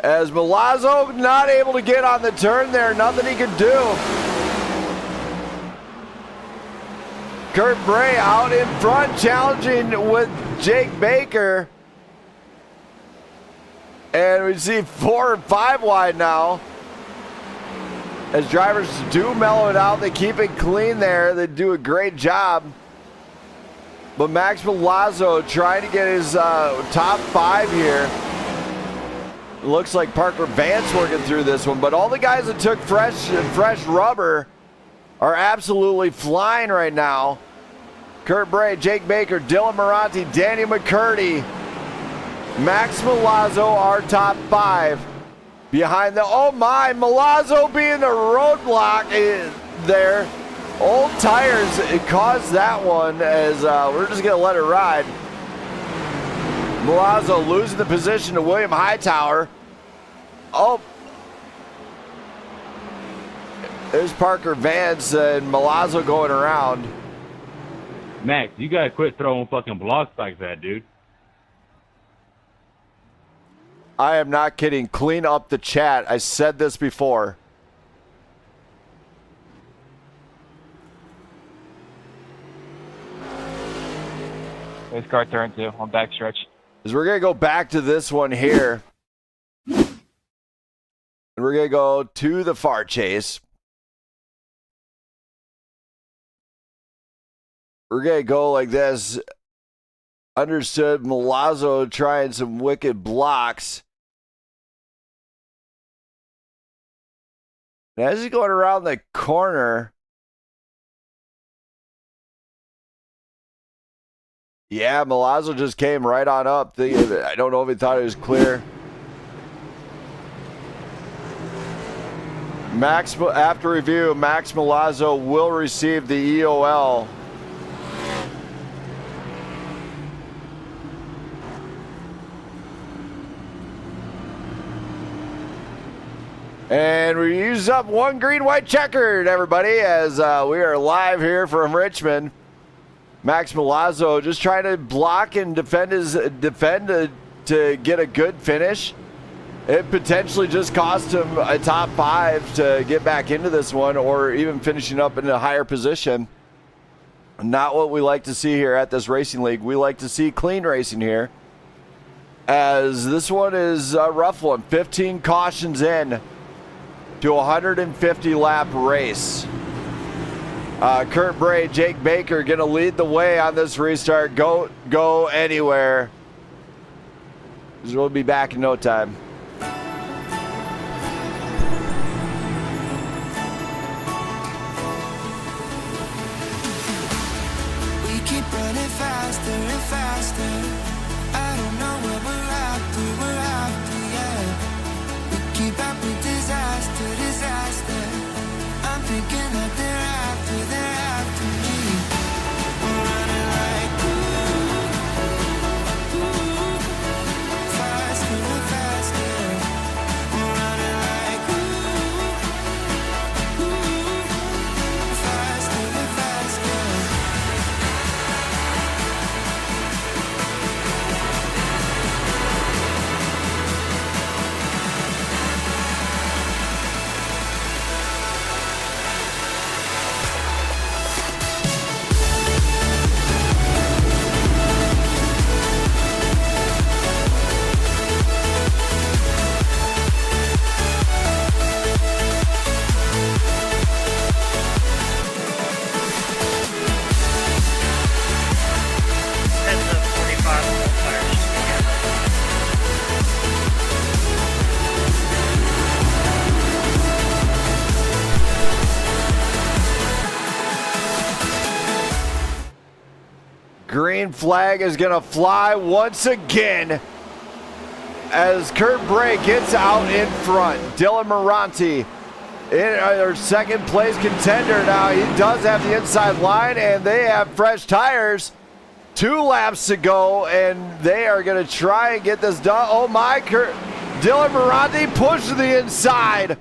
As Milazzo not able to get on the turn there, nothing he could do. Kurt Bray out in front, challenging with Jake Baker. And we see 4 and 5 wide now. As drivers do mellow it out, they keep it clean there. They do a great job. But Max Milazzo trying to get his top 5 here. Looks like Parker Vance working through this one. But all the guys that took fresh rubber are absolutely flying right now. Kurt Bray, Jake Baker, Dylan Moranti, Danny McCurdy, Max Milazzo, our top 5. Behind the, oh my, Milazzo being the roadblock there. Old tires, it caused that one as we're just going to let it ride. Milazzo losing the position to William Hightower. Oh. There's Parker Vance and Milazzo going around. Max, you gotta quit throwing fucking blocks like that, dude. I am not kidding. Clean up the chat. I said this before. Race car turn 2 on backstretch. As we're going to go back to this one here. And we're going to go to the far chase. We're going to go like this. Understood. Milazzo trying some wicked blocks. And as he's going around the corner. Yeah, Milazzo just came right on up. I don't know if he thought it was clear. After review, Max Milazzo will receive the EOL. And we use up one green, white checkered, everybody, as we are live here from Richmond. Max Milazzo just trying to block and defend to get a good finish. It potentially just cost him a top 5 to get back into this one, or even finishing up in a higher position. Not what we like to see here at this racing league. We like to see clean racing here, as this one is a rough one. 15 cautions in to a 150 lap race. Kurt Bray, Jake Baker going to lead the way on this restart. Go anywhere. We'll be back in no time. We keep running faster and faster. I don't know where we're after, yeah. We keep up with disaster. I'm thinking that they're after me. We're running like faster and faster. We're running like faster and faster. Green flag is going to fly once again as Kurt Bray gets out in front. Dylan Moranti in our second place contender now. He does have the inside line, and they have fresh tires. 2 laps to go, and they are going to try and get this done. Oh my, Dylan Moranti pushed to the inside.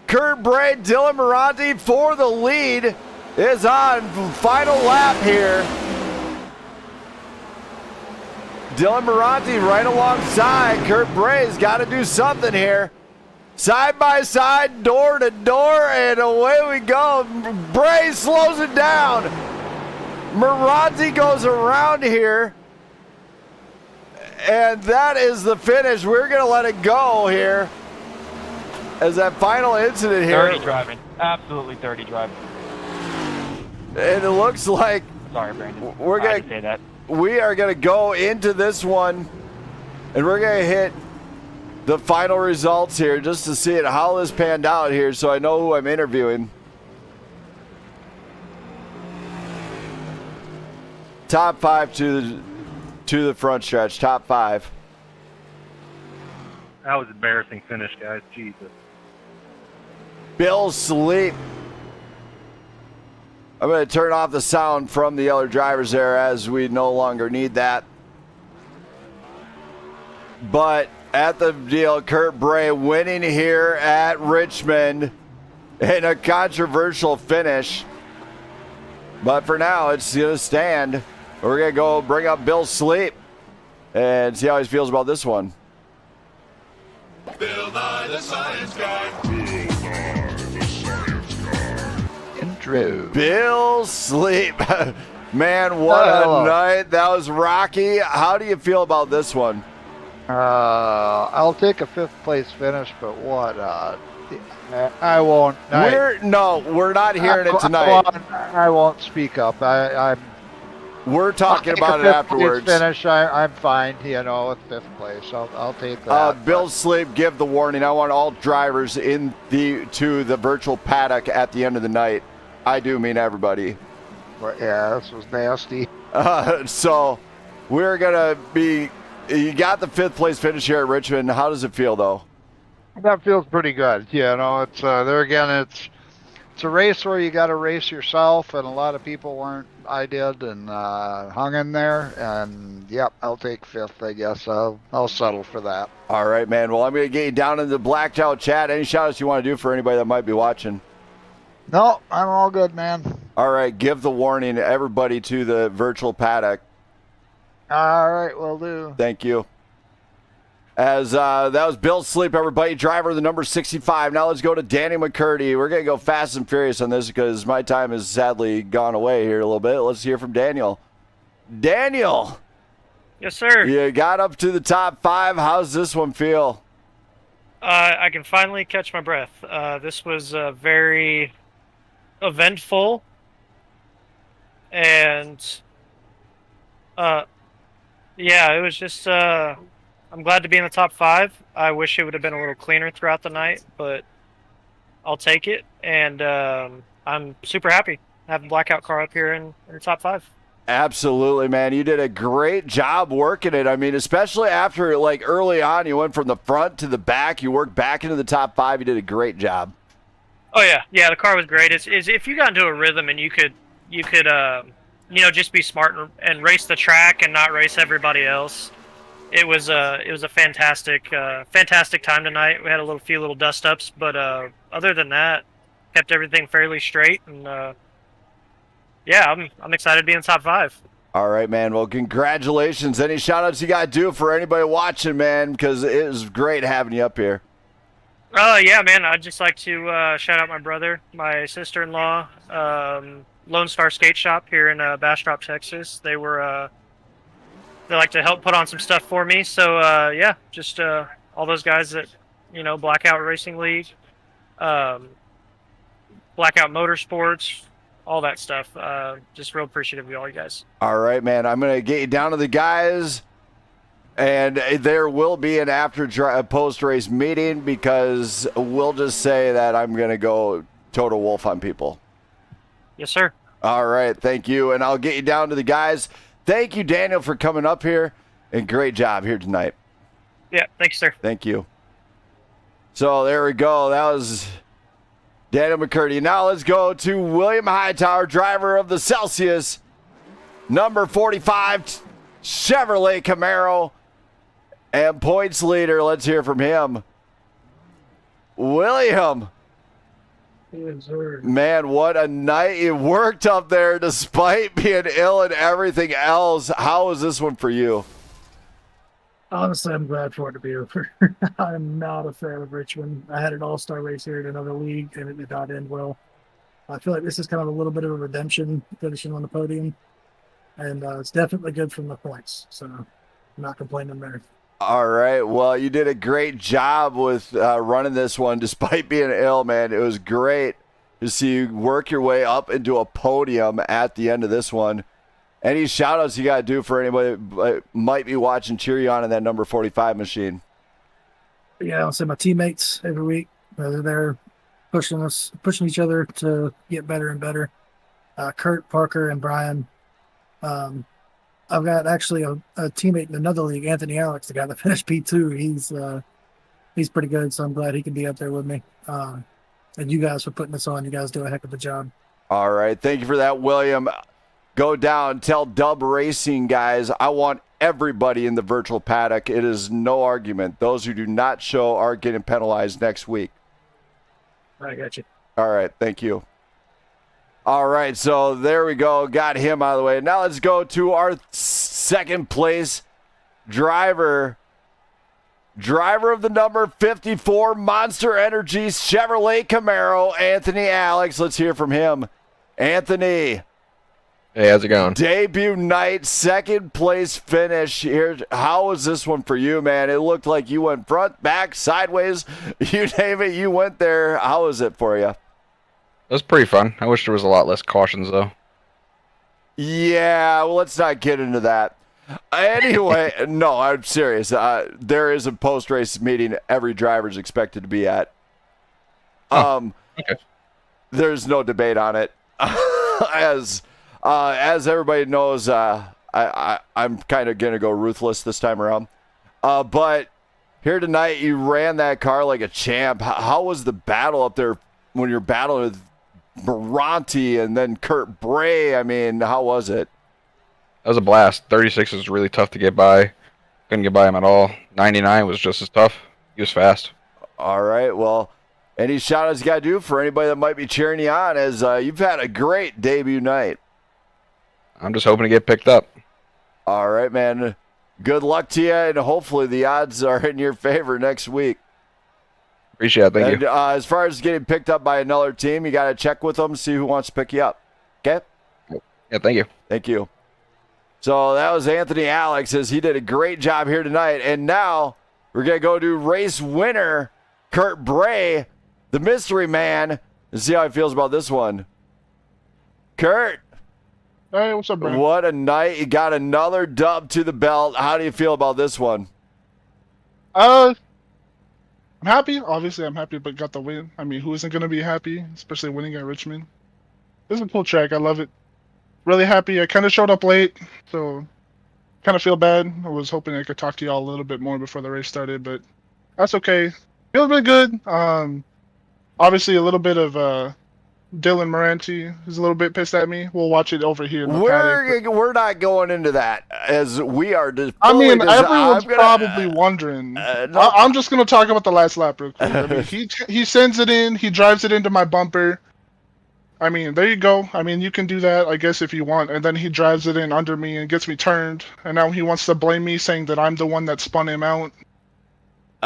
Kurt Bray, Dylan Moranti for the lead is on final lap here. Dylan Moranti right alongside. Kurt Bray's got to do something here. Side by side, door to door, and away we go. Bray slows it down. Marazzi goes around here. And that is the finish. We're going to let it go here. As that final incident here. Dirty driving. Absolutely dirty driving. And it looks like Sorry, Brandon. we're I going had to say that. we are going to go into this one. And we're going to hit the final results here just to see how this panned out here so I know who I'm interviewing. Top 5 to the front stretch. Top 5. That was an embarrassing finish, guys. Jesus. Bill Sleep. I'm going to turn off the sound from the other drivers there as we no longer need that. But at the deal, Kurt Bray winning here at Richmond in a controversial finish. But for now, it's going to stand. We're going to go bring up Bill Sleep and see how he feels about this one. Bill Nye the Science Guy. Bill Nye the Science Guy. Intro. Bill Sleep. Man, what a night. That was rocky. How do you feel about this one? I'll take a 5th place finish, but what? I won't. We're not hearing it tonight. I won't speak up. We're talking about it afterwards. Finish. I'm fine. You know, with 5th place. I'll take that. Bill Sleep, give the warning. I want all drivers to the virtual paddock at the end of the night. I do mean everybody. But yeah, this was nasty. So we're gonna be. You got the 5th place finish here at Richmond. How does it feel, though? That feels pretty good. You know, it's there again. It's a race where you got to race yourself, and a lot of people weren't. I did, and hung in there. And yep, I'll take 5th. I guess I'll settle for that. All right, man. Well, I'm gonna get you down in the Blackout chat. Any shout outs you want to do for anybody that might be watching? No, I'm all good, man. All right, give the warning, everybody, to the virtual paddock. All right, will do. Thank you. As that was Bill Sleep, everybody, driver of the number 65. Now let's go to Danny McCurdy. We're going to go fast and furious on this because my time has sadly gone away here a little bit. Let's hear from Daniel. Daniel. Yes, sir. You got up to the top 5. How's this one feel? I can finally catch my breath. This was very eventful. And, yeah, it was just, I'm glad to be in the top 5. I wish it would have been a little cleaner throughout the night, but I'll take it. And I'm super happy having Blackout car up here in the top 5. Absolutely, man. You did a great job working it. I mean, especially after, like, early on, you went from the front to the back. You worked back into the top 5. You did a great job. Oh, yeah. Yeah, the car was great. It's if you got into a rhythm and you could just be smart and race the track and not race everybody else. It was a fantastic time tonight. We had a few little dust ups, but other than that, kept everything fairly straight. And yeah, I'm excited to be in the top 5. All right, man. Well, congratulations. Any shout outs you got to do for anybody watching, man? Because it was great having you up here. Yeah, man. I'd just like to shout out my brother, my sister-in-law, Lone Star Skate Shop here in Bastrop, Texas. They like to help put on some stuff for me. So, yeah, just all those guys that, Blackout Racing League, Blackout Motorsports, all that stuff. Just real appreciative of all you guys. All right, man. I'm going to get you down to the guys, and there will be an post-race meeting because we'll just say that I'm going to go total wolf on people. Yes, sir. All right, thank you. And I'll get you down to the guys. Thank you, Daniel, for coming up here, and great job here tonight. Yeah, thank you, sir. Thank you. So there we go. That was Daniel McCurdy. Now let's go to William Hightower, driver of the Celsius, number 45 Chevrolet Camaro, and points leader. Let's hear from him. William. Man, what a night you worked up there despite being ill and everything else. How was this one for you? Honestly, I'm glad for it to be over. I'm not a fan of Richmond. I had an all-star race here in another league, and it did not end well. I feel like this is kind of a little bit of a redemption, finishing on the podium. and it's definitely good from the points. So I'm not complaining there. All right. Well, you did a great job with running this one despite being ill, man. It was great to see you work your way up into a podium at the end of this one. Any shout outs you got to do for anybody that might be watching, cheer you on in that number 45 machine? Yeah, I'll say my teammates every week. They're there pushing each other to get better and better. Kurt, Parker, and Brian. I've got actually a teammate in another league, Anthony Alex, the guy that finished P2. He's pretty good, so I'm glad he can be up there with me. And you guys for putting this on. You guys do a heck of a job. All right. Thank you for that, William. Go down, tell Dub Racing guys, I want everybody in the virtual paddock. It is no argument. Those who do not show are getting penalized next week. I got you. All right. Thank you. All right, so there we go. Got him out of the way. Now let's go to our second place driver. Driver of the number 54 Monster Energy Chevrolet Camaro, Anthony Alex. Let's hear from him. Anthony. Hey, how's it going? Debut night, second place finish. Here, how was this one for you, man? It looked like you went front, back, sideways. You name it, you went there. How was it for you? It was pretty fun. I wish there was a lot less cautions, though. Yeah, well, let's not get into that. Anyway, no, I'm serious. There is a post-race meeting every driver's expected to be at. Okay. There's no debate on it. As everybody knows, I'm kind of going to go ruthless this time around. But here tonight, you ran that car like a champ. How was the battle up there when you're battling with Moranti and then Kurt Bray? I mean, how was it? That was a blast. 36 was really tough to get by. Couldn't get by him at all. 99 was just as tough. He was fast. All right. Well, any shout outs you got to do for anybody that might be cheering you on, as you've had a great debut night? I'm just hoping to get picked up. All right, man. Good luck to you, and hopefully the odds are in your favor next week. Appreciate it. Thank you. As far as getting picked up by another team, you got to check with them, see who wants to pick you up. Okay? Yeah, thank you. Thank you. So that was Anthony Alex, as he did a great job here tonight. And now we're going to go to race winner Kurt Bray, the mystery man, and see how he feels about this one. Kurt. Hey, what's up, bro? What a night. You got another dub to the belt. How do you feel about this one? I'm happy. Obviously, I'm happy, but got the win. I mean, who isn't going to be happy, especially winning at Richmond? This is a cool track. I love it. Really happy. I kind of showed up late, so kind of feel bad. I was hoping I could talk to y'all a little bit more before the race started, but that's okay. Feels really good. Obviously, a little bit of Dylan Moranti is a little bit pissed at me. We'll watch it over here in the paddock. We're not going into that, as we are just. I mean, everyone's probably wondering. I'm just going to talk about the last lap real quick. I mean, he sends it in. He drives it into my bumper. I mean, there you go. I mean, you can do that, I guess, if you want. And then he drives it in under me and gets me turned. And now he wants to blame me, saying that I'm the one that spun him out.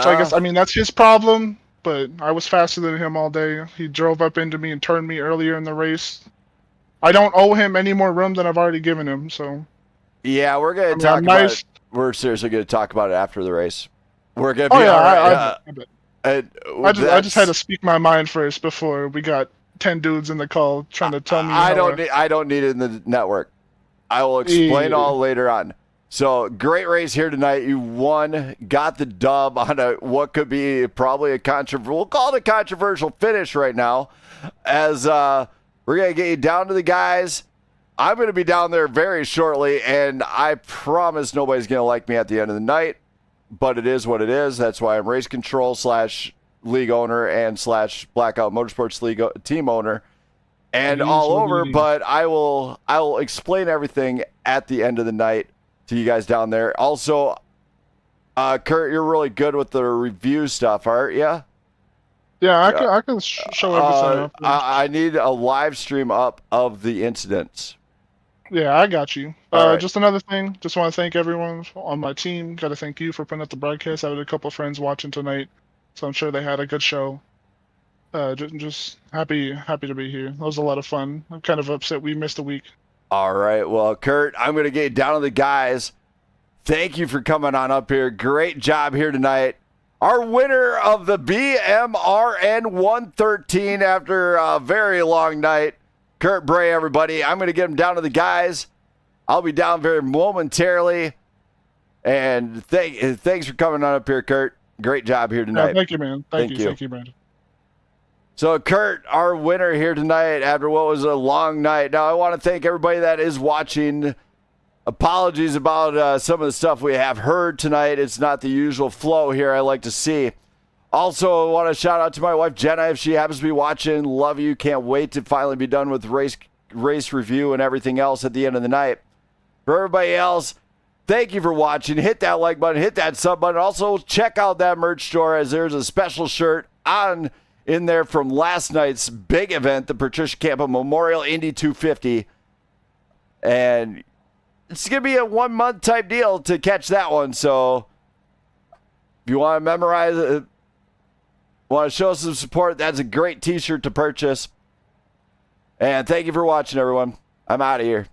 So I guess, I mean, that's his problem. But I was faster than him all day. He drove up into me and turned me earlier in the race. I don't owe him any more room than I've already given him. So yeah, we're gonna talk about it. We're seriously gonna talk about it after the race. We're gonna be I just had to speak my mind first before we got 10 dudes in the call trying to tell me. I don't need it in the network. I will explain all later on. So, great race here tonight. You won, got the dub on what could be probably we'll call it a controversial finish right now, as we're going to get you down to the guys. I'm going to be down there very shortly, and I promise nobody's going to like me at the end of the night, but it is what it is. That's why I'm race control / league owner and / Blackout Motorsports League team owner and all over, but I will explain everything at the end of the night to you guys down there. Also, Kurt, you're really good with the review stuff, aren't you? Yeah, I can show everything up. I need a live stream up of the incidents. Yeah, I got you. Right. Just another thing. Just want to thank everyone on my team. Got to thank you for putting up the broadcast. I had a couple friends watching tonight, so I'm sure they had a good show. Just happy to be here. That was a lot of fun. I'm kind of upset we missed a week. All right. Well, Kurt, I'm going to get down to the guys. Thank you for coming on up here. Great job here tonight. Our winner of the BMRN 113 after a very long night, Kurt Bray, everybody. I'm going to get him down to the guys. I'll be down very momentarily. And thanks for coming on up here, Kurt. Great job here tonight. Thank you, man. Thank you. Thank you, Brandon. So, Kurt, our winner here tonight after what was a long night. Now, I want to thank everybody that is watching. Apologies about some of the stuff we have heard tonight. It's not the usual flow here I like to see. Also, I want to shout out to my wife, Jenna, if she happens to be watching. Love you. Can't wait to finally be done with race review and everything else at the end of the night. For everybody else, thank you for watching. Hit that like button. Hit that sub button. Also, check out that merch store as there's a special shirt in there from last night's big event, the Patricia Campo Memorial Indy 250. And it's going to be a 1 month type deal to catch that one. So if you want to memorize it, want to show some support, that's a great t-shirt to purchase. And thank you for watching, everyone. I'm out of here.